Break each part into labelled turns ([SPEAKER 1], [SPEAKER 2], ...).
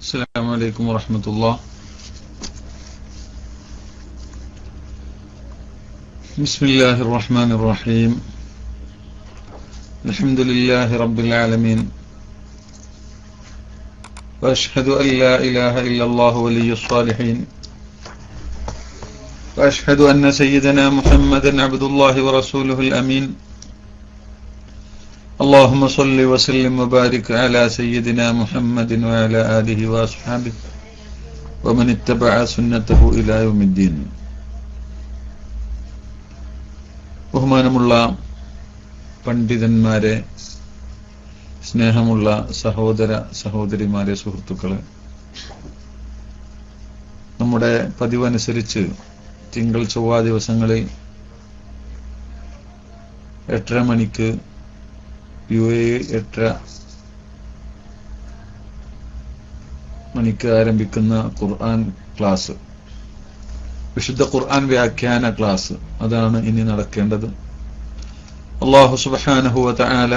[SPEAKER 1] السلام عليكم ورحمة الله. بسم الله الرحمن الرحيم. الحمد لله رب العالمين، وأشهد أن لا إله إلا الله ولي الصالحين، وأشهد أن سيدنا محمدا عبد الله ورسوله الأمين. اللهم صل وسلم وبارك على سيدنا محمد وعلى آله وأصحابه ومن اتبع سنته إلى يوم الدين. ബഹുമാനമുള്ള പണ്ഡിതന്മാരെ, സ്നേഹമുള്ള സഹോദര സഹോദരിമാരെ, സുഹൃത്തുക്കളെ, നമ്മുടെ പതിവനുസരിച്ച് തിങ്കൾ ചൊവ്വ ദിവസങ്ങളിൽ 8:30 മണിക്ക് UAE 8:30 മണിക്ക് ആരംഭിക്കുന്ന ഖുർആൻ ക്ലാസ്, വിശുദ്ധ ഖുർആൻ വ്യാഖ്യാന ക്ലാസ്, അതാണ് ഇനി നടക്കേണ്ടത്. അല്ലാഹു സുബ്ഹാനഹു വ തആല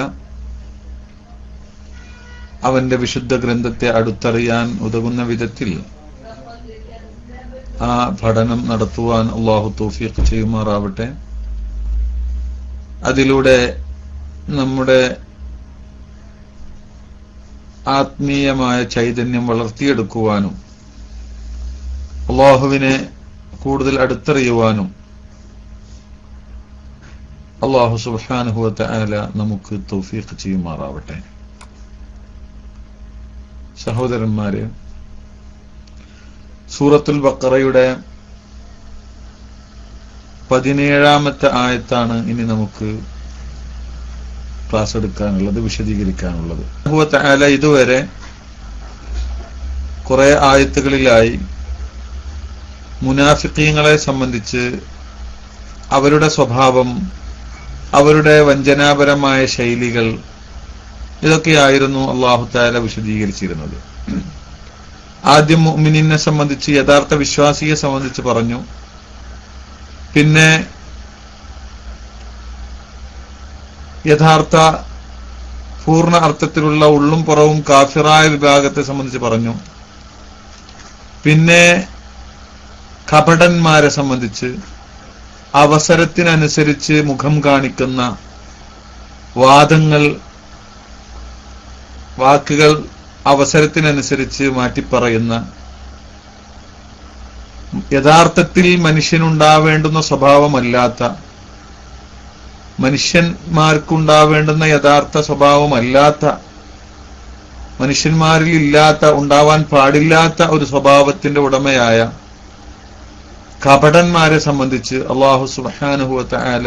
[SPEAKER 1] അവന്റെ വിശുദ്ധ ഗ്രന്ഥത്തെ അടുത്തറിയാൻ ഉതകുന്ന വിധത്തിൽ ആ പഠനം നടത്തുവാൻ അല്ലാഹു തൗഫീഖ് ചെയ്യുമാറാവട്ടെ. അതിലൂടെ നമ്മുടെ ആത്മീയമായ ചൈതന്യം വളർത്തിയെടുക്കുവാനും അല്ലാഹുവിനെ കൂടുതൽ അടുത്തറിയുവാനും അല്ലാഹു സുബ്ഹാനഹു വ തആല നമുക്ക് തൗഫീഖ് ചെയ്യുമാറാവട്ടെ. സഹോദരന്മാരെ, സൂറത്തുൽ ബഖറയുടെ 17ാമത്തെ ആയത്താണ് ഇനി നമുക്ക് ക്ലാസ് എടുക്കാനുള്ളത്, വിശദീകരിക്കാനുള്ളത്. അല്ലാഹു തആല ഇതുവരെ കുറെ ആയത്തുകളിലായി മുനാഫിഖീങ്ങളെ സംബന്ധിച്ച് അവരുടെ സ്വഭാവം, അവരുടെ വഞ്ചനാപരമായ ശൈലികൾ, ഇതൊക്കെയായിരുന്നു അല്ലാഹു തആല വിശദീകരിച്ചിരുന്നത്. ആദ്യം മുഅ്മിനീനെ സംബന്ധിച്ച്, യഥാർത്ഥ വിശ്വാസിയെ സംബന്ധിച്ച് പറഞ്ഞു. പിന്നെ യഥാർത്ഥ പൂർണ്ണ അർത്ഥത്തിലുള്ള ഉള്ളും പുറവും കാഫിറായ വിഭാഗത്തെ സംബന്ധിച്ച് പറഞ്ഞു. പിന്നെ കപടന്മാരെ സംബന്ധിച്ച്, അവസരത്തിനനുസരിച്ച് മുഖം കാണിക്കുന്ന വാക്കുകൾ അവസരത്തിനനുസരിച്ച് മാറ്റിപ്പറയുന്ന, യഥാർത്ഥത്തിൽ മനുഷ്യനുണ്ടാവേണ്ടുന്ന സ്വഭാവമല്ലാത്ത, മനുഷ്യന്മാർക്കുണ്ടാവേണ്ടുന്ന യഥാർത്ഥ സ്വഭാവമല്ലാത്ത, മനുഷ്യന്മാരിൽ ഇല്ലാത്ത, ഉണ്ടാവാൻ പാടില്ലാത്ത ഒരു സ്വഭാവത്തിന്റെ ഉടമയായ കപടന്മാരെ സംബന്ധിച്ച് അല്ലാഹു സുബ്ഹാനഹു വ തആല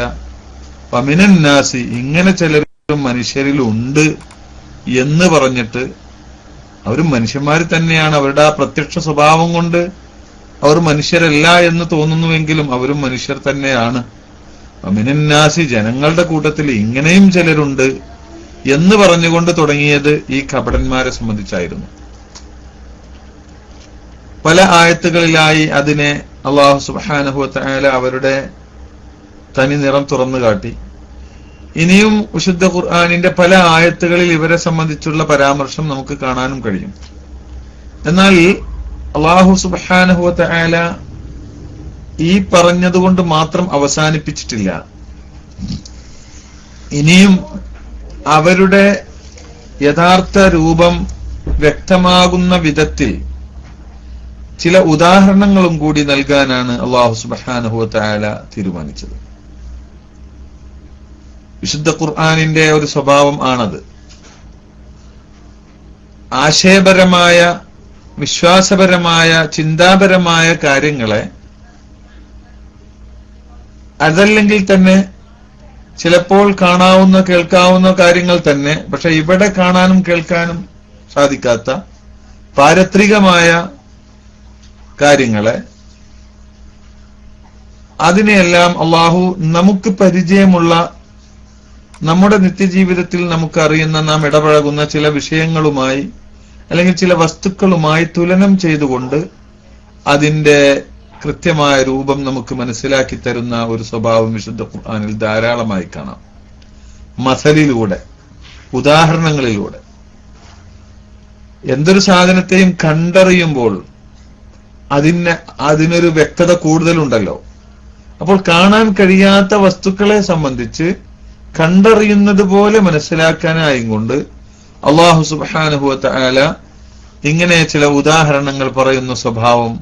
[SPEAKER 1] വമിനൻ നാസി, ഇങ്ങനെ ചിലരും മനുഷ്യരിലുണ്ട് എന്ന് പറഞ്ഞിട്ട്, അവരും മനുഷ്യന്മാർ തന്നെയാണ്, അവരുടെ ആ പ്രത്യക്ഷ സ്വഭാവം കൊണ്ട് അവർ മനുഷ്യരല്ല എന്ന് തോന്നുന്നുവെങ്കിലും അവരും മനുഷ്യർ തന്നെയാണ്. വമിനൻ നാസി, ജനങ്ങളുടെ കൂട്ടത്തിൽ ഇങ്ങനെയും ചിലരുണ്ട് എന്ന് പറഞ്ഞുകൊണ്ട് തുടങ്ങിയത് ഈ കപടന്മാരെ സംബന്ധിച്ചായിരുന്നു. പല ആയത്തുകളിലായി അതിനെ അല്ലാഹു സുബ്ഹാനഹു വ തആല അവരുടെ തനി നിറം തുറന്നു കാട്ടി. ഇനിയും വിശുദ്ധ ഖുർആനിന്റെ പല ആയത്തുകളിൽ ഇവരെ സംബന്ധിച്ചുള്ള പരാമർശം നമുക്ക് കാണാനും കഴിയും. എന്നാൽ അല്ലാഹു സുബ്ഹാനഹു വ തആല ഈ പറഞ്ഞതുകൊണ്ട് മാത്രം അവസാനിപ്പിച്ചിട്ടില്ല. ഇനിയും അവരുടെ യഥാർത്ഥ രൂപം വ്യക്തമാകുന്ന വിധത്തിൽ ചില ഉദാഹരണങ്ങളും കൂടി നൽകാനാണ് അല്ലാഹു സുബ്ഹാനഹു വ തആല തീരുമാനിച്ചത്. വിശുദ്ധ ഖുർആനിന്റെ ഒരു സ്വഭാവം ആണത്. ആശയപരമായ, വിശ്വാസപരമായ, ചിന്താപരമായ കാര്യങ്ങളെ, അതല്ലെങ്കിൽ തന്നെ ചിലപ്പോൾ കാണാവുന്ന കേൾക്കാവുന്ന കാര്യങ്ങൾ തന്നെ, പക്ഷെ ഇവിടെ കാണാനും കേൾക്കാനും സാധിക്കാത്ത പാരത്രികമായ കാര്യങ്ങളെ, അതിനെയെല്ലാം അല്ലാഹു നമുക്ക് പരിചയമുള്ള, നമ്മുടെ നിത്യജീവിതത്തിൽ നമുക്ക് അറിയുന്ന, നാം ഇടപഴകുന്ന ചില വിഷയങ്ങളുമായി അല്ലെങ്കിൽ ചില വസ്തുക്കളുമായി തുലനം ചെയ്തുകൊണ്ട് അതിന്റെ കൃത്യമായ രൂപം നമുക്ക് മനസ്സിലാക്കി തരുന്ന ഒരു സ്വഭാവം വിശുദ്ധ ഖുർആനിൽ ധാരാളമായി കാണാം. മസലിലൂടെ, ഉദാഹരണങ്ങളിലൂടെ. എന്തൊരു സാധനത്തെയും കണ്ടറിയുമ്പോൾ അതിനൊരു വ്യക്തത കൂടുതലുണ്ടല്ലോ. അപ്പോൾ കാണാൻ കഴിയാത്ത വസ്തുക്കളെ സംബന്ധിച്ച് കണ്ടറിയുന്നത് പോലെ മനസ്സിലാക്കാനായും കൊണ്ട് അല്ലാഹു സുബ്ഹാനഹു വ തആല ഇങ്ങനെ ചില ഉദാഹരണങ്ങൾ പറയുന്ന സ്വഭാവം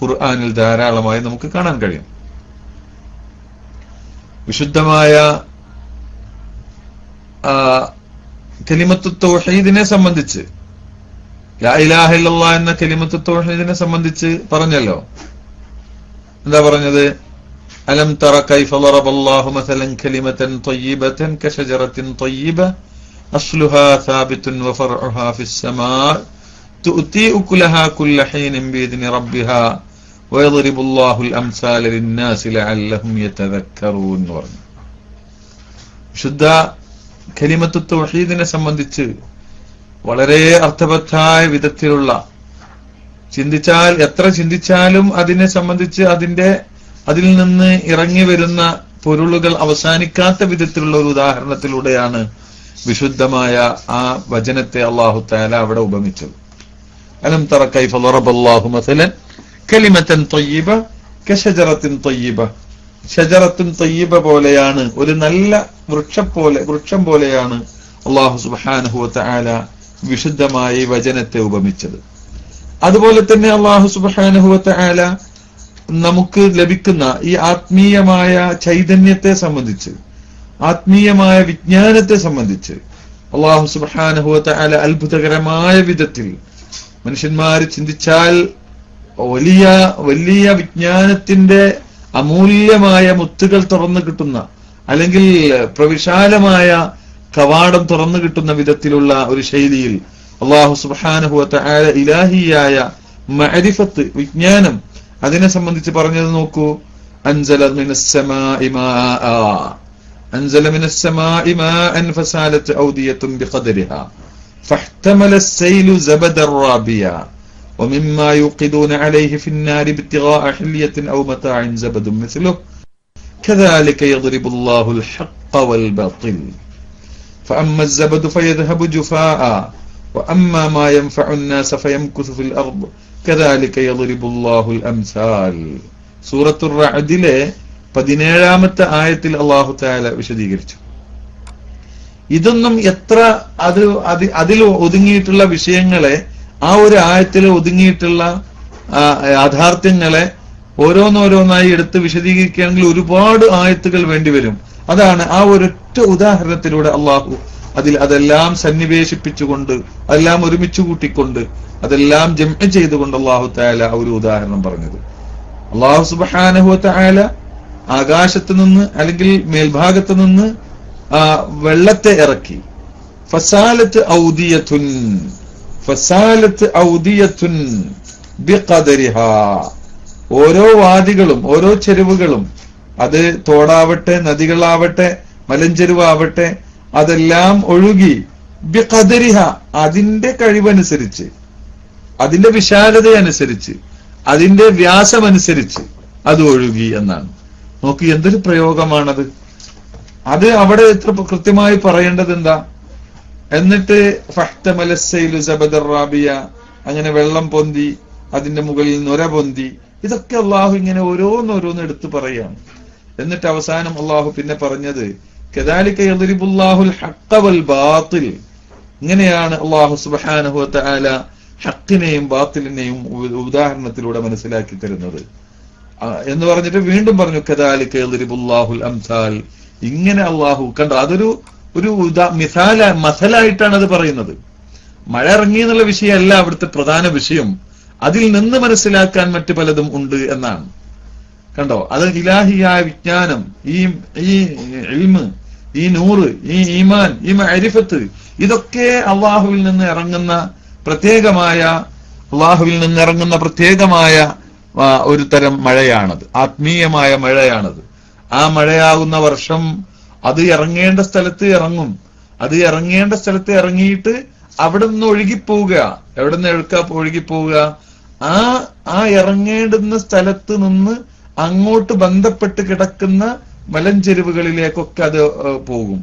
[SPEAKER 1] ഖുർആനിൽ ധാരാളമായി നമുക്ക് കാണാൻ കഴിയും. വിശുദ്ധമായ കലിമത്തു തൗഹീദിനെ സംബന്ധിച്ച്, ലാ ഇലാഹ ഇല്ലല്ലാഹ് എന്ന കലിമത്തു തൗഹീദിനെ സംബന്ധിച്ച് പറഞ്ഞല്ലോ. എന്താ പറഞ്ഞത്? അലം തറ കൈഫ ളറബല്ലാഹു മസലൻ കലിമതൻ ത്വയ്യിബതൻ കശജറത്തിൻ ത്വയ്യിബ അസ്ലുഹാ സാബിതുൻ വഫർഉഹാ ഫിസ്സമാ തുഅതി ഉകുലഹാ കുല്ല ഹീനിൻ ബിഇദ്നി റബ്ബിഹാ വയദ്രിബുല്ലാഹുൽ അംസാല ലിന്നാസി ലഅല്ലഹും യതദക്കറൂൻ. പറഞ്ഞു ശുദ്ധ കലിമത്തു തൗഹീദിനെ സംബന്ധിച്ച് വളരെ അർത്ഥവത്തായ വിധത്തിലുള്ള, എത്ര ചിന്തിച്ചാലും അതിനെ സംബന്ധിച്ച് അതിൽ നിന്ന് ഇറങ്ങി വരുന്ന പൊരുളുകൾ അവസാനിക്കാത്ത വിധത്തിലുള്ള ഒരു ഉദാഹരണത്തിലൂടെയാണ് വിശുദ്ധമായ ആ വചനത്തെ അല്ലാഹു തആല അവിടെ ഉപമിച്ചത്. അലം തറ കൈഫ ളറബല്ലാഹു മസലൻ കലിമതൻ ത്വയ്യിബ കശജറത്തിൻ ത്വയ്യിബ. ഷജറത്തുൻ ത്വയ്യിബ പോലെയാണ്, ഒരു നല്ല വൃക്ഷം പോലെയാണ് അല്ലാഹു സുബ്ഹാനഹു വ തആല വിശുദ്ധമായ ഈ വചനത്തെ ഉപമിച്ചത്. അതുപോലെ തന്നെ അല്ലാഹു സുബ്ഹാനഹു വ തആല നമുക്ക് ലഭിക്കുന്ന ഈ ആത്മീയമായ ചൈതന്യത്തെ സംബന്ധിച്ച്, ആത്മീയമായ വിജ്ഞാനത്തെ സംബന്ധിച്ച് അല്ലാഹു സുബ്ഹാനഹു വ തആല അത്ഭുതകരമായ വിധത്തിൽ മനുഷ്യന്മാർ ചിന്തിച്ചാൽ വലിയ വലിയ വിജ്ഞാനത്തിന്റെ അമൂല്യമായ മുത്തുകൾ തുറന്നു കിട്ടുന്ന, അല്ലെങ്കിൽ പ്രവിശാലമായ കവാടം തുറന്നു കിട്ടുന്ന വിധത്തിലുള്ള ഒരു ശൈലിയിൽ അല്ലാഹു സുബ്ഹാനഹു വ തആല ഇലാഹിയായ മഅരിഫത്ത്, വിജ്ഞാനം, അതിനെ സംബന്ധിച്ച് പറഞ്ഞത് നോക്കൂ. അൻസല മിനസ് സമാഇ മാഅൻ ഫസാലത് ഔദിയത്തുൻ ബിഖദരിഹാ ഫഹ്തമല السيل زبدا رابيا ومما يوقدون عليه في النار ابتغاء حلية أو متاع زبد مثله كذلك يضرب الله الحق والباطل فأما الزبد فيذهب جفاء وأما ما ينفع الناس فيمكث في الأرض كذلك يضرب الله الأمثال. സൂറത്തു റഅദിലെ 17ാമത്തെ ആയത്തിൽ അല്ലാഹു തആല വിശദീകരിച്ചു. ഇതൊന്നും എത്ര അതിൽ ഒതുങ്ങിയിട്ടുള്ള വിഷയങ്ങളെ, ആ ഒരു ആയത്തിൽ ഒതുങ്ങിയിട്ടുള്ള യാഥാർത്ഥ്യങ്ങളെ ഓരോന്നോരോന്നായി എടുത്ത് വിശദീകരിക്കുകയാണെങ്കിൽ ഒരുപാട് ആയത്തുകൾ വേണ്ടിവരും. അതാണ് ആ ഒരൊറ്റ ഉദാഹരണത്തിലൂടെ അള്ളാഹു അതെല്ലാം സന്നിവേശിപ്പിച്ചുകൊണ്ട്, അതെല്ലാം ഒരുമിച്ച് കൂട്ടിക്കൊണ്ട്, അതെല്ലാം ജംഅ ചെയ്തുകൊണ്ട് അള്ളാഹു തആല ഒരു ഉദാഹരണം പറഞ്ഞത്. അള്ളാഹു സുബ്ഹാനഹു വ തആല ആകാശത്ത് നിന്ന്, അല്ലെങ്കിൽ മേൽഭാഗത്ത് നിന്ന് വെള്ളത്തെ ഇറക്കി. ഫസാലത്ത് ഔദിയത്തുൻ ബിഖദരിഹാ. ഓരോ വാദികളും ഓരോ ചെരുവുകളും, അത് തോടാവട്ടെ, നദികളാവട്ടെ, മലഞ്ചെരുവാവട്ടെ, അതെല്ലാം ഒഴുകി ബിഖദരിഹ, അതിന്റെ കഴിവനുസരിച്ച്, അതിന്റെ വിശാലതയനുസരിച്ച്, അതിന്റെ വ്യാസമനുസരിച്ച് അത് ഒഴുകി എന്നാണ്. നോക്കി എന്തൊരു പ്രയോഗമാണത്. അത് അവിടെ എത്ര കൃത്യമായി പറയേണ്ടത് എന്താ? എന്നിട്ട് ഫഹ്തമല السيل زبد الرابيا, അങ്ങനെ വെള്ളം പൊന്തി, അതിന്റെ മുകളിൽ നുര പൊന്തി. ഇതൊക്കെ അള്ളാഹു ഇങ്ങനെ ഓരോന്നോരോന്ന് എടുത്തു പറയാണ്. എന്നിട്ട് അവസാനം അള്ളാഹു പിന്നെ പറഞ്ഞത് കദാലിക യദ്രിബുല്ലാഹുൽ ഹഖ്ഖ വൽ ബാത്തിൽ. ഇങ്ങനെയാണ് അള്ളാഹു സുബ്ഹാനഹു വ തആല ഹഖിനെയും ബാത്തിലിനെയും ഉദാഹരണത്തിലൂടെ മനസ്സിലാക്കി തരുന്നത് എന്ന് പറഞ്ഞിട്ട് വീണ്ടും പറഞ്ഞു കദാലിക യദ്രിബുല്ലാഹുൽ അംസാൽ. ഇങ്ങനെ അള്ളാഹു കണ്ടോ, അതൊരു മസലായിട്ടാണ് അത് പറയുന്നത്. മഴ ഇറങ്ങി എന്നുള്ള വിഷയമല്ല അവിടുത്തെ പ്രധാന വിഷയം, അതിൽ നിന്ന് മനസ്സിലാക്കാൻ മറ്റു പലതും ഉണ്ട് എന്നാണ്. കണ്ടോ, അത് ഇലാഹിയായ വിജ്ഞാനം, ഈ ഇൽമ്, ഈ നൂറ്, ഈ ഈമാൻ, ഈ മഅരിഫത്ത്, ഇതൊക്കെ അള്ളാഹുവിൽ നിന്ന് ഇറങ്ങുന്ന പ്രത്യേകമായ ഒരു തരം മഴയാണത്, ആത്മീയമായ മഴയാണത്. ആ മഴയാകുന്ന വർഷം അത് ഇറങ്ങേണ്ട സ്ഥലത്ത് ഇറങ്ങും. അത് ഇറങ്ങേണ്ട സ്ഥലത്ത് ഇറങ്ങിയിട്ട് അവിടെ നിന്ന് ഒഴുകിപ്പോവുക. എവിടെ നിന്ന് ഒഴുകിപ്പോവുക? ആ ഇറങ്ങേണ്ടുന്ന സ്ഥലത്ത് നിന്ന് അങ്ങോട്ട് ബന്ധപ്പെട്ട് കിടക്കുന്ന മലഞ്ചെരുവുകളിലേക്കൊക്കെ അത് പോകും.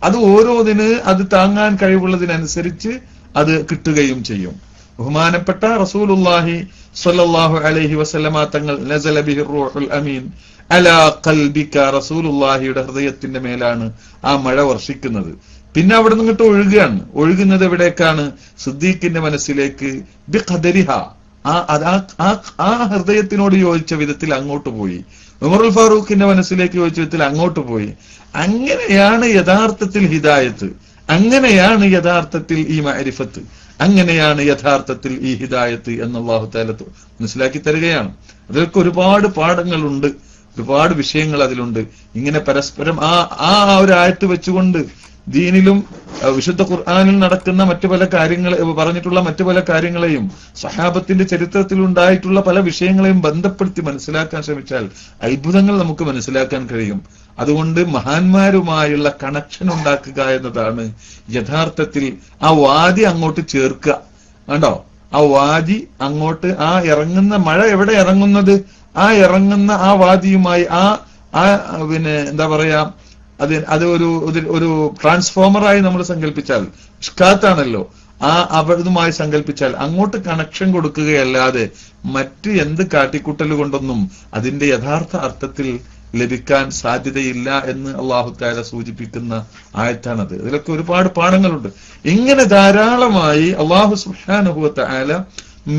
[SPEAKER 1] അത് ഓരോന്നിന് അത് താങ്ങാൻ കഴിവുള്ളതിനനുസരിച്ച് അത് കിട്ടുകയും ചെയ്യും. ബഹുമാനപ്പെട്ട റസൂലുള്ളാഹി സ്വല്ലല്ലാഹു അലൈഹി വസല്ലമ തങ്ങൾ നസല ബിഹി റൂഹുൽ അമീൻ അലാ ഖൽബിക, റസൂലുള്ളാഹിയുടെ ഹൃദയത്തിന്റെ മേലാണ് ആ മഴ വർഷിക്കുന്നത്. പിന്നെ അവിടെ നിന്നിട്ട് ഒഴുകുകയാണ്. ഒഴുകുന്നത് എവിടേക്കാണ്? സിദ്ദീഖിന്റെ മനസ്സിലേക്ക്. ബിഖദരിഹ, ആ ഹൃദയത്തിനോട് യോജിച്ച വിധത്തിൽ അങ്ങോട്ട് പോയി. ഉമറുൽ ഫാറൂഖിന്റെ മനസ്സിലേക്ക് യോജിച്ച വിധത്തിൽ അങ്ങോട്ട് പോയി. അങ്ങനെയാണ് യഥാർത്ഥത്തിൽ ഹിദായത്ത്, അങ്ങനെയാണ് യഥാർത്ഥത്തിൽ ഈ മഅരിഫത്ത്, അങ്ങനെയാണ് യഥാർത്ഥത്തിൽ ഈ ഹിദായത്ത് എന്ന് അല്ലാഹു തആല മനസ്സിലാക്കി തരികയാണ്. അതിലൊക്കെ ഒരുപാട് പാഠങ്ങളുണ്ട്, ഒരുപാട് വിഷയങ്ങൾ അതിലുണ്ട്. ഇങ്ങനെ പരസ്പരം ആ ഒരു ആയത്ത് വെച്ചുകൊണ്ട് ദീനിലും വിശുദ്ധ ഖുർആനിൽ നടക്കുന്ന മറ്റു പല കാര്യങ്ങളെ പറഞ്ഞിട്ടുള്ള മറ്റു പല കാര്യങ്ങളെയും സഹാബത്തിന്റെ ചരിത്രത്തിൽ ഉണ്ടായിട്ടുള്ള പല വിഷയങ്ങളെയും ബന്ധപ്പെടുത്തി മനസ്സിലാക്കാൻ ശ്രമിച്ചാൽ അത്ഭുതങ്ങൾ നമുക്ക് മനസ്സിലാക്കാൻ കഴിയും. അതുകൊണ്ട് മഹാന്മാരുമായുള്ള കണക്ഷൻ ഉണ്ടാക്കുക എന്നതാണ് യഥാർത്ഥത്തിൽ. ആ വാദി അങ്ങോട്ട് ചേർക്കുക. കണ്ടോ, ആ വാദി അങ്ങോട്ട്, ആ ഇറങ്ങുന്ന മഴ എവിടെ ഇറങ്ങുന്നത്, ആ ഇറങ്ങുന്ന ആ വാദിയുമായി പിന്നെ എന്താ പറയാ, അത് ഒരു ട്രാൻസ്ഫോമറായി നമ്മൾ സങ്കല്പിച്ചാൽ, ഇഷ്കാത്താണല്ലോ, അവിടുമായി സങ്കല്പിച്ചാൽ അങ്ങോട്ട് കണക്ഷൻ കൊടുക്കുകയല്ലാതെ മറ്റ് എന്ത് കാട്ടിക്കൂട്ടൽ കൊണ്ടൊന്നും അതിന്റെ യഥാർത്ഥ അർത്ഥത്തിൽ ലഭിക്കാൻ സാധ്യതയില്ല എന്ന് അല്ലാഹു തആല സൂചിപ്പിക്കുന്ന ആയത്താണത്. ഇതിലൊക്കെ ഒരുപാട് പാഠങ്ങളുണ്ട്. ഇങ്ങനെ ധാരാളമായി അല്ലാഹു സുബ്ഹാനഹു വ തആല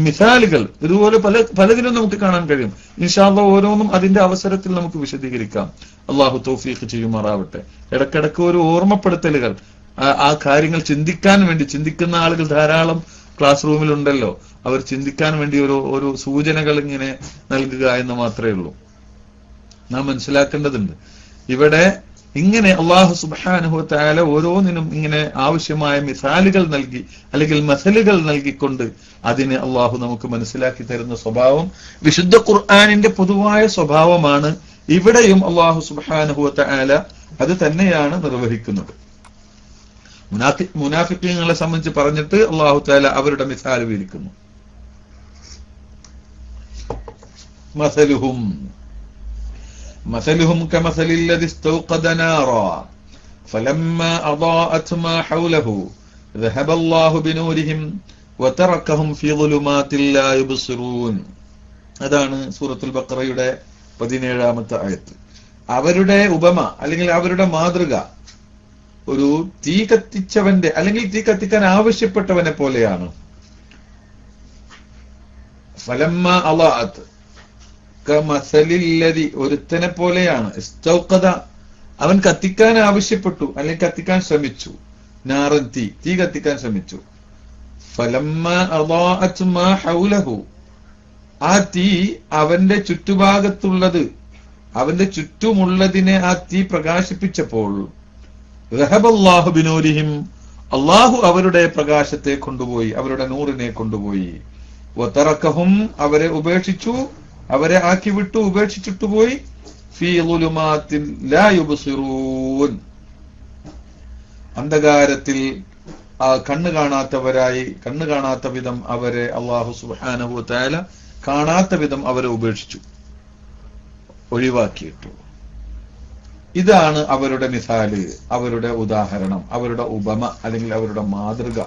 [SPEAKER 1] മിസാലുകൾ ഇതുപോലെ പലതിനും നമുക്ക് കാണാൻ കഴിയും. ഇൻഷാ അല്ലാഹ് ഓരോന്നും അതിന്റെ അവസരത്തിൽ നമുക്ക് വിശദീകരിക്കാം. അല്ലാഹു തൗഫീഖ് ചെയ്യുമാറാവട്ടെ. ഇടക്കിടക്ക് ഒരു ഓർമ്മപ്പെടുത്തലുകൾ, ആ കാര്യങ്ങൾ ചിന്തിക്കാൻ വേണ്ടി, ചിന്തിക്കുന്ന ആളുകൾ ധാരാളം ക്ലാസ് റൂമിലുണ്ടല്ലോ, അവർ ചിന്തിക്കാൻ വേണ്ടി ഒരു സൂചനകൾ ഇങ്ങനെ നൽകുക എന്ന് മാത്രമേ ഉള്ളൂ. നാം മനസ്സിലാക്കേണ്ടതുണ്ട്. ഇവിടെ ഇങ്ങനെ അല്ലാഹു സുബ്ഹാനഹു വ തആല ഓരോന്നിനും ഇങ്ങനെ ആവശ്യമായ മിസാലുകൾ നൽകി, അല്ലെങ്കിൽ മസലുകൾ നൽകിക്കൊണ്ട് അതിനെ അല്ലാഹു നമുക്ക് മനസ്സിലാക്കി തരുന്ന സ്വഭാവം വിശുദ്ധ ഖുർആനിന്റെ പൊതുവായ സ്വഭാവമാണ്. ഇവിടെയും അല്ലാഹു സുബ്ഹാനഹു വ തആല അത് തന്നെയാണ് നിർവഹിക്കുന്നത്. മുനാഫിഖീങ്ങളെ സംബന്ധിച്ച് പറഞ്ഞിട്ട് അല്ലാഹു തആല അവരുടെ മിസാൽ വിവരിക്കുന്നു. مثلهم كمثل الذي استوقد نارا فلما أضاءت ما حوله ذهب الله بنورهم وتركهم في ظلمات لا يبصرون. അതാണ് സൂറത്തുൽ ബഖറയുടെ 17ാമത്തെ ആയത്ത്. അവരുടെ ഉപമ അല്ലെങ്കിൽ അവരുടെ മാതൃക ഒരു തീ കത്തിച്ചവന്റെ അല്ലെങ്കിൽ തീ കത്തിക്കാൻ ആവശ്യപ്പെട്ടവനെ പോലെയാണ്. ഫലമ്മ അളഅത് കമസലില്ലദി, ഒരുത്തനെ പോലെയാണ്. ഇസ്തൗഖദ, അവൻ കത്തിക്കാൻ ആവശ്യപ്പെട്ടു അല്ലെങ്കിൽ കത്തിക്കാൻ ശ്രമിച്ചു. നാറൻ, തീ കത്തിക്കാൻ ശ്രമിച്ചു. ഫലമ്മ അളഅത് മാ ഹൗലഹു, ആ തീ അവന്റെ ചുറ്റുഭാഗത്തുള്ളത്, അവന്റെ ചുറ്റുമുള്ളതിനെ ആ തീ പ്രകാശിപ്പിച്ചപ്പോൾ റഹബല്ലാഹു ബിനൂരിഹിം, അല്ലാഹു അവരുടെ പ്രകാശത്തെ കൊണ്ടുപോയി, അവരുടെ നൂറിനെ കൊണ്ടുപോയി. വതറക്കഹും, അവരെ ഉപേക്ഷിച്ചു, അവരെ ആക്കി വിട്ടു, ഉപേക്ഷിച്ചിട്ടു പോയി. ഫീ ളുലുമാത്തിൻ ലാ യുബ്സിറൂൻ, അന്ധകാരത്തിൽ കണ്ണു കാണാത്ത വിധം അവരെ അല്ലാഹു സുബ്ഹാനഹു വ തആല കാണാത്ത വിധം അവരെ ഉപേക്ഷിച്ചു, ഒഴിവാക്കിയിട്ടു. ഇതാണ് അവരുടെ മിസാല്, അവരുടെ ഉദാഹരണം, അവരുടെ ഉപമ അല്ലെങ്കിൽ അവരുടെ മാതൃക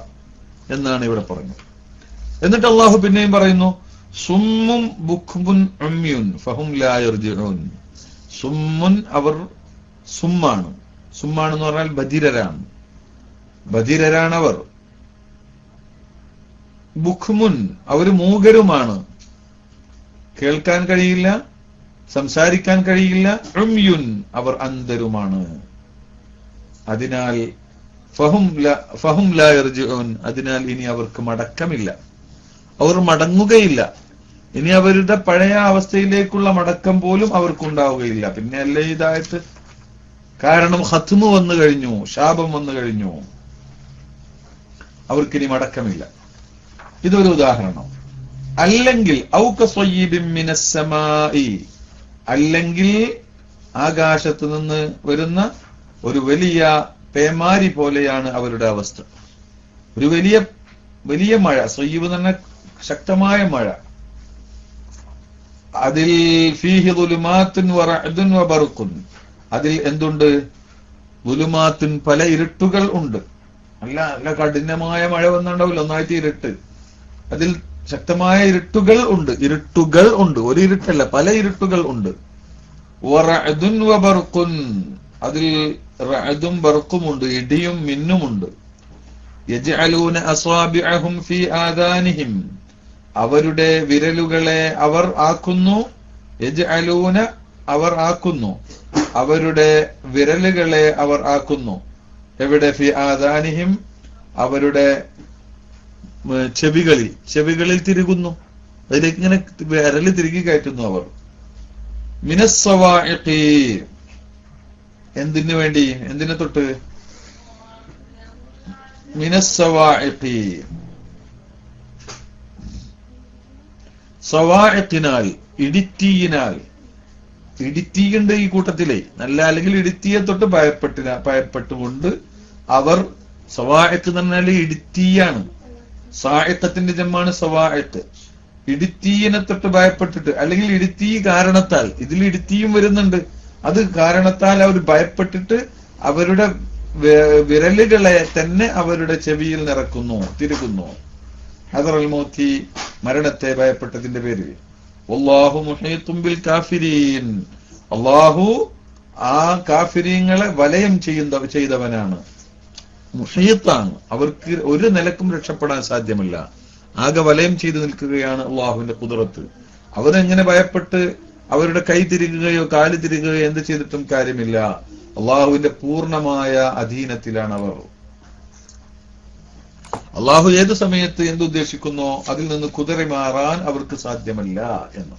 [SPEAKER 1] എന്നാണ് ഇവിടെ പറഞ്ഞത്. എന്നിട്ട് അല്ലാഹു പിന്നെയും പറയുന്നു, സുമ്മുൻ ബുക്മുൻ ഉമ്യുൻ ഫഹും ലാ യർജിഊൻ. സുമ്മുൻ, അവർ സുമ്മാണ്. സുമ്മാണെന്ന് പറഞ്ഞാൽ ബധിരരാണ് അവർ. ബുക്മുൻ, അവർ മൂകരുമാണ്, കേൾക്കാൻ കഴിയില്ല, സംസാരിക്കാൻ കഴിയില്ല. ഉമ്യുൻ, അവർ അന്ധരുമാണ്. അതിനാൽ ഫഹും ലാ യർജിഊൻ, അതിനാൽ ഇനി അവർക്ക് മടക്കമില്ല, അവർ മടങ്ങുകയില്ല. ഇനി അവരുടെ പഴയ അവസ്ഥയിലേക്കുള്ള മടക്കം പോലും അവർക്കുണ്ടാവുകയില്ല. പിന്നെ അല്ലേ ഇതായത്, കാരണം ഖത്മു വന്നു കഴിഞ്ഞു, ശാപം വന്നു കഴിഞ്ഞു, അവർക്കിനി മടക്കമില്ല. ഇതൊരു ഉദാഹരണം. അല്ലെങ്കിൽ ഔകസ്വയ്യിബിൻ മിനസ്സമാഇ, അല്ലെങ്കിൽ ആകാശത്ത് നിന്ന് വരുന്ന ഒരു വലിയ പേമാരി പോലെയാണ് അവരുടെ അവസ്ഥ. ഒരു വലിയ മഴ, സ്വയ്യിബ് എന്ന് പറഞ്ഞ ശക്തമായ മഴ. അതിൽ ഫീഹി ദുലുമാത്തുൻ വറഅദുൻ വബർഖുൻ, അതിൽ എന്തുണ്ട്? ദുലുമാത്തുൻ, പല ഇരുട്ടുകൾ ഉണ്ട്. നല്ല കഠിനമായ മഴ വന്നുണ്ടാവില്ല, ഒന്നായിട്ട് ഇരുട്ട്. അതിൽ ശക്തമായ ഇരുട്ടുകൾ ഉണ്ട്. ഒരു ഇരുട്ടല്ല, പല ഇരുട്ടുകൾ ഉണ്ട്. വറഅദുൻ വബർഖുൻ, അതിൽ റഅദും ബർഖുമുണ്ട്, ഇടിയും മിന്നുമുണ്ട്. യജ്അലൂന അസ്വാബിഅഹും ഫീ ആദാനിഹിം, അവരുടെ വിരലുകളെ അവർ ആക്കുന്നു. യജ്അലൂന, അവർ ആക്കുന്നു, അവരുടെ വിരലുകളെ അവർ ആക്കുന്നു. എവിടെ? ഫീ ആദാനിഹിം, അവരുടെ ചെവികളിൽ തിരുകുന്നു. അതിലേക്ക് ഇങ്ങനെ വിരല് തിരുകി കയറ്റുന്നു അവർ. മിനസ്സവാഇഖി, എന്തിനു വേണ്ടി? എന്തിനെ തൊട്ട്? മിനസ്സവാഇഖി, സവാഇഖിനാൽ, ഇടിത്തീയിനാൽ. ഇടിത്തീയുണ്ട് ഈ കൂട്ടത്തിലെ, നല്ല അല്ലെങ്കിൽ ഇടിത്തീയെ തൊട്ട് ഭയപ്പെട്ടുകൊണ്ട് അവർ, സവാഇഖ് എന്ന് പറഞ്ഞാല് ഇടിത്തീയാണ്. സാഇഖത്തിന്റെ ജമ്മാണ് സവാഇഖ്. ഇടിത്തീയിനെ തൊട്ട് ഭയപ്പെട്ടിട്ട്, അല്ലെങ്കിൽ ഇടിത്തീ കാരണത്താൽ, ഇതിൽ ഇടിത്തീയും വരുന്നുണ്ട്, അത് കാരണത്താൽ അവർ ഭയപ്പെട്ടിട്ട് അവരുടെ വിരലുകളെ തന്നെ അവരുടെ ചെവിയിൽ നിറക്കുന്നു, തിരുകുന്നു. ഹദറൽ മൗത്തി, മരണത്തെ ഭയപ്പെട്ടതിന്റെ പേരിൽ. വല്ലാഹു മുഹീത്തും ബിൽ കാഫിരീൻ, അല്ലാഹു ആ കാഫിരീങ്ങളെ വലയം ചെയ്തവനാണ്, മുഹീത്താണ്. അവർക്ക് ഒരു നിലക്കും രക്ഷപ്പെടാൻ സാധ്യമല്ല, ആകെ വലയം ചെയ്തു നിൽക്കുകയാണ് അള്ളാഹുവിന്റെ ഖുദ്റത്ത്. അവരെങ്ങനെ ഭയപ്പെട്ട് അവരുടെ കൈ തിരികുകയോ കാല് തിരികുകയോ എന്ത് ചെയ്തിട്ടും കാര്യമില്ല. അള്ളാഹുവിന്റെ പൂർണ്ണമായ അധീനത്തിലാണ് അവർ. അള്ളാഹു ഏതു സമയത്ത് എന്തുദ്ദേശിക്കുന്നോ അതിൽ നിന്ന് കുതറി മാറാൻ അവർക്ക് സാധ്യമല്ല എന്ന്.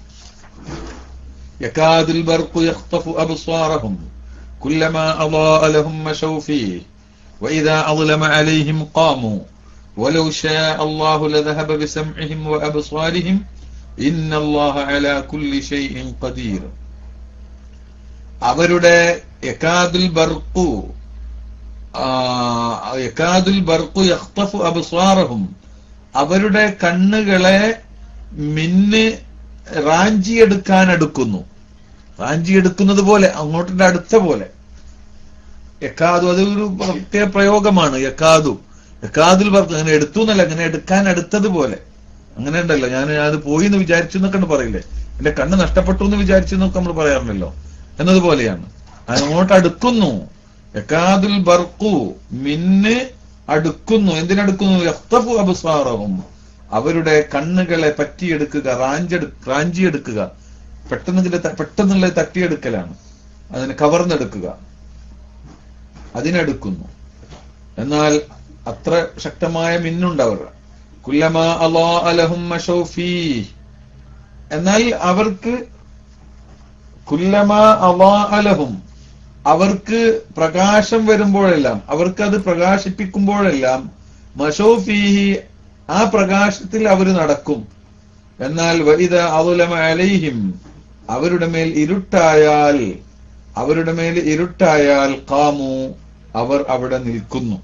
[SPEAKER 1] യകാദുൽ ബർഖു യഖ്തഫു അബ്സാറഹും കുല്ലമാ അളാഅ ലഹും മശൗ ഫീഹി വഇദാ അളമ അലൈഹിം ഖാമു വലൗ ശാഅ അല്ലാഹു ലദഹബ ബിസംഇഹിം വഅബ്സാരിഹിം ഇന്നല്ലാഹ അലാ കുല്ലി ഷൈഇൻ ഖദീർ. അവരുടെ യകാദുൽ ബർഖു യഖ്തഫു അബ്സാറഹും, അവരുടെ കണ്ണുകളെ മിന്ന് റാഞ്ചിയെടുക്കുന്നത് പോലെ, അങ്ങോട്ടിന്റെ അടുത്ത പോലെ. യക്കാദു, അതൊരു പ്രത്യേക പ്രയോഗമാണ്. യക്കാദുൽ ബർഖ്, അങ്ങനെ എടുത്തു എന്നല്ല, അങ്ങനെ എടുക്കാൻ അടുത്തതുപോലെ. അങ്ങനെ ഉണ്ടല്ലോ, ഞാൻ അത് പോയി എന്ന് വിചാരിച്ചു എന്നൊക്കെ പറയില്ലേ, എന്റെ കണ്ണ് നഷ്ടപ്പെട്ടു എന്ന് വിചാരിച്ചു എന്നൊക്കെ നമ്മൾ പറയാറുണ്ടല്ലോ, എന്നതുപോലെയാണ്. അങ്ങോട്ട് അടുക്കുന്നു. യകാദുൽ ബർഖു, മിന്ന് അടുക്കുന്നു. എന്തിനടുക്കുന്നു? യഖ്തഫു അബ്സാറഹും, അവരുടെ കണ്ണുകളെ പറ്റിയെടുക്കുക, റാഞ്ചിയെടുക്കുക, പെട്ടെന്നുള്ള തട്ടിയെടുക്കലാണ്, അതിനെ കവർന്നെടുക്കുക, അതിനെടുക്കുന്നു. എന്നാൽ അത്ര ശക്തമായ മിന്നുണ്ടവർ. കുല്ലമാ അളാഅ ലഹും മശൗ ഫീഹി, എന്നാൽ അവർക്ക് കുല്ലമാ അളാഅ ലഹും, അവർക്ക് പ്രകാശം വരുമ്പോഴെല്ലാം, അവർക്ക് അത് പ്രകാശിപ്പിക്കുമ്പോഴെല്ലാം, മശൗ ഫീഹി, ആ പ്രകാശത്തിൽ അവർ നടക്കും. എന്നാൽ വഇദാ അളമ അലൈഹിം, അവരുടെ മേൽ ഇരുട്ടായാൽ ഖാമു, അവർ അവിടെ നിൽക്കുന്നു.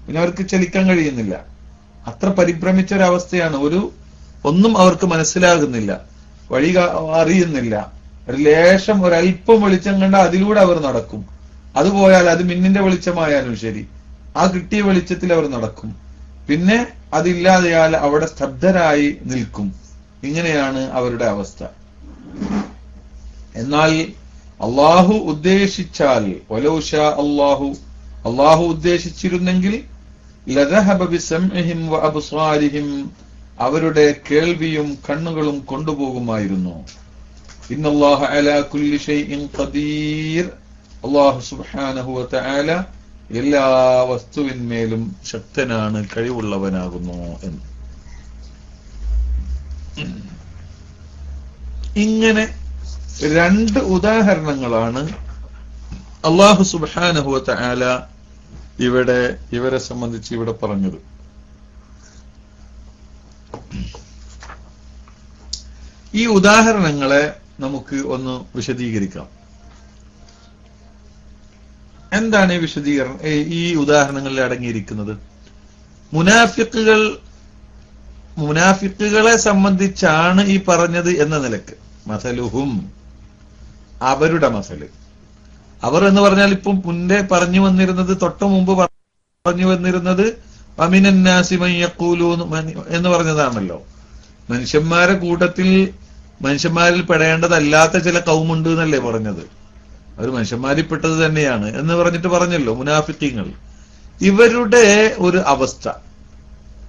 [SPEAKER 1] പിന്നെ അവർക്ക് ചലിക്കാൻ കഴിയുന്നില്ല. അത്ര പരിഭ്രമിച്ച ഒരവസ്ഥയാണ്. ഒന്നും അവർക്ക് മനസ്സിലാകുന്നില്ല, വഴി അറിയുന്നില്ല. ഒരു ലേശം, ഒരല്പം വെളിച്ചം കണ്ട അതിലൂടെ അവർ നടക്കും. അത് പോയാൽ അത് മിന്നിന്റെ വെളിച്ചമായാലും ശരി, ആ കിട്ടിയ വെളിച്ചത്തിൽ അവർ നടക്കും. പിന്നെ അതില്ലാതെയാൽ അവിടെ സ്തബ്ധരായി നിൽക്കും. ഇങ്ങനെയാണ് അവരുടെ അവസ്ഥ. എന്നാൽ അള്ളാഹു ഉദ്ദേശിച്ചാൽ, വലൗ ശാ അള്ളാഹു ഉദ്ദേശിച്ചിരുന്നെങ്കിൽ, ലദഹബ ബിസംഇഹിം വഅബ്സാരിഹിം, അവരുടെ കേൾവിയും കണ്ണുകളും കൊണ്ടുപോകുമായിരുന്നു. ഇന്നല്ലാഹ അലാ കുല്ലി ഷൈഇൻ ഖദീർ, അല്ലാഹു സുബ്ഹാനഹു വതആല എല്ലാ വസ്തുവിന്മേലും ശക്തനാണ്, കഴിവുള്ളവനാകുന്നു എന്ന്. ഇങ്ങനെ രണ്ട് ഉദാഹരണങ്ങളാണ് അല്ലാഹു സുബ്ഹാനഹു വതആല ഇവരെ സംബന്ധിച്ച് ഇവിടെ പറഞ്ഞത്. ഈ ഉദാഹരണങ്ങളെ നമുക്ക് ഒന്ന് വിശദീകരിക്കാം. എന്താണ് ഈ വിശദീകരണം, ഈ ഉദാഹരണങ്ങളിൽ അടങ്ങിയിരിക്കുന്നത്? മുനാഫിക്കുകളെ സംബന്ധിച്ചാണ് ഈ പറഞ്ഞത് എന്ന നിലക്ക്. മസലുഹും, അവരുടെ മസല്. അവർ എന്ന് പറഞ്ഞാൽ ഇപ്പം മുന്നേ പറഞ്ഞു വന്നിരുന്നത്, തൊട്ടു മുമ്പ് പറഞ്ഞു വന്നിരുന്നത് വമിനന്നാസി മൻ യഖൂലു എന്ന് പറഞ്ഞതാണല്ലോ. മനുഷ്യന്മാരെ കൂട്ടത്തിൽ മനുഷ്യന്മാരിൽ പെടേണ്ടതല്ലാത്ത ചില കൗമുണ്ട് എന്നല്ലേ പറഞ്ഞത്. അവർ മനുഷ്യന്മാരിൽ പെട്ടത് തന്നെയാണ് എന്ന് പറഞ്ഞിട്ട് പറഞ്ഞല്ലോ മുനാഫിഖീങ്ങൾ. ഇവരുടെ ഒരു അവസ്ഥ,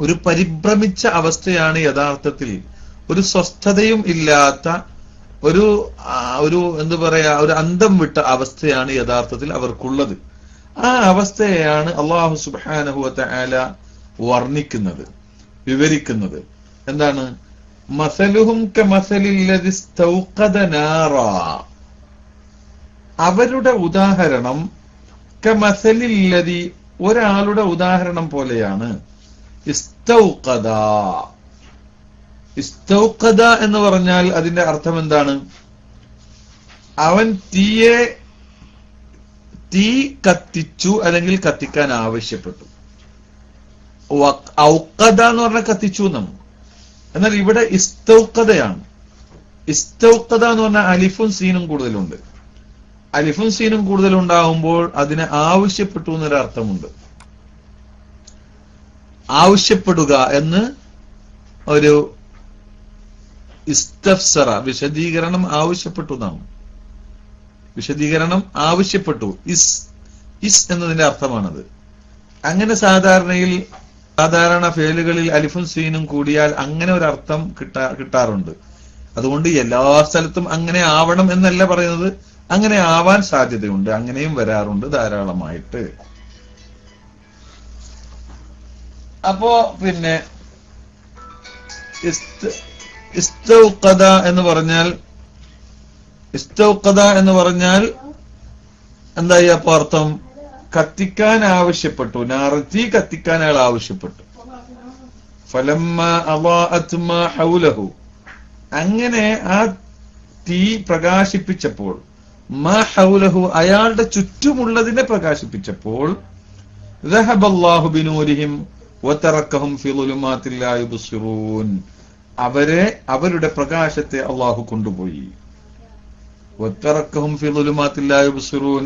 [SPEAKER 1] ഒരു പരിഭ്രമിച്ച അവസ്ഥയാണ് യഥാർത്ഥത്തിൽ, ഒരു സ്വസ്ഥതയും ഇല്ലാത്ത ഒരു എന്താ പറയാ, ഒരു അന്തം വിട്ട അവസ്ഥയാണ് യഥാർത്ഥത്തിൽ അവർക്കുള്ളത്. ആ അവസ്ഥയെയാണ് അല്ലാഹു സുബ്ഹാനഹു വ തആല വർണ്ണിക്കുന്നത്, വിവരിക്കുന്നത്. എന്താണ്? മസലുഹും കമസലില്ലദി ഇസ്തൗഖദ നാറാ, അവരുടെ ഉദാഹരണം കമസലില്ലദി, ഒരാളുടെ ഉദാഹരണം പോലെയാണ്. ഇസ്തൗഖദ, ഇസ്തൗഖദ എന്ന് പറഞ്ഞാൽ അതിന്റെ അർത്ഥം എന്താണ്? അവൻ തീ കത്തിച്ചു, അല്ലെങ്കിൽ കത്തിക്കാൻ ആവശ്യപ്പെട്ടു. ഔഖദ എന്ന് പറഞ്ഞാൽ കത്തിച്ചു എന്നാണ്. എന്നാൽ ഇവിടെ ഇസ്തൗഖദയാണ്. ഇസ്തൗഖദ എന്ന് പറഞ്ഞാൽ അലിഫും സീനും കൂടുതലുണ്ട്. അലിഫും സീനും കൂടുതലുണ്ടാകുമ്പോൾ അതിനെ ആവശ്യപ്പെട്ടു എന്നൊരു അർത്ഥമുണ്ട്. ആവശ്യപ്പെടുക എന്ന് ഒരു ഇസ്തഫ്സറ, വിശദീകരണം ആവശ്യപ്പെട്ടു എന്നാണ്. വിശദീകരണം ആവശ്യപ്പെട്ടു, ഇസ് എന്നതിന്റെ അർത്ഥമാണത്. അങ്ങനെ സാധാരണ ഫേലുകളിൽ അലിഫും സീനും കൂടിയാൽ അങ്ങനെ ഒരു അർത്ഥം കിട്ടാറുണ്ട്. അതുകൊണ്ട് എല്ലാ സ്ഥലത്തും അങ്ങനെ ആവണം എന്നല്ല പറയുന്നത്, അങ്ങനെ ആവാൻ സാധ്യതയുണ്ട്, അങ്ങനെയും വരാറുണ്ട് ധാരാളമായിട്ട്. അപ്പോ പിന്നെ ഇസ്തൗഖദ എന്ന് പറഞ്ഞാൽ എന്തായി അപ്പൊ അർത്ഥം? കത്തിക്കാൻ ആവശ്യപ്പെട്ടു. നാറത്തി കത്തിക്കാൻ അയാൾ ആവശ്യപ്പെട്ടു. ഫലമ്മ അളഅത് മാ ഹൗലഹു, അങ്ങനെ ആ തീ പ്രകാശിപ്പിച്ചപ്പോൾ, മാ ഹൗലഹു അയാളുടെ ചുറ്റുമുള്ളതിനെ പ്രകാശിപ്പിച്ചപ്പോൾ, ദഹബല്ലാഹു ബിനൂരിഹിം വതറക്കഹും ഫി ളുലുമാത്തിൽ ലാ യുബ്സിറൂൻ, അവരുടെ പ്രകാശത്തെ അള്ളാഹു കൊണ്ടുപോയി. വതറക്കഹും ഫി ളുലുമാത്തിൽ ലാ യുബ്സിറൂൻ,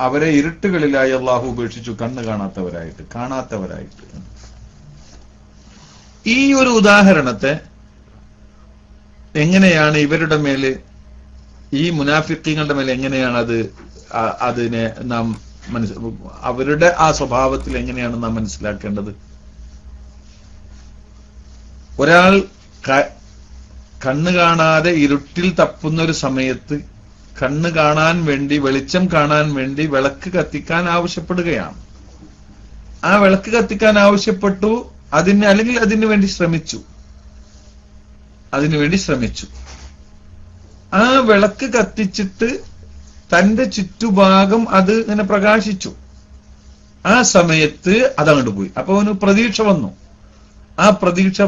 [SPEAKER 1] അവരെ ഇരുട്ടുകളിലായി അള്ളാഹു ഉപേക്ഷിച്ചു, കണ്ണ് കാണാത്തവരായിട്ട്. ഈ ഒരു ഉദാഹരണത്തെ എങ്ങനെയാണ് ഇവരുടെ മേല്, ഈ മുനാഫിഖീങ്ങളുടെ മേലെ എങ്ങനെയാണ് അതിനെ നാം അവരുടെ ആ സ്വഭാവത്തിൽ എങ്ങനെയാണ് നാം മനസ്സിലാക്കേണ്ടത്? ഒരാൾ കണ്ണ് കാണാതെ ഇരുട്ടിൽ തപ്പുന്ന ഒരു സമയത്ത് കണ്ണ് കാണാൻ വേണ്ടി, വെളിച്ചം കാണാൻ വേണ്ടി വിളക്ക് കത്തിക്കാൻ ആവശ്യപ്പെടുകയാണ്. ആ വിളക്ക് കത്തിക്കാൻ ആവശ്യപ്പെട്ടു, അല്ലെങ്കിൽ അതിനു വേണ്ടി ശ്രമിച്ചു. ആ വിളക്ക് കത്തിച്ചിട്ട് തന്റെ ചുറ്റുഭാഗം അത് ഇങ്ങനെ പ്രകാശിച്ചു. ആ സമയത്ത് അതങ്ങോട്ട് പോയി. അപ്പൊ അവന് പ്രതീക്ഷ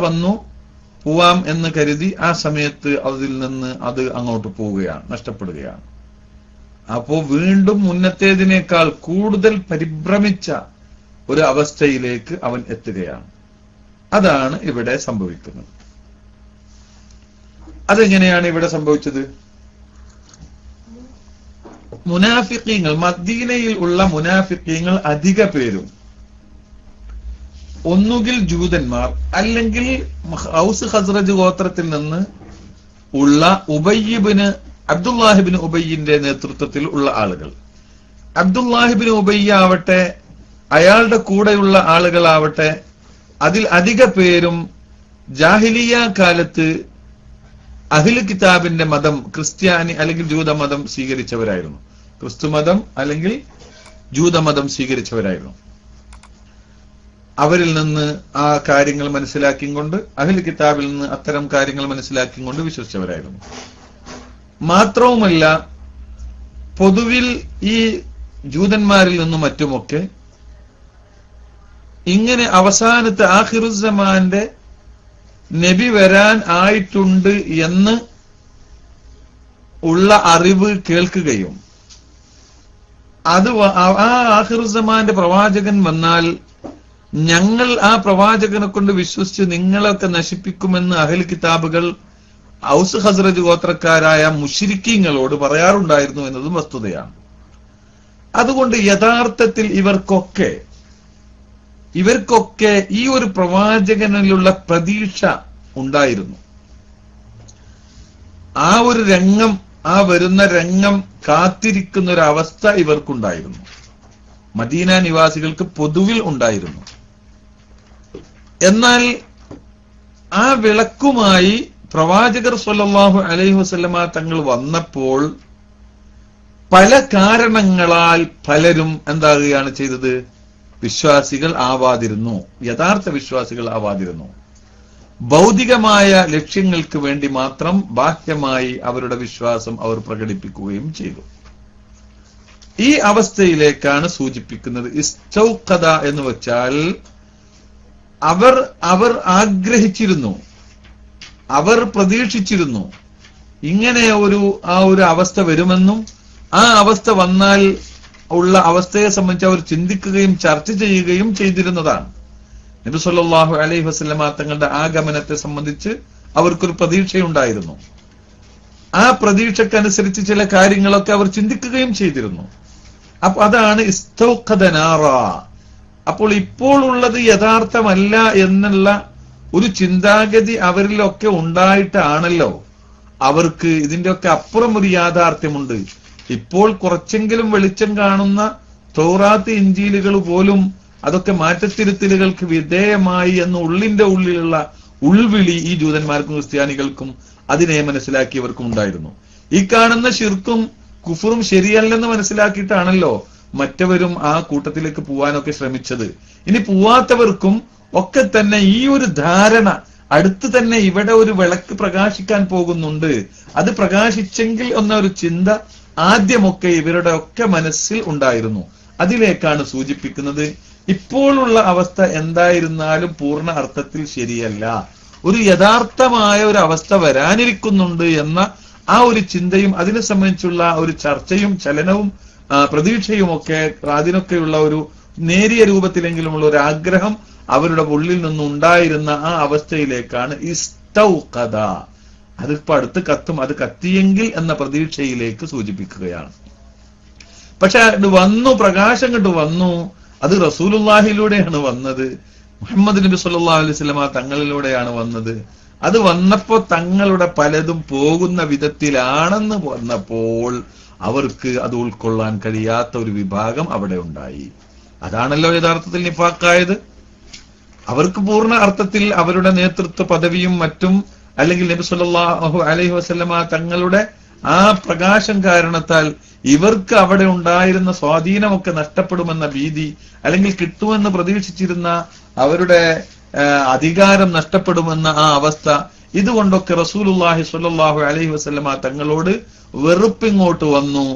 [SPEAKER 1] വന്നു, പോവാം എന്ന് കരുതി. ആ സമയത്ത് അതിൽ നിന്ന് അത് അങ്ങോട്ട് പോവുകയാണ്, നഷ്ടപ്പെടുകയാണ്. അപ്പോ വീണ്ടും മുന്നത്തേതിനേക്കാൾ കൂടുതൽ പരിഭ്രമിച്ച ഒരു അവസ്ഥയിലേക്ക് അവൻ എത്തുകയാണ്. അതാണ് ഇവിടെ സംഭവിക്കുന്നത്. അതെങ്ങനെയാണ് ഇവിടെ സംഭവിച്ചത്? മുനാഫിഖീങ്ങൾ, മദീനയിൽ ഉള്ള മുനാഫിഖീങ്ങൾ അധിക പേരും ഒന്നുകിൽ ജൂതന്മാർ, അല്ലെങ്കിൽ ഔസ് ഖസ്റജ് ഗോത്രത്തിൽ നിന്ന് ഉള്ള അബ്ദുല്ലാഹിബ്നു ഉബയ്യിന്റെ നേതൃത്വത്തിൽ ഉള്ള ആളുകൾ. അബ്ദുല്ലാഹിബ്നു ഉബയ്യ ആവട്ടെ, അയാളുടെ കൂടെയുള്ള ആളുകളാവട്ടെ, അതിൽ അധിക പേരും ജാഹിലിയ കാലത്ത് അഹ്ലു കിതാബിന്റെ മതം, ക്രിസ്ത്യാനി അല്ലെങ്കിൽ ജൂതമതം സ്വീകരിച്ചവരായിരുന്നു. ക്രിസ്തുമതം അല്ലെങ്കിൽ ജൂതമതം സ്വീകരിച്ചവരായിരുന്നു. അവരിൽ നിന്ന് ആ കാര്യങ്ങൾ മനസ്സിലാക്കിക്കൊണ്ട്, അഹ്ലു കിതാബിൽ നിന്ന് അത്തരം കാര്യങ്ങൾ മനസ്സിലാക്കിക്കൊണ്ട് വിശ്വസിച്ചവരായിരുന്നു. മാത്രവുമല്ല, പൊതുവിൽ ഈ ജൂതന്മാരിൽ നിന്നും മറ്റുമൊക്കെ ഇങ്ങനെ അവസാനത്തെ ആഖിറുസ്സമാന്റെ നബി വരാൻ ആയിട്ടുണ്ട് എന്ന് ഉള്ള അറിവ് കേൾക്കുകയും, അത് ആ ആഖിറുസ്സമാന്റെ പ്രവാചകൻ വന്നാൽ ഞങ്ങൾ ആ പ്രവാചകനെ കൊണ്ട് വിശ്വസിച്ച് നിങ്ങളൊക്കെ നശിപ്പിക്കുമെന്ന് അഹ്ലു കിതാബുകൾ ഔസ് ഖസ്റജ് ഗോത്രക്കാരായ മുശ്രിക്കീങ്ങളോട് പറയാറുണ്ടായിരുന്നു എന്നതും വസ്തുതയാണ്. അതുകൊണ്ട് യഥാർത്ഥത്തിൽ ഇവർക്കൊക്കെ ഈ ഒരു പ്രവാചകനിലുള്ള പ്രതീക്ഷ ഉണ്ടായിരുന്നു. ആ ഒരു രംഗം, ആ വരുന്ന രംഗം കാത്തിരിക്കുന്ന ഒരു അവസ്ഥ ഇവർക്കുണ്ടായിരുന്നു. മദീന നിവാസികൾക്ക് പൊതുവിൽ ഉണ്ടായിരുന്നു. എന്നാൽ ആ വിളക്കുമായി പ്രവാചകർ സ്വല്ലല്ലാഹു അലൈഹി വസല്ലമ തങ്ങൾ വന്നപ്പോൾ പല കാരണങ്ങളാൽ പലരും എന്താകുകയാണ് ചെയ്തത്? വിശ്വാസികൾ ആവാതിരുന്നു, യഥാർത്ഥ വിശ്വാസികൾ ആവാതിരുന്നു. ഭൗതികമായ ലക്ഷ്യങ്ങൾക്ക് വേണ്ടി മാത്രം ബാഹ്യമായി അവരുടെ വിശ്വാസം അവർ പ്രകടിപ്പിക്കുകയും ചെയ്തു. ഈ അവസ്ഥയിലേക്കാണ് സൂചിപ്പിക്കുന്നത്. ഇസ്തൗഖദ എന്ന് വെച്ചാൽ അവർ ആഗ്രഹിച്ചിരുന്നു, അവർ പ്രതീക്ഷിച്ചിരുന്നു ഇങ്ങനെ ആ ഒരു അവസ്ഥ വരുമെന്നും ആ അവസ്ഥ വന്നാൽ ഉള്ള അവസ്ഥയെ സംബന്ധിച്ച് അവർ ചിന്തിക്കുകയും ചർച്ച ചെയ്യുകയും ചെയ്തിരുന്നതാണ്. നബി സല്ലല്ലാഹു അലൈഹി വസല്ലമ തങ്ങളുടെ ആഗമനത്തെ സംബന്ധിച്ച് അവർക്കൊരു പ്രതീക്ഷയുണ്ടായിരുന്നു. ആ പ്രതീക്ഷക്കനുസരിച്ച് ചില കാര്യങ്ങളൊക്കെ അവർ ചിന്തിക്കുകയും ചെയ്തിരുന്നു. അപ്പൊ അതാണ് ഇസ്തൗഖദ നാറ. അപ്പോൾ ഇപ്പോൾ ഉള്ളത് യഥാർത്ഥമല്ല എന്നുള്ള ഒരു ചിന്താഗതി അവരിലൊക്കെ ഉണ്ടായിട്ടാണല്ലോ അവർക്ക് ഇതിന്റെയൊക്കെ അപ്പുറം ഒരു യാഥാർത്ഥ്യമുണ്ട്. ഇപ്പോൾ കുറച്ചെങ്കിലും വെളിച്ചം കാണുന്ന തൗറാത്ത് ഇഞ്ചീലുകൾ പോലും അതൊക്കെ മാറ്റത്തിരുത്തലുകൾക്ക് വിധേയമായി എന്ന് ഉള്ളിന്റെ ഉള്ളിലുള്ള ഉൾവിളി ഈ ജൂതന്മാർക്കും ക്രിസ്ത്യാനികൾക്കും അതിനെ മനസ്സിലാക്കിയവർക്കും ഉണ്ടായിരുന്നു. ഈ കാണുന്ന ശിർക്കും കുഫറും ശരിയല്ലെന്ന് മനസ്സിലാക്കിയിട്ടാണല്ലോ മറ്റവരും ആ കൂട്ടത്തിലേക്ക് പോവാനൊക്കെ ശ്രമിച്ചത്. ഇനി പോവാത്തവർക്കും ഒക്കെ തന്നെ ഈ ഒരു ധാരണ, അടുത്ത് തന്നെ ഇവിടെ ഒരു വിളക്ക് പ്രകാശിക്കാൻ പോകുന്നുണ്ട്, അത് പ്രകാശിച്ചെങ്കിൽ എന്നൊരു ചിന്ത ആദ്യമൊക്കെ ഇവരുടെ ഒക്കെ മനസ്സിൽ ഉണ്ടായിരുന്നു. അതിലേക്കാണ് സൂചിപ്പിക്കുന്നത്. ഇപ്പോഴുള്ള അവസ്ഥ എന്തായിരുന്നാലും പൂർണ്ണ അർത്ഥത്തിൽ ശരിയല്ല, ഒരു യഥാർത്ഥമായ ഒരു അവസ്ഥ വരാനിരിക്കുന്നുണ്ട് എന്ന ആ ഒരു ചിന്തയും അതിനെ സംബന്ധിച്ചുള്ള ഒരു ചർച്ചയും ചലനവും പ്രതീക്ഷയും ഒക്കെ അതിനൊക്കെയുള്ള ഒരു നേരിയ രൂപത്തിലെങ്കിലുമുള്ള ഒരു ആഗ്രഹം അവരുടെ ഉള്ളിൽ നിന്നുണ്ടായിരുന്ന ആ അവസ്ഥയിലേക്കാണ് ഇസ്തൗഖദ. അതിപ്പോ അടുത്ത് കത്തും, അത് കത്തിയെങ്കിൽ എന്ന പ്രതീക്ഷയിലേക്ക് സൂചിപ്പിക്കുകയാണ്. പക്ഷെ അത് വന്നു, പ്രകാശം കണ്ടു വന്നു. അത് റസൂലുള്ളാഹിയിലൂടെയാണ് വന്നത്, മുഹമ്മദ് നബി സല്ലല്ലാഹു അലൈഹി വസല്ലമ തങ്ങളിലൂടെയാണ് വന്നത്. അത് വന്നപ്പോ തങ്ങളുടെ പലതും പോകുന്ന വിധത്തിലാണെന്ന് വന്നപ്പോൾ അവർക്ക് അത് ഉൾക്കൊള്ളാൻ കഴിയാത്ത ഒരു വിഭാഗം അവിടെ ഉണ്ടായി. അതാണല്ലോ യഥാർത്ഥത്തിൽ നിഫാഖായത്. അവർക്ക് പൂർണ്ണ അർത്ഥത്തിൽ അവരുടെ നേതൃത്വ പദവിയും മറ്റും, അല്ലെങ്കിൽ നബി സല്ലല്ലാഹു അലൈഹി വസല്ലമ തങ്ങളുടെ ആ പ്രകാശം കാരണത്താൽ ഇവർക്ക് അവിടെ ഉണ്ടായിരുന്ന സ്വാധീനമൊക്കെ നഷ്ടപ്പെടുമെന്ന ഭീതി, അല്ലെങ്കിൽ കിട്ടുമെന്ന് പ്രതീക്ഷിച്ചിരുന്ന അവരുടെ അധികാരം നഷ്ടപ്പെടുമെന്ന ആ അവസ്ഥ, ഇതുകൊണ്ടൊക്കെ റസൂലുള്ളാഹി സ്വല്ലല്ലാഹു അലൈഹി വസല്ലമ തങ്ങളോട് വെറുപ്പിങ്ങോട്ട് വന്നു.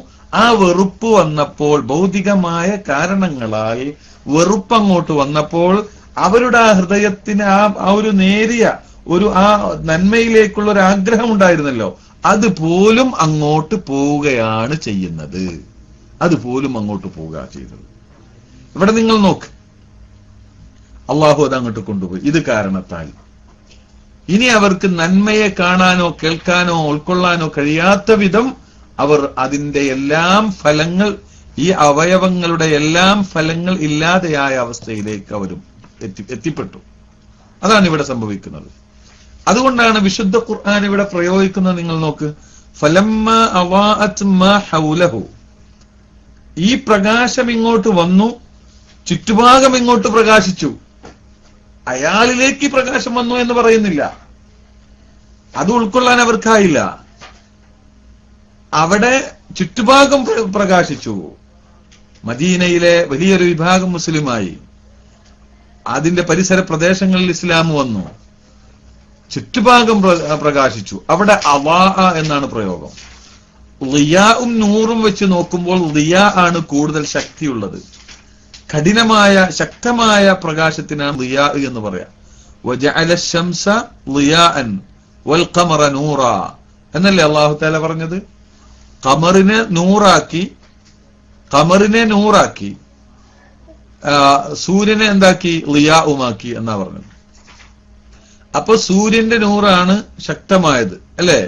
[SPEAKER 1] ആ വെറുപ്പ് വന്നപ്പോൾ, ഭൗതികമായ കാരണങ്ങളാൽ വെറുപ്പങ്ങോട്ട് വന്നപ്പോൾ അവരുടെ ആ ഹൃദയത്തിന് ആ ഒരു നേരിയ ഒരു ആ നന്മയിലേക്കുള്ള ഒരു ആഗ്രഹം ഉണ്ടായിരുന്നല്ലോ, അതുപോലും അങ്ങോട്ട് പോവുകയാണ് ചെയ്യുന്നത്. അതുപോലും അങ്ങോട്ട് പോവുക ചെയ്തത്. ഇവിടെ നിങ്ങൾ നോക്ക്, അള്ളാഹു അത് അങ്ങോട്ട് കൊണ്ടുപോയി. ഇത് കാരണത്താൽ ഇനി അവർക്ക് നന്മയെ കാണാനോ കേൾക്കാനോ ഉൾക്കൊള്ളാനോ കഴിയാത്ത വിധം അവർ അതിന്റെ എല്ലാം ഫലങ്ങൾ, ഈ അവയവങ്ങളുടെ എല്ലാം ഫലങ്ങൾ ഇല്ലാതെയായ അവസ്ഥയിലേക്ക് അവരും എത്തിപ്പെട്ടു. അതാണ് ഇവിടെ സംഭവിക്കുന്നത്. അതുകൊണ്ടാണ് വിശുദ്ധ ഖുർആൻ ഇവിടെ പ്രയോഗിക്കുന്നത്. നിങ്ങൾ നോക്ക്, ഫലമ്മ അവാഅത് മാ ഹൗലഹു. ഈ പ്രകാശം ഇങ്ങോട്ട് വന്നു, ചുറ്റുഭാഗം ഇങ്ങോട്ട് പ്രകാശിച്ചു. അയാളിലേക്ക് പ്രകാശം വന്നു എന്ന് പറയുന്നില്ല, അത് ഉൾക്കൊള്ളാൻ അവർക്കായില്ല. അവിടെ ചുറ്റുഭാഗം പ്രകാശിച്ചു. മദീനയിലെ വലിയൊരു വിഭാഗം മുസ്ലിമായി, അതിന്റെ പരിസര പ്രദേശങ്ങളിൽ ഇസ്ലാം വന്നു, ചുറ്റുഭാഗം പ്രകാശിച്ചു. അവിടെ അവാ എന്നാണ് പ്രയോഗം. ളിയാഉം നൂറും വെച്ച് നോക്കുമ്പോൾ ളിയാ ആണ് കൂടുതൽ ശക്തിയുള്ളത്. കഠിനമായ ശക്തമായ പ്രകാശത്തിനാണ് ളിയാ എന്ന് പറയാം. വജഅല ശംസ ളിയാഅൻ വൽ ഖമറ നൂറ എന്നല്ലേ അല്ലാഹു തആല പറഞ്ഞത്. ഖമറിനെ നൂറാക്കി സൂര്യനെ എന്താക്കി? ളിയാഉമാക്കി എന്നാ പറഞ്ഞത്. അപ്പൊ സൂര്യന്റെ നൂറാണ് ശക്തമായത്, അല്ലേ?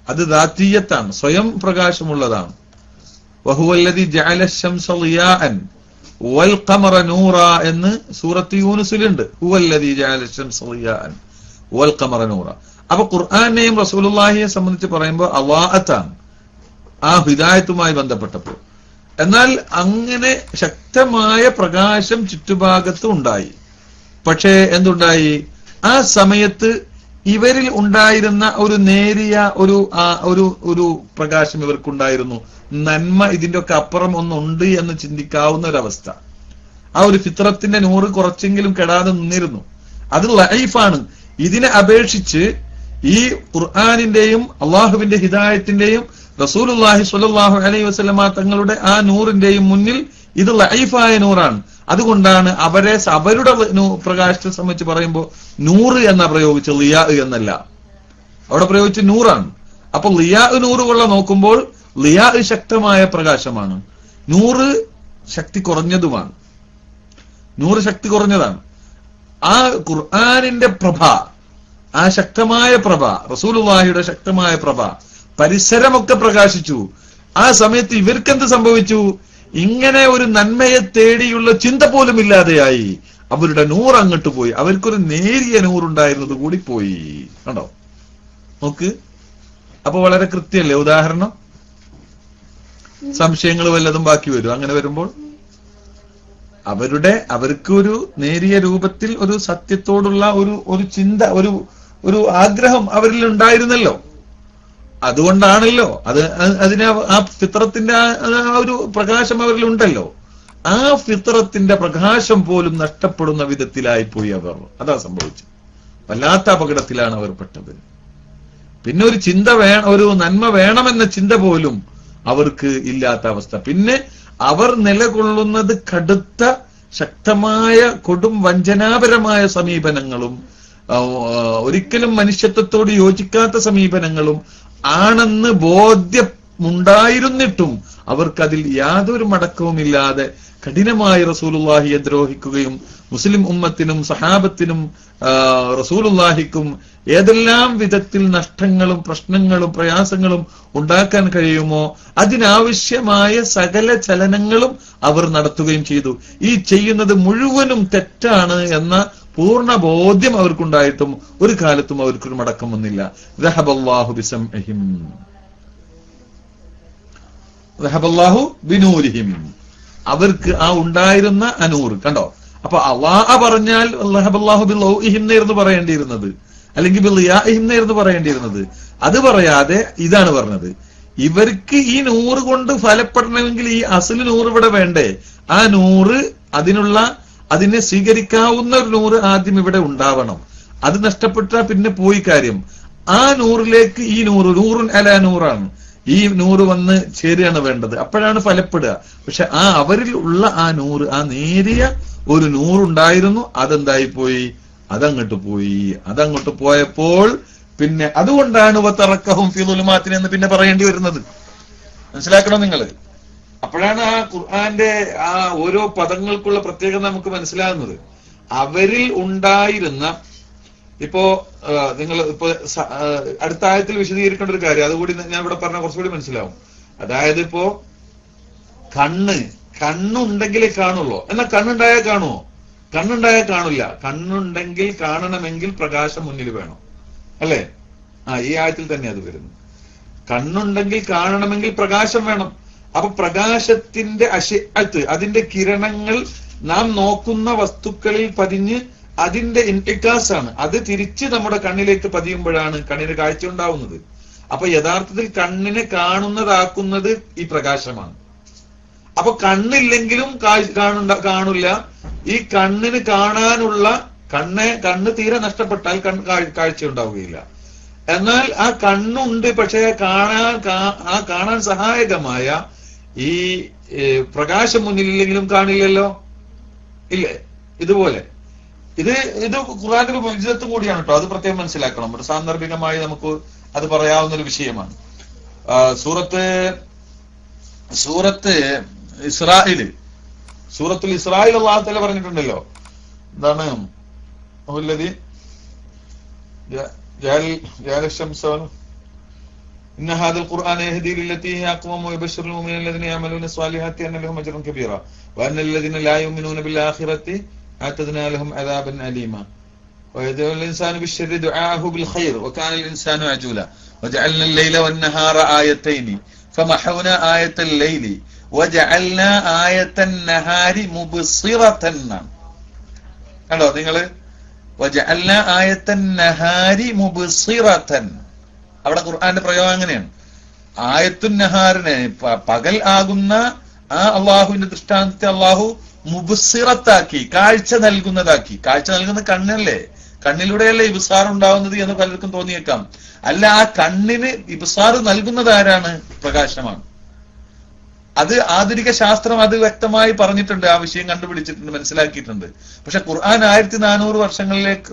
[SPEAKER 1] അത് ദാത്തീയത്താണ്, സ്വയം പ്രകാശമുള്ളതാണ്. വഹുവല്ലദി ജഅല അശ്-ശംസ ളിയാഅൻ വൽ ഖമറ നൂറ എന്ന് സൂറത്ത് യൂനുസിലുണ്ട്. ഹുവല്ലദി ജഅല അശ്-ശംസ ളിയാഅൻ വൽ ഖമറ നൂറ. അപ്പൊ ഖുർആനെയും റസൂലുള്ളാഹിയെ സംബന്ധിച്ച് പറയുമ്പോൾ അളാഅത്താണ് ആ ഹിദായത്തുമായി ബന്ധപ്പെട്ടപ്പോൾ. എന്നാൽ അങ്ങനെ ശക്തമായ പ്രകാശം ചുറ്റുഭാഗത്ത് ഉണ്ടായി. പക്ഷേ എന്തുണ്ടായി? ആ സമയത്ത് ഇവരിൽ ഉണ്ടായിരുന്ന ഒരു നേരിയ ഒരു പ്രകാശം ഇവർക്കുണ്ടായിരുന്നു. നന്മ ഇതിന്റെ ഒക്കെ അപ്പുറം ഒന്നുണ്ട് എന്ന് ചിന്തിക്കാവുന്ന ഒരവസ്ഥ. ആ ഒരു ഫിത്രത്തിന്റെ നൂറ് കുറച്ചെങ്കിലും കെടാതെ നിന്നിരുന്നു. അത് ലൈഫാണ്. ഇതിനെ അപേക്ഷിച്ച് ഈ ഖുർആനിന്റെയും അള്ളാഹുവിന്റെ ഹിദായത്തിന്റെയും റസൂലുള്ളാഹി സ്വല്ലല്ലാഹു അലൈഹി വസല്ലമ തങ്ങളുടെ ആ നൂറിന്റെയും മുന്നിൽ ഇത് ലൈഫായ നൂറാണ്. അതുകൊണ്ടാണ് അവരുടെ പ്രകാശത്തെ സംബന്ധിച്ച് പറയുമ്പോൾ നൂറ് എന്നാ പ്രയോഗിച്ച് ലിയാ എന്നല്ല. അവിടെ പ്രയോഗിച്ച് നൂറാണ്. അപ്പൊ ലിയാ നൂറുകൊള്ള നോക്കുമ്പോൾ ലിയാ ശക്തമായ പ്രകാശമാണ്, നൂറ് ശക്തി കുറഞ്ഞതുമാണ്. നൂറ് ശക്തി കുറഞ്ഞതാണ്. ആ ഖുർആനിന്റെ പ്രഭ, ആ ശക്തമായ പ്രഭ, റസൂലുള്ളാഹിയുടെ ശക്തമായ പ്രഭ, പരിസരമൊക്കെ പ്രകാശിച്ചു. ആ സമയത്ത് ഇവർക്കെന്ത് സംഭവിച്ചു? ഇങ്ങനെ ഒരു നന്മയെ തേടിയുള്ള ചിന്ത പോലും ഇല്ലാതെയായി. അവരുടെ നൂറ് അങ്ങോട്ട് പോയി. അവർക്കൊരു നേരിയ നൂറുണ്ടായിരുന്നത് കൂടി പോയി. കണ്ടോ? നോക്ക്. അപ്പൊ വളരെ കൃത്യമല്ലേ ഉദാഹരണം? സംശയങ്ങൾ വല്ലതും ബാക്കി വരും. അങ്ങനെ വരുമ്പോൾ അവർക്ക് ഒരു നേരിയ രൂപത്തിൽ ഒരു സത്യത്തോടുള്ള ഒരു ചിന്ത, ഒരു ആഗ്രഹം അവരിൽ ഉണ്ടായിരുന്നല്ലോ. അതുകൊണ്ടാണല്ലോ അതിനെ ആ ഫിത്രത്തിന്റെ ആ ഒരു പ്രകാശം അവരിൽ ഉണ്ടല്ലോ. ആ ഫിത്രത്തിന്റെ പ്രകാശം പോലും നഷ്ടപ്പെടുന്ന വിധത്തിലായി പോയി അവർ. അതാ സംഭവിച്ചത്. വല്ലാത്ത അപകടത്തിലാണ് അവർ പെട്ടത്. പിന്നെ ഒരു ചിന്ത ഒരു നന്മ വേണമെന്ന ചിന്ത പോലും അവർക്ക് ഇല്ലാത്ത അവസ്ഥ. പിന്നെ അവർ നിലകൊള്ളുന്നത് കടുത്ത ശക്തമായ കൊടും വഞ്ചനാപരമായ സമീപനങ്ങളും ഒരിക്കലും മനുഷ്യത്വത്തോട് യോജിക്കാത്ത സമീപനങ്ങളും ആണെന്ന് ബോധ്യമുണ്ടായിരുന്നിട്ടും അവർക്കതിൽ യാതൊരു മടക്കവുമില്ലാതെ കഠിനമായി റസൂലുള്ളാഹിയെ ദ്രോഹിക്കുകയും മുസ്ലിം ഉമ്മത്തിനും സഹാബത്തിനും റസൂലുള്ളാഹിക്കും ഏതെല്ലാം വിധത്തിൽ നഷ്ടങ്ങളും പ്രശ്നങ്ങളും പ്രയാസങ്ങളും ഉണ്ടാക്കാൻ കഴിയുമോ അതിനാവശ്യമായ സകല ചലനങ്ങളും അവർ നടത്തുകയും ചെയ്തു. ഈ ചെയ്യുന്നത് മുഴുവനും തെറ്റാണ് എന്ന പൂർണ്ണ ബോധ്യം അവർക്കുണ്ടായിട്ടും ഒരു കാലത്തും അവർക്കൊരു മടക്കം വന്നില്ല. ദഹബല്ലാഹു ബിസംഇഹിം ദഹബല്ലാഹു ബിനൂരിഹിം. അവർക്ക് ആ ഉണ്ടായിരുന്ന അനൂർ കണ്ടോ. അപ്പൊ അല്ലാഹ് പറഞ്ഞാൽ ദഹബല്ലാഹു ബിലൗഇഹിം എന്നായിരുന്നു പറയേണ്ടിയിരുന്നത്, അല്ലെങ്കിൽ ബിളിയാഇഹിം എന്നായിരുന്നു പറയേണ്ടിയിരുന്നത്. അത് പറയാതെ ഇതാണ് പറഞ്ഞത്. ഇവർക്ക് ഈ നൂറ് കൊണ്ട് ഫലപ്പെടണമെങ്കിൽ ഈ അസ്ല് നൂറ് ഇവിടെ വേണ്ടേ? ആ നൂറ് അതിനെ സ്വീകരിക്കാവുന്ന ഒരു നൂറ് ആദ്യം ഇവിടെ ഉണ്ടാവണം. അത് നഷ്ടപ്പെട്ടാൽ പിന്നെ പോയി കാര്യം. ആ നൂറിലേക്ക് ഈ നൂറുൻ അലാ നൂറാണ്. ഈ നൂറ് വന്ന് ചേരുകയാണ് വേണ്ടത്. അപ്പോഴാണ് ഫലപ്പെടുക. പക്ഷെ അവരിൽ ഉള്ള ആ നൂറ്, ആ നേരിയ ഒരു നൂറുണ്ടായിരുന്നു, അതെന്തായി പോയി? അതങ്ങോട്ട് പോയി. അതങ്ങോട്ട് പോയപ്പോൾ പിന്നെ അതുകൊണ്ടാണ് വതറക്കഹും ഫീ ദുലുമാത്തിൻ എന്ന് പിന്നെ പറയേണ്ടി വരുന്നത്. മനസ്സിലാക്കണം നിങ്ങൾ. അപ്പോഴാണ് ആ ഖുർആന്റെ ആ ഓരോ പദങ്ങൾക്കുള്ള പ്രത്യേകത നമുക്ക് മനസ്സിലാകുന്നത്. അവരിൽ ഉണ്ടായിരുന്ന ഇപ്പോ നിങ്ങൾ ഇപ്പൊ അടുത്ത ആയത്തിൽ വിശദീകരിക്കേണ്ട ഒരു കാര്യം അതുകൂടി ഞാൻ ഇവിടെ പറഞ്ഞാൽ കുറച്ചുകൂടി മനസ്സിലാവും. അതായത് ഇപ്പോ കണ്ണുണ്ടെങ്കിലേ കാണുള്ളൂ. എന്നാൽ കണ്ണുണ്ടായാൽ കാണുമോ? കണ്ണുണ്ടായാൽ കാണില്ല. കണ്ണുണ്ടെങ്കിൽ കാണണമെങ്കിൽ പ്രകാശം മുന്നിൽ വേണം, അല്ലേ? ഈ ആയത്തിൽ തന്നെ അത് വരുന്നു. കണ്ണുണ്ടെങ്കിൽ കാണണമെങ്കിൽ പ്രകാശം വേണം. അപ്പൊ പ്രകാശത്തിന്റെ അശിഅത്ത്, അതിന്റെ കിരണങ്ങൾ നാം നോക്കുന്ന വസ്തുക്കളിൽ പതിഞ്ഞ് അതിന്റെ ഇൻടിക്കാസാണ്. അത് തിരിച്ച് നമ്മുടെ കണ്ണിലേക്ക് പതിയുമ്പോഴാണ് കണ്ണിന് കാഴ്ച ഉണ്ടാവുന്നത്. അപ്പൊ യഥാർത്ഥത്തിൽ കണ്ണിനെ കാണുന്നതാക്കുന്നത് ഈ പ്രകാശമാണ്. അപ്പൊ കണ്ണില്ലെങ്കിലും കാണില്ല. ഈ കണ്ണിന് കാണാനുള്ള കണ്ണ് തീരെ നഷ്ടപ്പെട്ടാൽ കാഴ്ച ഉണ്ടാവുകയില്ല. എന്നാൽ ആ കണ്ണുണ്ട്, പക്ഷെ കാണാൻ സഹായകമായ ഈ പ്രകാശം മുന്നിലില്ലെങ്കിലും കാണില്ലല്ലോ, ഇല്ലേ? ഇതുപോലെ ഇത് ഖുർആന്റെ ഒരു മുഅ്ജിസത്തും കൂടിയാണ് കേട്ടോ. അത് പ്രത്യേകം മനസ്സിലാക്കണം. ഒരു സാന്ദർഭികമായി നമുക്ക് അത് പറയാവുന്ന ഒരു വിഷയമാണ്. സൂറത്ത് ഇസ്രായേൽ, സൂറത്തുൽ ഇസ്രായേൽ അല്ലാഹു തആല പറഞ്ഞിട്ടുണ്ടല്ലോ, എന്താണ്? ഇന്ന ഹാദൽ ഖുർആന യഹ്ദി ലില്ലതി ഹിയ അഖ്വം വയബശ്ശിറുൽ മുഅ്മിനീന അല്ലദീന യഅമലൂന സ്വാലിഹാത്തി അന്ന ലഹും അജ്റൻ കബീറ വഅന്ന അല്ലദീന ലാ യുഅ്മിനൂന ബിൽ ആഖിറതി അഅതദ്നാ ലഹും അദാബൻ അലീമ വയദഉ الإنسان بالشر دعاءه بالخير وكان الإنسان عجولا وجعلنا الليل والنهار آيتين فمحونا آية الليل وجعلنا آية النهار مبصرة. കണ്ടോ നിങ്ങള് വജഅൽനാ ആയത്തൻ നഹാരി മുബ്സിറതൻ, അവിടെ ഖുർആന്റെ പ്രയോഗം അങ്ങനെയാണ്. ആയത്തുൻ നഹാറിനെ പകൽ ആകുന്ന ആ അള്ളാഹുവിന്റെ ദൃഷ്ടാന്തത്തെ അള്ളാഹു മുബ്സിറത്താക്കി, കാഴ്ച നൽകുന്നതാക്കി. കാഴ്ച നൽകുന്ന കണ്ണല്ലേ, കണ്ണിലൂടെയല്ലേ ഇബ്സാർ ഉണ്ടാവുന്നത് എന്ന് പലർക്കും തോന്നിയേക്കാം. അല്ല, ആ കണ്ണിന് ഇബ്സാർ നൽകുന്നത് ആരാണ്? പ്രകാശമാണ്. അത് ആധുനിക ശാസ്ത്രം അത് വ്യക്തമായി പറഞ്ഞിട്ടുണ്ട്, ആ വിഷയം കണ്ടുപിടിച്ചിട്ടുണ്ട്, മനസ്സിലാക്കിയിട്ടുണ്ട്. പക്ഷെ ഖുർആൻ 1400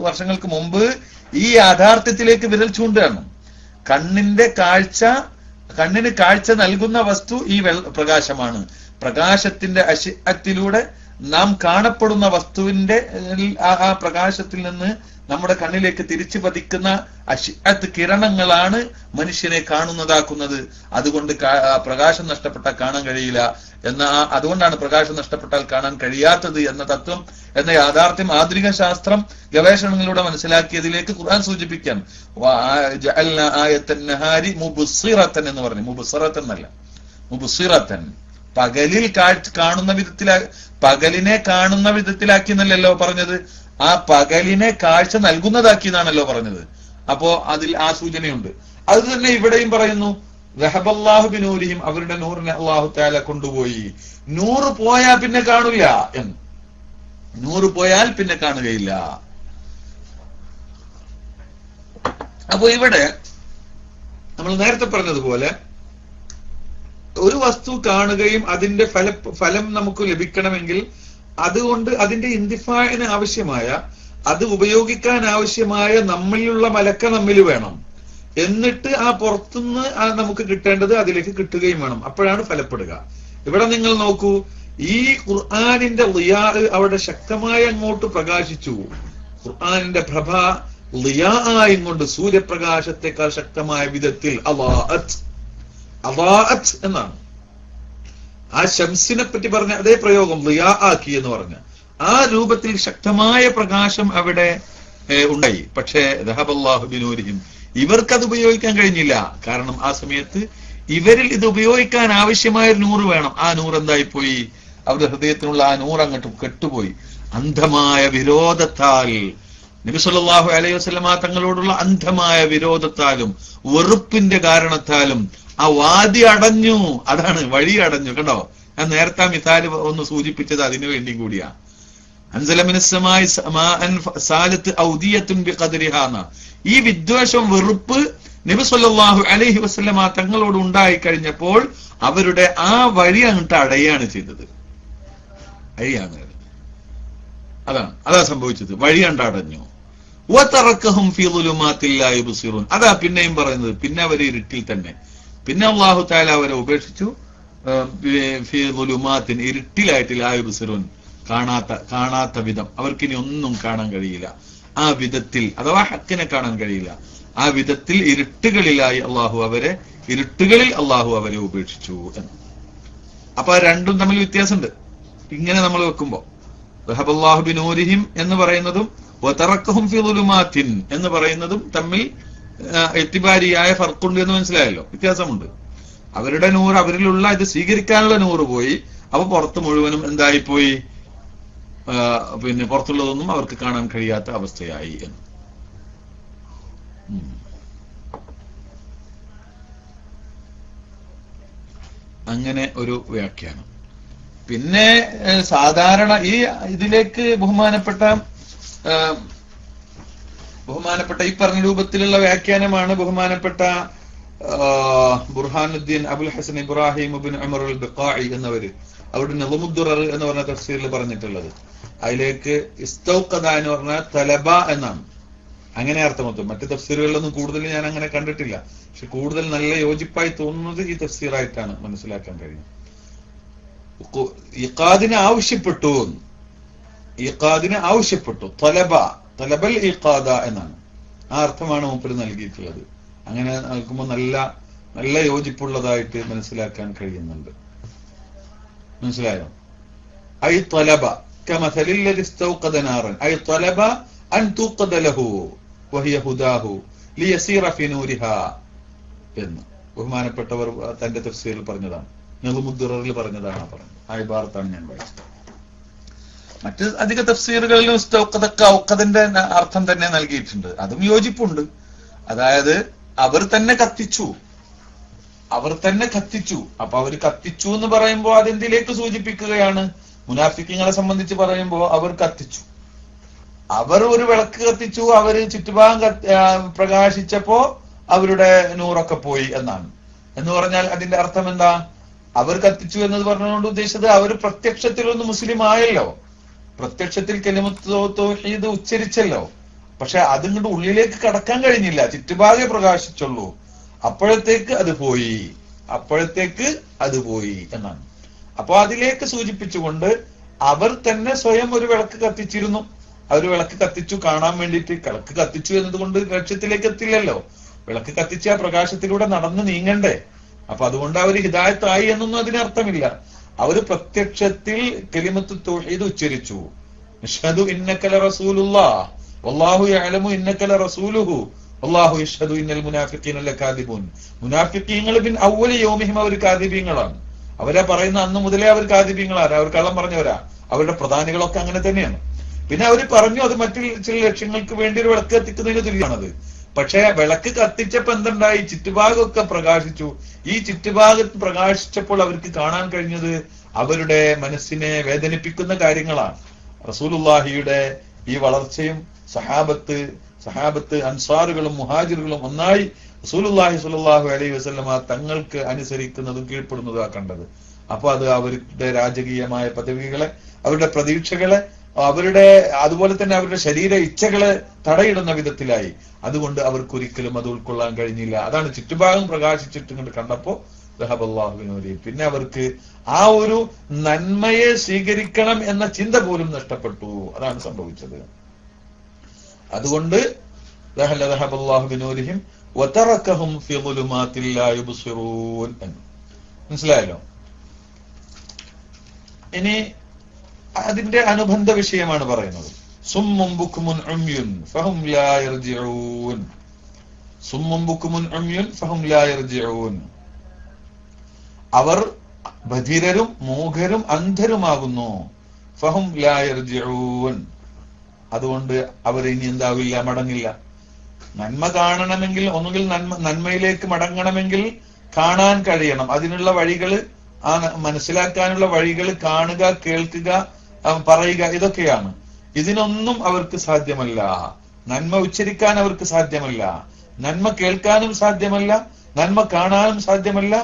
[SPEAKER 1] വർഷങ്ങൾക്ക് മുമ്പ് ഈ യാഥാർത്ഥ്യത്തിലേക്ക് വിരൽ ചൂണ്ടുകയാണ്. കണ്ണിന് കാഴ്ച നൽകുന്ന വസ്തു ഈ പ്രകാശമാണ്. പ്രകാശത്തിന്റെ അശിഅത്തിലൂടെ നാം കാണപ്പെടുന്ന വസ്തുവിന്റെ ആ പ്രകാശത്തിൽ നിന്ന് നമ്മുടെ കണ്ണിലേക്ക് തിരിച്ചു പതിക്കുന്ന അശിഅത്ത് കിരണങ്ങളാണ് മനുഷ്യനെ കാണുന്നതാക്കുന്നത്. അതുകൊണ്ട് പ്രകാശം നഷ്ടപ്പെട്ടാൽ കാണാൻ കഴിയില്ല അതുകൊണ്ടാണ് പ്രകാശം നഷ്ടപ്പെട്ടാൽ കാണാൻ കഴിയാത്തത് എന്ന തത്വം, എന്ന യാഥാർത്ഥ്യം ആധുനിക ശാസ്ത്രം ഗവേഷണങ്ങളിലൂടെ മനസ്സിലാക്കിയതിലേക്ക് ഖുർആൻ സൂചിപ്പിക്കാൻ ആയത്തൻ നഹാരി മുബ്സിറതൻ എന്ന് പറഞ്ഞു. മുബ്സിറതൻ എന്നല്ല, മുബ്സിറതൻ. പകലിൽ പകലിനെ കാണുന്ന വിധത്തിലാക്കി എന്നല്ലല്ലോ പറഞ്ഞത്, ആ പകലിനെ കാഴ്ച നൽകുന്നതാക്കി എന്നാണല്ലോ പറഞ്ഞത്. അപ്പോ അതിൽ ആ സൂചനയുണ്ട്. അത് തന്നെ ഇവിടെയും പറയുന്നു, റഹബല്ലാഹു ബിനൂരിഹിം, അവരുടെ നൂറിനെ അല്ലാഹു തആല കൊണ്ടുപോയി. നൂറ് പോയാൽ പിന്നെ കാണില്ല എന്ന്, നൂറ് പോയാൽ പിന്നെ കാണുകയില്ല. അപ്പോ ഇവിടെ നമ്മൾ നേരത്തെ പറഞ്ഞതുപോലെ ഒരു വസ്തു കാണുകയും അതിന്റെ ഫലം നമുക്ക് ലഭിക്കണമെങ്കിൽ അതുകൊണ്ട് അതിന്റെ ഇന്തിഫാഇന് ആവശ്യമായ, അത് ഉപയോഗിക്കാൻ ആവശ്യമായ നമ്മിലുള്ള മലക്ക നമ്മിൽ വേണം. എന്നിട്ട് ആ പുറത്തുനിന്ന് നമുക്ക് കിട്ടേണ്ടത് അതിലേക്ക് കിട്ടുകയും വേണം. അപ്പോഴാണ് ഫലപ്പെടുക. ഇവിടെ നിങ്ങൾ നോക്കൂ, ഈ ഖുർആനിന്റെ ളിയാ അവിടെ ശക്തമായി അങ്ങോട്ട് പ്രകാശിച്ചു. ഖുർആനിന്റെ പ്രഭ ളിയാ കൊണ്ട് സൂര്യപ്രകാശത്തെക്കാൾ ശക്തമായ വിധത്തിൽ അളാഅത്ത് എന്നാണ്. ആ ശംസിനെ പറ്റി പറഞ്ഞ അതേ പ്രയോഗം ളിയാ ആക്കി എന്ന് പറഞ്ഞ ആ രൂപത്തിൽ ശക്തമായ പ്രകാശം അവിടെ ഉണ്ടായി. പക്ഷേ ദഹബല്ലാഹു ബിനൂരിഹിം, ഇവർക്കത് ഉപയോഗിക്കാൻ കഴിഞ്ഞില്ല. കാരണം ആ സമയത്ത് ഇവരിൽ ഇത് ഉപയോഗിക്കാൻ ആവശ്യമായ ഒരു നൂറ് വേണം. ആ നൂറ് എന്തായിപ്പോയി? അവരുടെ ഹൃദയത്തിനുള്ള ആ നൂറ് അങ്ങോട്ട് കെട്ടുപോയി. അന്ധമായ വിരോധത്താൽ, നബി സല്ലല്ലാഹു അലൈഹി വസല്ലമ തങ്ങളോടുള്ള അന്ധമായ വിരോധത്താലും വെറുപ്പിന്റെ കാരണത്താലും ആ വാതി അടഞ്ഞു. അതാണ്, വഴി അടഞ്ഞു. കണ്ടോ, ഞാൻ നേരത്തെ മിസാല് ഒന്ന് സൂചിപ്പിച്ചത് അതിനു വേണ്ടിയും കൂടിയാ. ഈ വിദ്വേഷം, വെറുപ്പ് നബി സല്ലല്ലാഹു അലൈഹി വസല്ലമ തങ്ങളോട് ഉണ്ടായി കഴിഞ്ഞപ്പോൾ അവരുടെ ആ വഴി അങ്ങോട്ട് അടയാണ് ചെയ്തത്. വഴിയാണ്, അതാ സംഭവിച്ചത്. വഴി കണ്ട് അടഞ്ഞു. അതാ പിന്നെയും പറയുന്നത്, പിന്നെ അവർ ഇരുട്ടിൽ തന്നെ. പിന്നെ അല്ലാഹു തആല അവരെ ഉപേക്ഷിച്ചു. ഇരുട്ടിലായിട്ട് ലാ യുബ്സിറൂൻ, കാണാത്ത വിധം, അവർക്കിനി ഒന്നും കാണാൻ കഴിയില്ല. ആ വിധത്തിൽ, അഥവാ ഹക്കിനെ കാണാൻ കഴിയില്ല. ആ വിധത്തിൽ ഇരുട്ടുകളിൽ അല്ലാഹു അവരെ ഉപേക്ഷിച്ചു എന്ന്. അപ്പൊ രണ്ടും തമ്മിൽ വ്യത്യാസമുണ്ട്. ഇങ്ങനെ നമ്മൾ വെക്കുമ്പോ റഹബല്ലാഹു ബിനൂരിഹിം എന്ന് പറയുന്നതും വതറക്കഹും ഫീ ദുലുമാത്തിൻ എന്ന് പറയുന്നതും തമ്മിൽ എത്തിബാരിയായ ഫർഖുണ്ട് എന്ന് മനസ്സിലായല്ലോ, വ്യത്യാസമുണ്ട്. അവരുടെ നൂറ്, അവരിലുള്ള ഇത് സ്വീകരിക്കാനുള്ള നൂറ് പോയി. അപ്പൊ പുറത്ത് മുഴുവനും എന്തായിപ്പോയി? പിന്നെ പുറത്തുള്ളതൊന്നും അവർക്ക് കാണാൻ കഴിയാത്ത അവസ്ഥയായി എന്ന്. അങ്ങനെ ഒരു വ്യാഖ്യാനം. പിന്നെ സാധാരണ ഇതിലേക്ക് ബഹുമാനപ്പെട്ട ഈ പറഞ്ഞ രൂപത്തിലുള്ള വ്യാഖ്യാനമാണ് ബഹുമാനപ്പെട്ട ബുർഹാനുദ്ദീൻ അബുൽ ഹസൻ ഇബ്രാഹിം ഇബ്നു ഉമർ അൽ ബഖാഇ എന്നവര് അവിടെ നളമുദ്ദുറർ എന്ന് പറഞ്ഞ തഫ്സീറിൽ പറഞ്ഞിട്ടുള്ളത്. അതിലേക്ക് ഇസ്തൗഖദ എന്ന് പറഞ്ഞാൽ തലബ എന്നാണ്, അങ്ങനെ അർത്ഥമൊത്തും. മറ്റു തഫ്സീറുകളിലൊന്നും കൂടുതൽ ഞാൻ അങ്ങനെ കണ്ടിട്ടില്ല. പക്ഷെ കൂടുതൽ നല്ല യോജിപ്പായി തോന്നുന്നത് ഈ തഫ്സീറായിട്ടാണ് മനസ്സിലാക്കാൻ കഴിയും. ഇഖാദിനെ ആവശ്യപ്പെട്ടു, തലബൽ ഇഖാദ എന്നാണ്. ആ അർത്ഥമാണ് മൂപ്പര് നൽകിയിട്ടുള്ളത്. അങ്ങനെ നൽകുമ്പോൾ നല്ല നല്ല യോജിപ്പുള്ളതായിട്ട് മനസ്സിലാക്കാൻ കഴിയുന്നുണ്ട്. മനസ്സിലായോ? ഐ ത്വലബ കമസലിൽ ലദി ഇസ്തൗഖദ നാറൻ ഐ ത്വലബ അൻ തുഖദ ലഹു വഹിയ ഹുദാഹു ലിയസീറ ഫി നൂരിഹാ എന്ന് ബഹുമാനപ്പെട്ടവർ തന്റെ തഫ്സീറിൽ പറഞ്ഞതാണ്. നളുമുദ്ദററിൽ പറഞ്ഞതാണ് പറഞ്ഞത്. ആ ഇബാറത്താണ് ഞാൻ വായിച്ചത്. മറ്റ് അധിക തഫ്സീറുകളിലും ഇസ്തൗഖദക്ക് ഔഖദിന്റെ അർത്ഥം തന്നെ നൽകിയിട്ടുണ്ട്. അതും യോജിപ്പുണ്ട്. അതായത് അവർ തന്നെ കത്തിച്ചു. അപ്പൊ അവർ കത്തിച്ചു എന്ന് പറയുമ്പോൾ അതെന്തിലേക്ക് സൂചിപ്പിക്കുകയാണ്? മുനാഫിക്കുകളെ സംബന്ധിച്ച് പറയുമ്പോൾ അവർ കത്തിച്ചു. അവർ ഒരു വിളക്ക് കത്തിച്ചു, അവര് ചുറ്റുഭാഗം പ്രകാശിച്ചപ്പോ അവരുടെ നൂറൊക്കെ പോയി എന്നാണ്. എന്ന് പറഞ്ഞാൽ അതിന്റെ അർത്ഥം എന്താ? അവർ കത്തിച്ചു എന്നത് പറഞ്ഞുകൊണ്ട് ഉദ്ദേശിച്ചത് അവർ പ്രത്യക്ഷത്തിൽ ഒന്ന് മുസ്ലിം ആയല്ലോ, പ്രത്യക്ഷത്തിൽ കലിമത്ത് തൗഹീദ് ഉച്ചരിച്ചല്ലോ. പക്ഷെ അതിങ്ങോട്ട് ഉള്ളിലേക്ക് കടക്കാൻ കഴിഞ്ഞില്ല, ചുറ്റുഭാഗെ പ്രകാശിച്ചുള്ളൂ. അപ്പോഴത്തേക്ക് അത് പോയി എന്നാണ്. അപ്പൊ അതിലേക്ക് സൂചിപ്പിച്ചുകൊണ്ട് അവർ തന്നെ സ്വയം ഒരു വിളക്ക് കത്തിച്ചിരുന്നു. അവർ വിളക്ക് കത്തിച്ചു കാണാൻ വേണ്ടിയിട്ട്. വിളക്ക് കത്തിച്ചു എന്നതുകൊണ്ട് ലക്ഷ്യത്തിലേക്ക് എത്തില്ലല്ലോ. വിളക്ക് കത്തിച്ച ആ പ്രകാശത്തിലൂടെ നടന്ന് നീങ്ങണ്ടേ? അപ്പൊ അതുകൊണ്ട് അവർ ഹിദായത്തായി എന്നൊന്നും അതിനർത്ഥമില്ല. അവര് പ്രത്യക്ഷത്തിൽ കലിമത്ത് തൗഹീദ് ഉച്ചരിച്ചു. അഷ്ഹദു ഇന്നക ലറസൂലുള്ളാഹ് വല്ലാഹു യഅലമു ഇന്നക ലറസൂലുഹു വല്ലാഹു യഷ്ഹദു ഇന്നൽ മുനാഫിഖീന ലകാദിബൂൻ. മുനാഫിഖീങ്ങൾ ബിൻ അവ്വലി യൗമിഹിം അവർ കാദിബീങ്ങളാണ്. അവരെ പറയുന്ന അന്ന് മുതലേ അവർ കാദിബീങ്ങളാണ്, അവർ കള്ളം പറഞ്ഞവരാ. അവരുടെ പ്രധാനികളൊക്കെ അങ്ങനെ തന്നെയാണ്. പിന്നെ അവർ പറഞ്ഞു അത് മറ്റു ചില ലക്ഷ്യങ്ങൾക്ക് വേണ്ടി ഒരു വിളക്ക് കത്തിക്കുന്നതിന് തുല്യമാണത്. പക്ഷെ വിളക്ക് കത്തിച്ചപ്പോ എന്തുണ്ടായി? ചുറ്റുഭാഗമൊക്കെ പ്രകാശിച്ചു. ഈ ചുറ്റുഭാഗത്ത് പ്രകാശിച്ചപ്പോൾ അവർക്ക് കാണാൻ കഴിഞ്ഞത് അവരുടെ മനസ്സിനെ വേദനിപ്പിക്കുന്ന കാര്യങ്ങളാണ്. റസൂലുള്ളാഹിയുടെ ഈ വളർച്ചയും സഹാബത്ത് അൻസാറുകളും മുഹാജിറുകളും ഒന്നായി റസൂലുള്ളാഹി സ്വല്ലല്ലാഹു അലൈഹി വസല്ലമ തങ്ങൾക്ക് അനുസരിക്കുന്നതും കീഴ്പ്പെടുന്നതും കണ്ടത്. അപ്പൊ അത് അവരുടെ രാജകീയമായ പദവികളെ, അവരുടെ പ്രതീക്ഷകളെ, അതുപോലെ തന്നെ അവരുടെ ശരീര ഇച്ഛകളെ തടയിടുന്ന വിധത്തിലായി. അതുകൊണ്ട് അവർക്കൊരിക്കലും അത് ഉൾക്കൊള്ളാൻ കഴിഞ്ഞില്ല. അതാണ് ചുറ്റുഭാഗം പ്രകാശിച്ചിട്ട് കണ്ടപ്പോ ദഹബല്ലാഹു ബിനൂരി. പിന്നെ അവർക്ക് ആ ഒരു നന്മയെ സ്വീകരിക്കണം എന്ന ചിന്ത പോലും നഷ്ടപ്പെട്ടു. അതാണ് സംഭവിച്ചത്. അതുകൊണ്ട് ദഹബല്ലാഹു ബിനൂരിഹിം വതറകഹും ഫീ ളുലുമാത്തിൽ ലാ യുബ്സിറൂൻ. മനസ്സിലായല്ലോ? ഇനി അതിന്റെ അനുബന്ധ വിഷയമാണ് പറയുന്നത്. സുമ്മുൻ ബുക്മുൻ ഉംയുൻ ഫഹും ലാ യർജിഊൻ. സുമ്മുൻ ബുക്മുൻ ഉംയുൻ ഫഹും ലാ യർജിഊൻ. അവർ ബധിരരും മൂഢരും അന്ധരുമാകുന്നു. ഫഹും ലാ യർജിഊൻ. അതുകൊണ്ട് അവർ ഇനി എന്താവില്ല, മടങ്ങില്ല. നന്മ കാണണമെങ്കിൽ, ഒന്നുകിൽ നന്മയിലേക്ക് മടങ്ങണമെങ്കിൽ കാണാൻ കഴിയണം. അതിനുള്ള വഴികള്, ആ മനസ്സിലാക്കാനുള്ള വഴികൾ കാണുക, കേൾക്കുക, പറയുക, ഇതൊക്കെയാണ്. ഇതിനൊന്നും അവർക്ക് സാധ്യമല്ല. നന്മ ഉച്ചരിക്കാൻ അവർക്ക് സാധ്യമല്ല, നന്മ കേൾക്കാനും സാധ്യമല്ല, നന്മ കാണാനും സാധ്യമല്ല,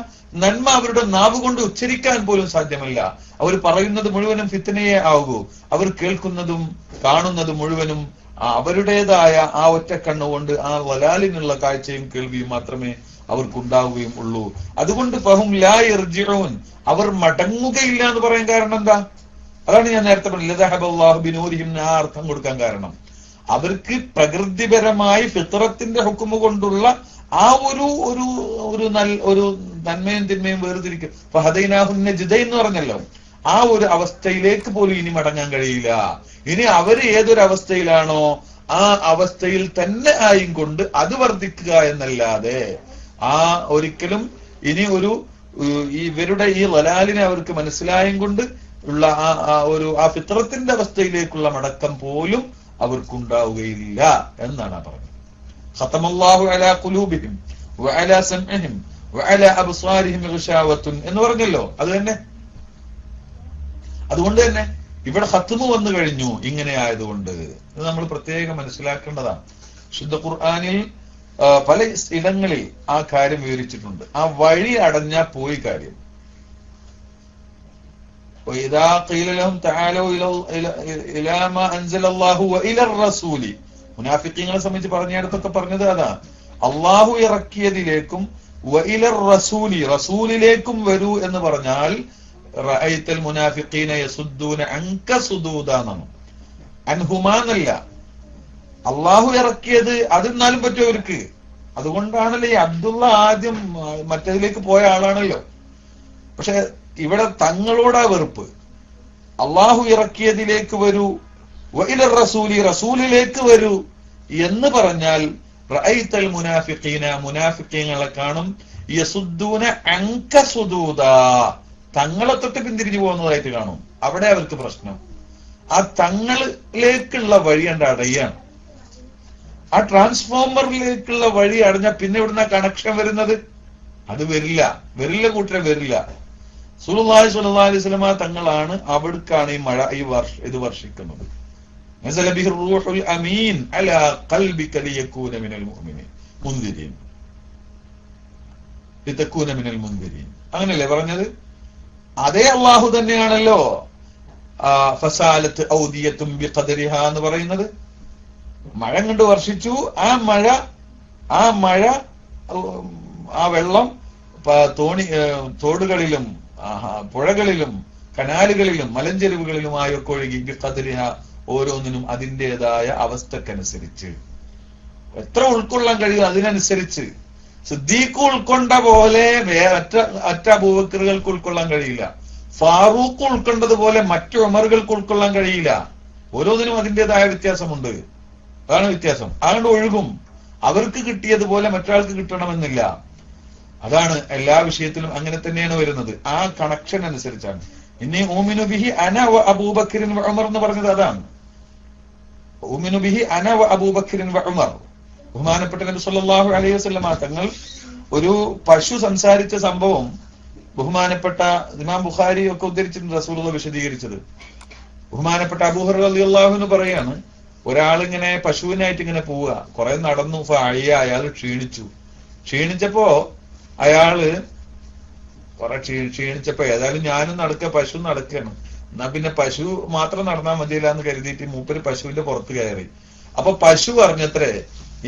[SPEAKER 1] നന്മ അവരുടെ നാവ് കൊണ്ട് ഉച്ചരിക്കാൻ പോലും സാധ്യമല്ല. അവർ പറയുന്നത് മുഴുവനും ഫിത്നയെ ആകൂ. അവർ കേൾക്കുന്നതും കാണുന്നതും മുഴുവനും അവരുടേതായ ആ ഒറ്റ കണ്ണുകൊണ്ട് ആ വലാലിനുള്ള കാഴ്ചയും കേൾവിയും മാത്രമേ അവർക്കുണ്ടാവുകയും ഉള്ളൂ. അതുകൊണ്ട് ഫഹും ലാ യർജിഊൻ, അവർ മടങ്ങുകയില്ല എന്ന് പറയാൻ കാരണം എന്താ? അതാണ് ഞാൻ നേരത്തെ പറഞ്ഞത്. ദഹബല്ലാഹു ബിനൂരിഹിം ആ അർത്ഥം കൊടുക്കാൻ കാരണം അവർക്ക് പ്രകൃതിപരമായി ഫിത്രത്തിന്റെ ഹുക്കുമ കൊണ്ടുള്ള ആ ഒരു നന്മയും തിന്മയും വേർതിരിക്കും. ഫഹദൈനാഹുൻ നജ്ദൈൻ എന്ന് പറഞ്ഞല്ലോ. ആ ഒരു അവസ്ഥയിലേക്ക് പോലും ഇനി മടങ്ങാൻ കഴിയില്ല. ഇനി അവര് ഏതൊരവസ്ഥയിലാണോ ആ അവസ്ഥയിൽ തന്നെ ആയും കൊണ്ട് അത് വർദ്ധിക്കുക എന്നല്ലാതെ ഒരിക്കലും ഇനി ഇവരുടെ ഈ വലാലിനെ അവർക്ക് മനസ്സിലായും കൊണ്ട് ഉള്ള ആ ഫിത്രത്തിന്റെ അവസ്ഥയിലേക്കുള്ള മടക്കം പോലും അവർക്കുണ്ടാവുകയില്ല എന്നാണ് പറഞ്ഞത്. ഖതമല്ലാഹു അലാ ഖുലൂബിഹിം വഅലാ സമഇഹിം വഅലാ അബ്സാരിഹിം ഗിശാവത്തുൻ എന്ന് പറഞ്ഞല്ലോ. അതുകൊണ്ട് തന്നെ ഇവിടെ ഖത്മു വന്നു കഴിഞ്ഞു. ഇങ്ങനെ ആയതുകൊണ്ട് ഇത് നമ്മൾ പ്രത്യേകം മനസ്സിലാക്കേണ്ടതാണ്. ശുദ്ധ ഖുർആനിൽ പല ഇടങ്ങളിൽ ആ കാര്യം വിവരിച്ചിട്ടുണ്ട്. ആ വഴി അടഞ്ഞാ പോയി കാര്യം. وإذا قيل لهم تعالوا إلى ما أنزل الله وإلى الرسول. മുനാഫിഖീങ്ങളെ സംബന്ധിച്ച് പറഞ്ഞിടത്തൊക്കെ പറഞ്ഞത് അതാ, അള്ളാഹു ഇറക്കിയതിലേക്കും വഇലർ റസൂലി, റസൂലിലേക്കും വരൂ എന്ന് പറഞ്ഞാൽ റഅയ്തൽ മുനാഫിഖീന യസുദ്ദൂന അൻക സുദൂദാനാണ്. അൻഹുമാ എന്നല്ല, അള്ളാഹു ഇറക്കിയത് അതെന്നാലും പറ്റും അവർക്ക്. അതുകൊണ്ടാണല്ലോ ഈ അബ്ദുള്ള ആദ്യം മറ്റതിലേക്ക് പോയ ആളാണല്ലോ. പക്ഷെ ഇവിടെ തങ്ങളോടാ വെറുപ്പ്. അള്ളാഹു ഇറക്കിയതിലേക്ക് വരൂ, വഇല റസൂലി, റസൂലിലേക്ക് വരൂ എന്ന് പറഞ്ഞാൽ റഅയ്തൽ മുനാഫിഖീന, മുനാഫിഖീങ്ങളെ കാണും, യസുദ്ദൂന അൻക സുദൂദാ, തങ്ങളെ തൊട്ട് പിന്തിരിഞ്ഞു പോകുന്നതായിട്ട് കാണും. അവിടെ അവർക്ക് പ്രശ്നം. ആ തങ്ങളിലേക്കുള്ള വഴി കണ്ട് അടയാണ്. ആ ട്രാൻസ്ഫോമറിലേക്കുള്ള വഴി അടഞ്ഞാൽ പിന്നെ ഇവിടുന്ന കണക്ഷൻ വരുന്നത് അത് വരില്ല കൂട്ടരെ വരില്ല. റസൂലുള്ളാഹി സ്വല്ലല്ലാഹു അലൈഹി വസല്ലമ തങ്ങളാണ് അവിടേക്കാണ് ഈ മഴ ഇത് വർഷിക്കുന്നത്. നസല ബിഹി റൂഹുൽ അമീൻ അലാ ഖൽബിക ലിയകൂന മിനൽ മുഅ്മിനീൻ മുൻദിരീൻ ലിതകൂന മിനൽ മുൻദിരീൻ, അങ്ങനെയല്ലേ പറഞ്ഞത്? അതേ അള്ളാഹു തന്നെയാണല്ലോ ഫസാലത്ത് ഔദിയത്തും ബിഖദരിഹാ എന്ന് പറയുന്നത്. മഴ കണ്ട് വർഷിച്ചു. ആ വെള്ളം തോടുകളിലും പുഴകളിലും കനാലുകളിലും മലഞ്ചെരുവുകളിലുമായൊക്കെ ഒഴുകി ബിഖദരിഹ, ഓരോന്നിനും അതിൻ്റെതായ അവസ്ഥക്കനുസരിച്ച് എത്ര ഉൾക്കൊള്ളാൻ കഴിയും അതിനനുസരിച്ച്. സിദ്ദീഖ് ഉൾക്കൊണ്ട പോലെ മറ്റ അബൂബക്കറുകൾക്ക് ഉൾക്കൊള്ളാൻ കഴിയില്ല. ഫാറൂഖ് ഉൾക്കൊണ്ടതുപോലെ മറ്റു ഉമറുകൾക്ക് ഉൾക്കൊള്ളാൻ കഴിയില്ല. ഓരോന്നിനും അതിൻ്റെതായ വ്യത്യാസമുണ്ട്. അതാണ് വ്യത്യാസം. അതുകൊണ്ട് ഒഴുകും. അവർക്ക് കിട്ടിയതുപോലെ മറ്റൊരാൾക്ക് കിട്ടണമെന്നില്ല. അതാണ് എല്ലാ വിഷയത്തിലും അങ്ങനെ തന്നെയാണ് വരുന്നത്. ആ കണക്ഷൻ അനുസരിച്ചാണ്. ഇനി ഊമിനു ബിഹി അന വ അബൂബക്കറിൻ വ ഉമർ എന്ന് പറഞ്ഞത് അതാണ്. ഊമിനു ബിഹി അന വ അബൂബക്കറിൻ വ ഉമർ. ബഹുമാനപ്പെട്ട നബി സല്ലല്ലാഹു അലൈഹി വസല്ലമ തങ്ങൾ ഒരു പശു സംസാരിച്ച സംഭവം ബഹുമാനപ്പെട്ട ഇമാം ബുഖാരി ഒക്കെ ഉദ്ധരിച്ചിട്ടുണ്ട്. റസൂലുള്ളാഹി വിശദീകരിച്ചത് ബഹുമാനപ്പെട്ട അബൂ ഹുറൈറ റളിയല്ലാഹു അൻഹു പറയാണ്, ഒരാളിങ്ങനെ പശുവിനായിട്ട് ഇങ്ങനെ പോവുക, കുറെ നടന്നു, അയാൾ ക്ഷീണിച്ചപ്പോ അയാള് കുറെ ക്ഷീണിച്ചപ്പോ ഏതായാലും ഞാനും പശു നടക്കുകയാണ്, എന്നാ പിന്നെ പശു മാത്രം നടന്നാൽ മതിയില്ല എന്ന് കരുതിയിട്ട് മൂപ്പര് പശുവിന്റെ പുറത്ത് കയറി. അപ്പൊ പശു പറഞ്ഞത്രേ,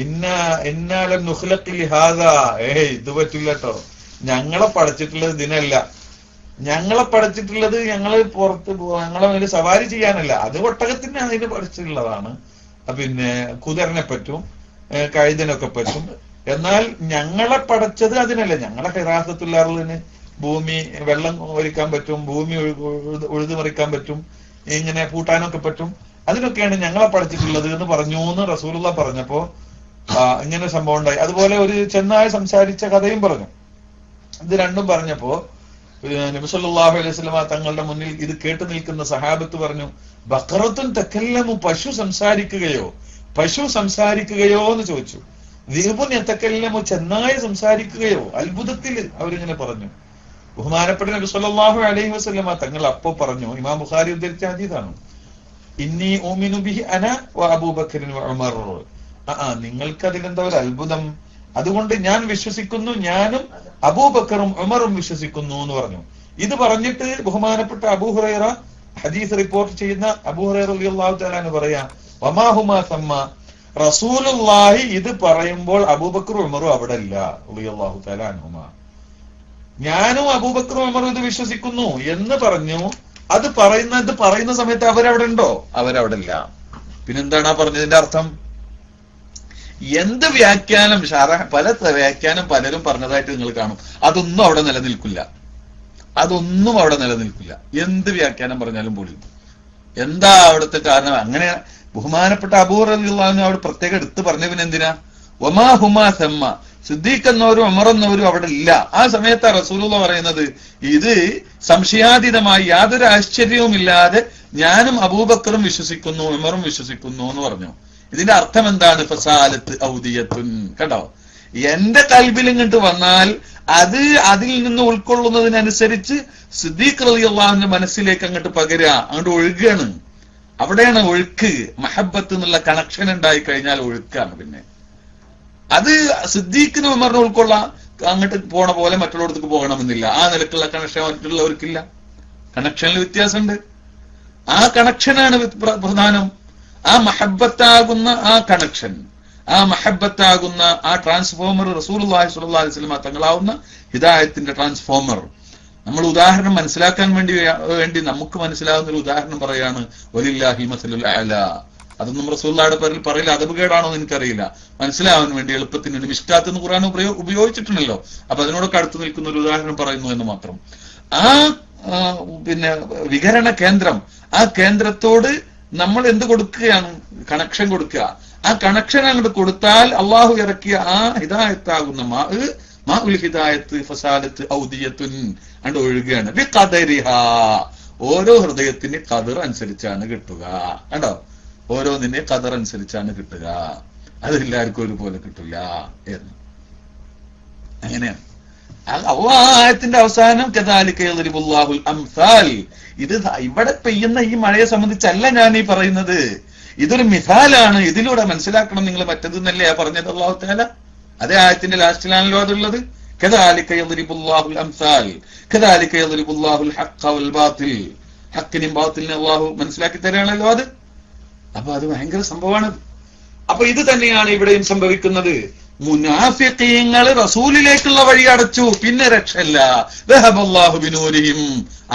[SPEAKER 1] ഇന്നാലും നുഖ്ലഖിൽ ഹാദാ, ഇത് പറ്റില്ല കേട്ടോ, ഞങ്ങളെ പഠിച്ചിട്ടുള്ളത് ഇതിനല്ല, ഞങ്ങളെ പഠിച്ചിട്ടുള്ളത് ഞങ്ങള് പുറത്ത് ഞങ്ങളെ മേലെ സവാരി ചെയ്യാനല്ല, അത് ഒട്ടകത്തിന് അതിന് പഠിച്ചിട്ടുള്ളതാണ്, പിന്നെ കുതിരനെ പറ്റും കഴുതനൊക്കെ പറ്റും, എന്നാൽ ഞങ്ങളെ പഠിച്ചത് അതിനല്ല. ഞങ്ങളെ ഹിറാസത്തുള്ളതിന് ഭൂമി വെള്ളം ഒഴിക്കാൻ പറ്റും, ഭൂമി ഉഴുതുമറിക്കാൻ പറ്റും, ഇങ്ങനെ പൂട്ടാനൊക്കെ പറ്റും, അതിനൊക്കെയാണ് ഞങ്ങളെ പഠിച്ചിട്ടുള്ളത് എന്ന് പറഞ്ഞു എന്ന് റസൂലുള്ളാഹി പറഞ്ഞപ്പോ ഇങ്ങനെ സംഭവം ഉണ്ടായി. അതുപോലെ ഒരു ചെന്നായ സംസാരിച്ച കഥയും പറഞ്ഞു. ഇത് രണ്ടും പറഞ്ഞപ്പോ നബി സല്ലല്ലാഹു അലൈഹി വസല്ലം തങ്ങളുടെ മുന്നിൽ ഇത് കേട്ടു നിൽക്കുന്ന സഹാബത്ത് പറഞ്ഞു, ബഖറത്തുൻ തകല്ലമു, പശു സംസാരിക്കുകയോ എന്ന് ചോദിച്ചു. ദീപുൻ യതകല്ലമു, ചെന്നായ സംസാരിക്കുകയോ? അത്ഭുതത്തിൽ അവരിങ്ങനെ പറഞ്ഞു. ബഹുമാനപ്പെട്ട നബി സല്ലല്ലാഹു അലൈഹി വസല്ലം തങ്ങൾ അപ്പോ പറഞ്ഞു, ഇമാം ബുഖാരി ഉദ്ധരിച്ച ഹദീസാണ്, ഇന്നി ഊമിനു ബിഹി അന വ അബൂബക്കറിൻ വ ഉമർ. നിങ്ങൾക്ക് അതിലെന്താ ഒരു അത്ഭുതം? അതുകൊണ്ട് ഞാൻ വിശ്വസിക്കുന്നു, ഞാനും അബൂബക്കറും ഉമറും വിശ്വസിക്കുന്നു എന്ന് പറഞ്ഞു. ഇത് പറഞ്ഞിട്ട് ബഹുമാനപ്പെട്ട അബൂ ഹുറൈറ ഹദീസ് റിപ്പോർട്ട് ചെയ്യുന്ന അബൂ ഹുറൈറ റളിയല്ലാഹു തആല എന്ന് പറയാ, വമാ ഹുമാ സമ്മ, റസൂലുള്ളാഹി ഇത് പറയുമ്പോൾ അബൂബക്കറും ഉമറും അവിടെ ഇല്ല റളിയല്ലാഹു തആല അൻഹുമാ. ഞാനും അബൂബക്കറും ഉമറും ഇത് വിശ്വസിക്കുന്നു എന്ന് പറഞ്ഞു. അത് പറയുന്ന സമയത്ത് അവരവിടെ ഉണ്ടോ? അവരവിടെ ഇല്ല. പിന്നെന്താണ് ആ പറഞ്ഞതിന്റെ അർത്ഥം? എന്ത് വ്യാഖ്യാനം പല വ്യാഖ്യാനം പലരും പറഞ്ഞതായിട്ട് നിങ്ങൾ കാണും. അതൊന്നും അവിടെ നിലനിൽക്കില്ല. എന്ത് വ്യാഖ്യാനം പറഞ്ഞാലും പോലും എന്താ അവിടുത്തെ കാരണം? അങ്ങനെ ബഹുമാനപ്പെട്ട അബൂ റളിയല്ലാഹു അൻഹു അവിടെ പ്രത്യേകം എടുത്ത് പറഞ്ഞ പിന്നെ എന്തിനാ? വമാ ഹുമാ സമ്മ, സിദ്ദീഖ് എന്നവരും ഉമർ എന്നവരും അവിടെ ഇല്ല. ആ സമയത്താ റസൂലുള്ളാഹി പറയുന്നത്, ഇത് സംശയാതീതമായി യാതൊരു ആശ്ചര്യവുമില്ലാതെ ഞാനും അബൂബക്കറും വിശ്വസിക്കുന്നു ഉമറും വിശ്വസിക്കുന്നു എന്ന് പറഞ്ഞു. ഇതിന്റെ അർത്ഥം എന്താണ്? ഫസാലത്ത് ഔദിയത്തുൻ. കണ്ടോ, എന്റെ കൽബിൽ ഇങ്ങോട്ട് വന്നാൽ അത് അതിൽ നിന്ന് ഉൾക്കൊള്ളുന്നതിനനുസരിച്ച് സിദ്ദീഖ് റളിയല്ലാഹു അൻഹു മനസ്സിലേക്ക് അങ്ങോട്ട് പകരുക, അങ്ങോട്ട് ഒഴുകുകയാണ്. അവിടെയാണ് ഒഴുക്ക്. മഹബത്ത് എന്നുള്ള കണക്ഷൻ ഉണ്ടായി കഴിഞ്ഞാൽ ഒഴുക്കാണ്. പിന്നെ അത് സിദ്ദീഖിന് ഉമറിന് ഉൾക്കൊള്ളാം, അങ്ങോട്ട് പോണ പോലെ മറ്റുള്ളവർക്ക് പോകണമെന്നില്ല. ആ നിലക്കുള്ള കണക്ഷൻ മറ്റുള്ളവർക്കില്ല. കണക്ഷനിൽ വ്യത്യാസമുണ്ട്. ആ കണക്ഷനാണ് പ്രധാനം. ആ മഹബത്താകുന്ന ആ കണക്ഷൻ, ആ മഹബത്താകുന്ന ആ ട്രാൻസ്ഫോമർ റസൂലുള്ളാഹി സ്വല്ലല്ലാഹു അലൈഹി വസല്ലം തങ്ങളാവുന്ന ഹിദായത്തിന്റെ ട്രാൻസ്ഫോമർ. നമ്മൾ ഉദാഹരണം മനസ്സിലാക്കാൻ വേണ്ടി നമുക്ക് മനസ്സിലാവുന്ന ഒരു ഉദാഹരണം പറയാണ്, വലില്ലാഹി മസലുൽ അഅല. അതൊന്നും റസൂലുള്ളാഹിയുടെ പേരിൽ പറയില്ല, അതപകേടാണോ എന്ന് എനിക്കറിയില്ല. മനസ്സിലാവാൻ വേണ്ടി എളുപ്പത്തിന് വേണ്ടി മിഷ്കാത്ത് എന്ന് ഖുർആൻ ഉപയോഗിച്ചിട്ടുണ്ടല്ലോ. അപ്പൊ അതിനോടൊക്കെ അടുത്ത് നിൽക്കുന്ന ഒരു ഉദാഹരണം പറയുന്നു എന്ന് മാത്രം. ആ പിന്നെ വികരണ കേന്ദ്രം, ആ കേന്ദ്രത്തോട് നമ്മൾ എന്ത് കൊടുക്കുകയാണ്? കണക്ഷൻ കൊടുക്കുക. ആ കണക്ഷൻ അങ്ങോട്ട് കൊടുത്താൽ അള്ളാഹു ഇറക്കിയ ആ ഹിദായത്താകുന്ന മാ ഉൽ ഹിദായത്ത് ഫസാലത്ത് ഔദിയത്തുൻ അണ്ട് ഒഴുകുകയാണ്. ബിഖദരിഹാ, ഓരോ ഹൃദയത്തിന് ഖദർ അനുസരിച്ചാണ് കിട്ടുക. കണ്ടോ, ഓരോന്നിന്റെ ഖദർ അനുസരിച്ചാണ് കിട്ടുക. അതെല്ലാവർക്കും ഒരുപോലെ കിട്ടില്ല എന്ന്. അങ്ങനെയാണ് ആയത്തിന്റെ അവസാനം കദാലിക യദ്രിബുല്ലാഹുൽ അംസാൽ. ഇത് ഇവിടെ പെയ്യുന്ന ഈ മഴയെ സംബന്ധിച്ചല്ല ഞാൻ ഈ പറയുന്നത്. ഇതൊരു മിസാലാണ്. ഇതിലൂടെ മനസ്സിലാക്കണം നിങ്ങൾ മറ്റതെന്നല്ലേ പറഞ്ഞത് അല്ലാഹു തആല. അതേ ആയത്തിന്റെ ലാസ്റ്റിലാണല്ലോ അതുള്ളത്. കദാലിക യദ്രിബുല്ലാഹുൽ അംസാൽ കദാലിക യദ്രിബുല്ലാഹുൽ ഹഖ്ഖ വൽ ബാത്തിൽ. ഹഖിനെയും ബാത്തിലിനെയും അല്ലാഹു മനസ്സിലാക്കി തരാണല്ലോ അത്. അപ്പൊ അത് ഭയങ്കര സംഭവമാണ്. അപ്പൊ ഇത് തന്നെയാണ് ഇവിടെയും സംഭവിക്കുന്നത്. മുനാഫിഖീങ്ങൾ റസൂലിലേക്കുള്ള വഴി അടച്ചു, പിന്നെ രക്ഷയില്ല. ദഹബല്ലാഹു ബിനൂരിഹിം,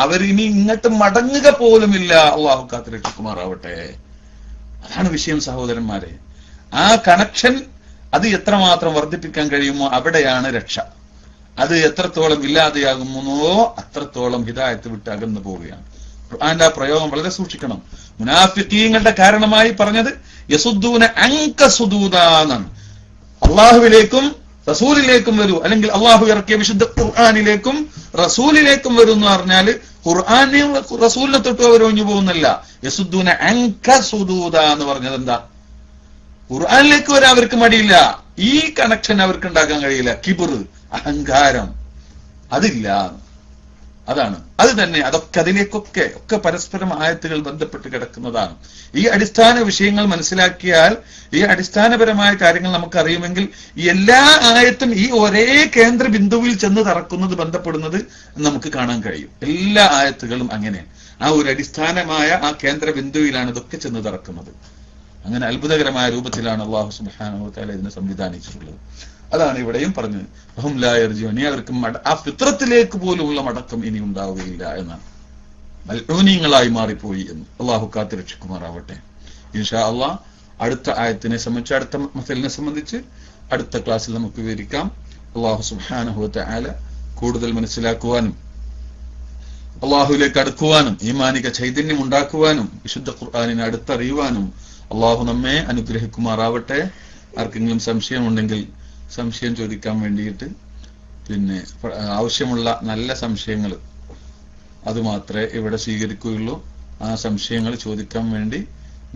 [SPEAKER 1] അവരിനി ഇങ്ങോട്ട് മടങ്ങുക പോലുമില്ല. അള്ളാഹു കാത്ത് രക്ഷിക്കുമാറാവട്ടെ. അതാണ് വിഷയം സഹോദരന്മാരെ. ആ കണക്ഷൻ അത് എത്രമാത്രം വർദ്ധിപ്പിക്കാൻ കഴിയുമോ അവിടെയാണ് രക്ഷ. അത് എത്രത്തോളം ഇല്ലാതെയാകുമോ അത്രത്തോളം ഹിദായത്ത് വിട്ട് അകന്നു പോവുകയാണ്. ഖുർആന്റെ ആ പ്രയോഗം വളരെ സൂക്ഷിക്കണം. മുനാഫിഖീങ്ങളുടെ കാരണമായി പറഞ്ഞത് യസുദ്ദൂന അൻക സുദൂദാന്നാണ്. അള്ളാഹുവിലേക്കും റസൂലിലേക്കും വരൂ, അല്ലെങ്കിൽ അള്ളാഹു ഇറക്കിയ വിശുദ്ധ ഖുർആനിലേക്കും റസൂലിലേക്കും വരും എന്ന് പറഞ്ഞാല് ഖുർആനെ റസൂലിനെ തൊട്ട് അവർ ഒഴിഞ്ഞു പോകുന്നില്ല. യസുദ്ദൂന അൻക സുദൂദ എന്ന് പറഞ്ഞത് എന്താ? ഖുർആനിലേക്ക് വരാൻ അവർക്ക് മടിയില്ല. ഈ കണക്ഷൻ അവർക്ക് ഉണ്ടാക്കാൻ കഴിയില്ല. കിബർ, അഹങ്കാരം, അതില്ല. അതാണ് അത് തന്നെ. അതൊക്കെ അതിലേക്കൊക്കെ പരസ്പരം ആയത്തുകൾ ബന്ധപ്പെട്ട് കിടക്കുന്നതാണ്. ഈ അടിസ്ഥാന വിഷയങ്ങൾ മനസ്സിലാക്കിയാൽ, ഈ അടിസ്ഥാനപരമായ കാര്യങ്ങൾ നമുക്കറിയുമെങ്കിൽ എല്ലാ ആയത്തും ഈ ഒരേ കേന്ദ്ര ബിന്ദുവിൽ ചെന്ന് തറക്കുന്നത്, ബന്ധപ്പെടുന്നത് നമുക്ക് കാണാൻ കഴിയും. എല്ലാ ആയത്തുകളും അങ്ങനെ ആ ഒരു അടിസ്ഥാനമായ ആ കേന്ദ്ര ബിന്ദുവിലാണ് ഇതൊക്കെ ചെന്ന് തറക്കുന്നത്. അങ്ങനെ അത്ഭുതകരമായ രൂപത്തിലാണ് അല്ലാഹു സുബ്ഹാനഹു വ തആല ഇതിനെ സംവിധാനിച്ചിട്ടുള്ളത്. അതാണ് ഇവിടെയും പറഞ്ഞത്. ഹും ലാ യർജിഊൻ, അവർക്ക് ആ ഫിത്രത്തിലേക്ക് പോലുമുള്ള മടക്കം ഇനി ഉണ്ടാവുകയില്ല എന്നാണ്. മൽഊനീങ്ങളായി മാറിപ്പോയി എന്ന്. അള്ളാഹു കാത്ത് രക്ഷിക്കുമാറാവട്ടെ. ഇൻഷാ അള്ളാഹ് അടുത്ത ആയത്തിനെ സംബന്ധിച്ച്, അടുത്ത മസലിനെ സംബന്ധിച്ച് അടുത്ത ക്ലാസ്സിൽ നമുക്ക് വിവരിക്കാം. അള്ളാഹു സുബ്ഹാനഹു വ തആല കൂടുതൽ മനസ്സിലാക്കുവാനും അള്ളാഹുവിലേക്ക് അടുക്കുവാനും ഈമാനിക ചൈതന്യം ഉണ്ടാക്കുവാനും വിശുദ്ധ ഖുർആനിനെ അടുത്തറിയുവാനും അള്ളാഹു നമ്മെ അനുഗ്രഹിക്കുമാറാവട്ടെ. ആർക്കെങ്കിലും സംശയമുണ്ടെങ്കിൽ സംശയം ചോദിക്കാൻ വേണ്ടിയിട്ട്, പിന്നെ ആവശ്യമുള്ള നല്ല സംശയങ്ങൾ അത് മാത്രമേ ഇവിടെ സ്വീകരിക്കുകയുള്ളൂ. ആ സംശയങ്ങൾ ചോദിക്കാൻ വേണ്ടി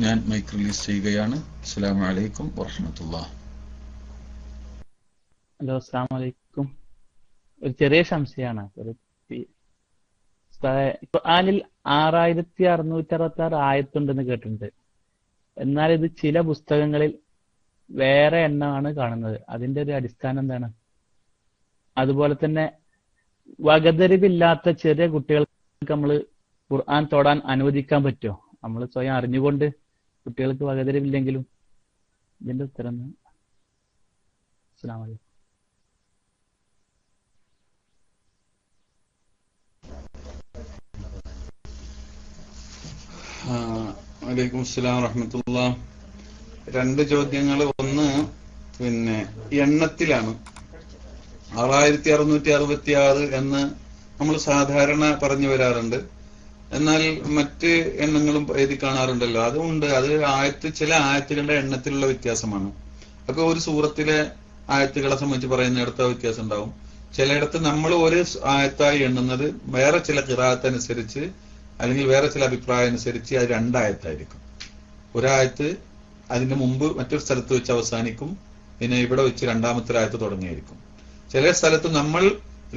[SPEAKER 1] ഞാൻ മൈക്ക് റിലീസ് ചെയ്യുകയാണ്. അസ്സലാമു അലൈക്കും വറഹ്മത്തുള്ളാഹി.
[SPEAKER 2] ഹലോ, അസ്സലാമു അലൈക്കും. ഒരു ചെറിയ സംശയമാണ്. ഖുർആനിൽ 6666 ആയത്തുണ്ടെന്ന് കേട്ടിട്ടുണ്ട്. എന്നാൽ ഇത് ചില പുസ്തകങ്ങളിൽ വേറെ എണ്ണമാണ് കാണുന്നത്. അതിന്റെ ഒരു അടിസ്ഥാനം എന്താണ്? അതുപോലെ തന്നെ വകതിരിവില്ലാത്ത ചെറിയ കുട്ടികൾക്ക് നമ്മൾ ഖുർആൻ തൊടാൻ അനുവദിക്കാൻ പറ്റുമോ? നമ്മൾ സ്വയം അറിഞ്ഞുകൊണ്ട് കുട്ടികൾക്ക് വകതിരിവില്ലെങ്കിലും. ഇതിന്റെ ഉത്തരം. അസ്സലാമു അലൈക്കും.
[SPEAKER 1] വലൈക്കും അസ്സലാം വറഹ്മത്തുള്ളാഹി. രണ്ട് ചോദ്യങ്ങൾ. ഒന്ന് പിന്നെ എണ്ണത്തിലാണ്. 6666 എന്ന് നമ്മൾ സാധാരണ പറഞ്ഞു വരാറുണ്ട്. എന്നാൽ മറ്റ് എണ്ണങ്ങളും എഴുതി കാണാറുണ്ടല്ലോ, അതുകൊണ്ട് അത് ചില ആയത്തുകളുടെ എണ്ണത്തിലുള്ള വ്യത്യാസമാണ്. അപ്പൊ ഒരു സൂറത്തിലെ ആയത്തുകളെ സംബന്ധിച്ച് പറയുന്നിടത്ത് വ്യത്യാസം ഉണ്ടാവും. ചിലയിടത്ത് നമ്മൾ ഒരു ആയത്തായി എണ്ണുന്നത് വേറെ ചില ഖിറാഅത്ത് അനുസരിച്ച് അല്ലെങ്കിൽ വേറെ ചില അഭിപ്രായം അനുസരിച്ച് അത് രണ്ടായത്തായിരിക്കും. ഒരായത്ത് അതിന്റെ മുമ്പ് മറ്റൊരു സ്ഥലത്ത് വെച്ച് അവസാനിക്കും, പിന്നെ ഇവിടെ വെച്ച് രണ്ടാമത്തെ ആയത്ത് തുടങ്ങിയായിരിക്കും. ചില സ്ഥലത്ത് നമ്മൾ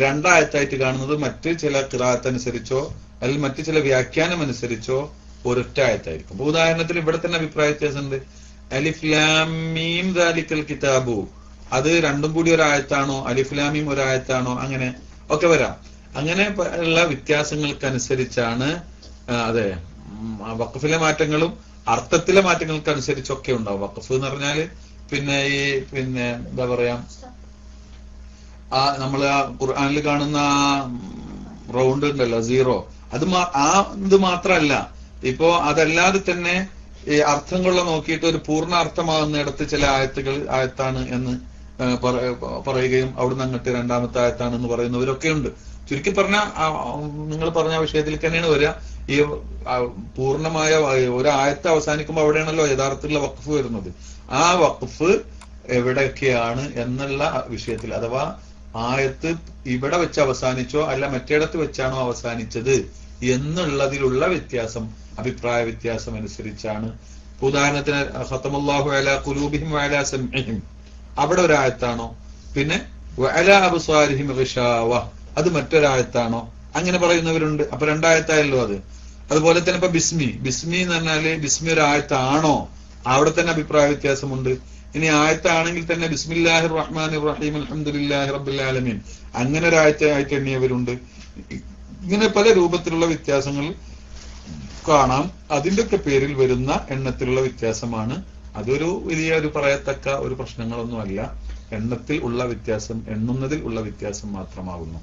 [SPEAKER 1] രണ്ടായത്തായിട്ട് കാണുന്നത് മറ്റ് ചില ഖിറാഅത്ത് അനുസരിച്ചോ അല്ലെങ്കിൽ മറ്റു ചില വ്യാഖ്യാനം അനുസരിച്ചോ ഒരൊറ്റ ആയത്തായിരിക്കും. ഉദാഹരണത്തിന് ഇവിടെ തന്നെ അഭിപ്രായ വ്യത്യാസമുണ്ട്. അലിഫ് ലാം മീം ദാലിക്കൽ കിതാബു, അത് രണ്ടും കൂടി ഒരായത്താണോ, അലിഫ് ലാം മീം ഒരായത്താണോ, അങ്ങനെ ഒക്കെ വരാം. അങ്ങനെ ഉള്ള വ്യത്യാസങ്ങൾക്കനുസരിച്ചാണ് അതെ വഖഫിലെ മാറ്റങ്ങളും അർത്ഥത്തിലെ മാറ്റങ്ങൾക്കനുസരിച്ചൊക്കെ ഉണ്ടാവും. വഖഫ് എന്ന് പറഞ്ഞാല് പിന്നെ എന്താ പറയാ, നമ്മൾ ആ ഖുർആനിൽ കാണുന്ന റൗണ്ട് ഉണ്ടല്ലോ, 0, ഇത് മാത്രമല്ല. ഇപ്പോ അതല്ലാതെ തന്നെ ഈ അർത്ഥങ്ങളെ നോക്കിയിട്ട് ഒരു പൂർണ്ണ അർത്ഥമാകുന്നിടത്ത് ചില ആയത്താണ് എന്ന് പറയുകയും അവിടുന്ന് അങ്ങോട്ട് രണ്ടാമത്തെ ആയത്താണെന്ന് പറയുന്നവരൊക്കെ ഉണ്ട്. ചുരുക്കി പറഞ്ഞ നിങ്ങൾ പറഞ്ഞ വിഷയത്തിൽ തന്നെയാണ് വരിക. ഈ പൂർണ്ണമായ ഒരു ആയത്ത് അവസാനിക്കുമ്പോൾ അവിടെയാണല്ലോ യഥാർത്ഥത്തിലുള്ള വഖഫ് വരുന്നത്. ആ വഖഫ് എവിടെയൊക്കെയാണ് എന്നുള്ള വിഷയത്തിൽ, അഥവാ ആയത്ത് ഇവിടെ വെച്ച് അവസാനിച്ചോ അല്ല മറ്റേടത്ത് വെച്ചാണോ അവസാനിച്ചത് എന്നുള്ളതിലുള്ള വ്യത്യാസം, അഭിപ്രായ വ്യത്യാസം അനുസരിച്ചാണ്. ഉദാഹരണത്തിന് ഖതമല്ലാഹു അലാ ഖുലൂബിഹിം വഅലാ സമഇഹിം അവിടെ ഒരായത്താണോ, പിന്നെ വഅലാ അബ്സാരിഹിം ഗിശാവ അത് മറ്റൊരായത്താണോ, അങ്ങനെ പറയുന്നവരുണ്ട്. അപ്പൊ രണ്ടായത്തായല്ലോ അത്. അതുപോലെ തന്നെ ഇപ്പൊ ബിസ്മി എന്ന് പറഞ്ഞാല് ബിസ്മി ഒരു ആയത്താണോ, അവിടെ തന്നെ അഭിപ്രായ വ്യത്യാസമുണ്ട്. ഇനി ആയത്താണെങ്കിൽ തന്നെ ബിസ്മില്ലാഹിർ റഹ്മാനിർ റഹീം അൽഹംദുലില്ലാഹി റബ്ബിൽ ആലമീൻ അങ്ങനെ ഒരു ആയത്തായിട്ട് എണ്ണിയവരുണ്ട്. ഇങ്ങനെ പല രൂപത്തിലുള്ള വ്യത്യാസങ്ങൾ കാണാം. അതിന്റെയൊക്കെ പേരിൽ വരുന്ന എണ്ണത്തിലുള്ള വ്യത്യാസമാണ്. അതൊരു വലിയ ഒരു പറയത്തക്ക ഒരു പ്രശ്നങ്ങളൊന്നുമല്ല. എണ്ണത്തിൽ ഉള്ള വ്യത്യാസം, എണ്ണുന്നതിൽ ഉള്ള വ്യത്യാസം മാത്രമാകുന്നു.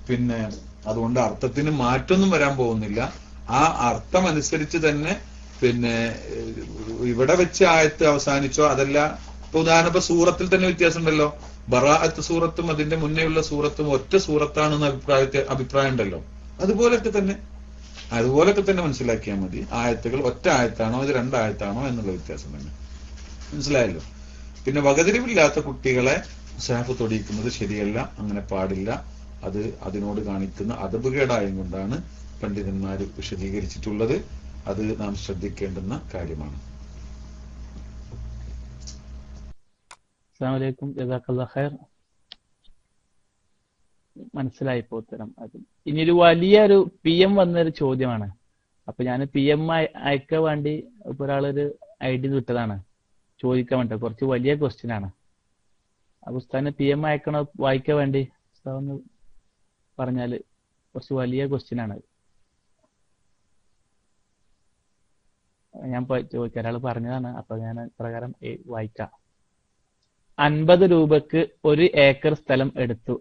[SPEAKER 1] പിന്നെ അതുകൊണ്ട് അർത്ഥത്തിന് മാറ്റൊന്നും വരാൻ പോകുന്നില്ല. ആ അർത്ഥം അനുസരിച്ച് തന്നെ പിന്നെ ഇവിടെ വെച്ച് ആയത്ത് അവസാനിച്ചോ അതല്ല. ഇപ്പൊ ഉദാഹരണം സൂറത്തിൽ തന്നെ വ്യത്യാസം ഉണ്ടല്ലോ. ബറാഅത്ത് സൂറത്തും അതിന്റെ മുന്നേയുള്ള സൂറത്തും ഒറ്റ സൂറത്താണെന്ന് അഭിപ്രായം ഉണ്ടല്ലോ. അതുപോലൊക്കെ തന്നെ മനസ്സിലാക്കിയാൽ മതി. ആയത്തുകൾ ഒറ്റ ആയത്താണോ ഇത് രണ്ടായത്താണോ എന്നുള്ള വ്യത്യാസം തന്നെ മനസ്സിലായല്ലോ. പിന്നെ വകതിരിവില്ലാത്ത കുട്ടികളെ മുസാഫ് തൊടിയിക്കുന്നത് ശരിയല്ല, അങ്ങനെ പാടില്ല. അത് അതിനോട് കാണിക്കുന്ന അദബുകേടായും കൊണ്ടാണ് പണ്ഡിതന്മാർ വിശദീകരിച്ചിട്ടുള്ളത്. അത് നാം ശ്രദ്ധിക്കേണ്ടുന്ന കാര്യമാണ്.
[SPEAKER 2] അസ്സലാമു അലൈക്കും, ജസാക്കല്ലാഹു ഖൈർ. മനസ്സിലായിപ്പോ ഉത്തരം. അത് ഇനിയൊരു വലിയൊരു PM വന്നൊരു ചോദ്യമാണ്. അപ്പൊ ഞാൻ PM അയക്കാൻ വേണ്ടി ഇപ്പൊ ഒരാളൊരു ID വിട്ടതാണ് ചോദിക്കാൻ വേണ്ടി. കുറച്ച് വലിയ ക്വസ്റ്റ്യൻ ആണ്. അപ്പൊ ഉസ്താദിന് PM അയക്കണോ വായിക്കാൻ വേണ്ടി ഉസ്താദ് ഒന്ന് പറഞ്ഞാല്. കുറച്ച് വലിയ ക്വസ്റ്റ്യൻ ആണ്. ഞാൻ ചോദിക്കാം, ഒരാൾ പറഞ്ഞതാണ്. അപ്പൊ ഞാൻ പ്രകാരം വായിക്കാം. 50 രൂപക്ക് 1 ഏക്കർ സ്ഥലം എടുത്തു.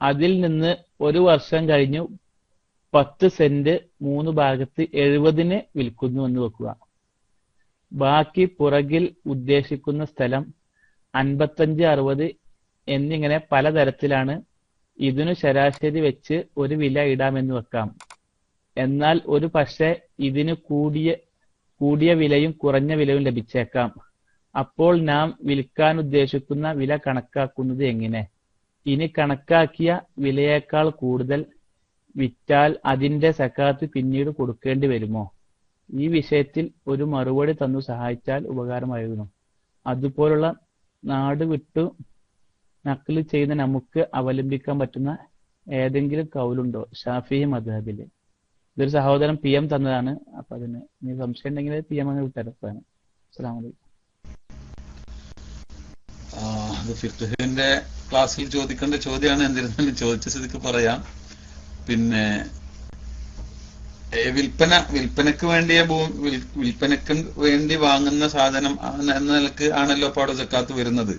[SPEAKER 2] അതിൽ നിന്ന് 1 വർഷം കഴിഞ്ഞു 10 സെന്റ് 3 ഭാഗത്ത് 70-ന് വിൽക്കുന്നു എന്ന് വെക്കുക. ബാക്കി പുറകിൽ ഉദ്ദേശിക്കുന്ന സ്ഥലം 55, 60 എന്നിങ്ങനെ പലതരത്തിലാണ്. ഇതിനു ശരാശരി വെച്ച് ഒരു വില ഇടാമെന്ന് വെക്കാം. എന്നാൽ ഒരു പക്ഷേ ഇതിന് കൂടിയ വിലയും കുറഞ്ഞ വിലയും ലഭിച്ചേക്കാം. അപ്പോൾ നാം വിൽക്കാൻ ഉദ്ദേശിക്കുന്ന വില കണക്കാക്കുന്നത് എങ്ങനെ? ഇനി കണക്കാക്കിയ വിലയേക്കാൾ കൂടുതൽ വിറ്റാൽ അതിന്റെ സക്കാത്ത് പിന്നീട് കൊടുക്കേണ്ടി വരുമോ? ഈ വിഷയത്തിൽ ഒരു മറുപടി തന്നു സഹായിച്ചാൽ ഉപകാരമായിരുന്നു. അതുപോലുള്ള നാട് വിട്ടു നഖ്ല് ചെയ്യുന്ന നമുക്ക് അവലംബിക്കാൻ പറ്റുന്ന ഏതെങ്കിലും കൗലുണ്ടോ ഷാഫിഈ മദ്ഹബില്? ഇതൊരു സഹോദരൻ PM തന്നതാണ്. അപ്പൊ അതിന് ഇനി സംശയം ഉണ്ടെങ്കിൽ PM അങ്ങ് വിട്ടരപ്പാണ്. അസ്സലാമു അലൈക്കും.
[SPEAKER 1] അത് ഫിഖ്ഹിന്റെ ക്ലാസ്സിൽ ചോദിക്കേണ്ട ചോദ്യമാണ്. എന്തിരുന്നാലും ചോദിച്ച സ്ഥിതിക്ക് പറയാം. പിന്നെ വിൽപ്പനക്ക് വേണ്ടി വാങ്ങുന്ന സാധനം എന്ന നിലക്ക് ആണല്ലോ അപ്പോൾ സക്കാത്ത് വരുന്നത്.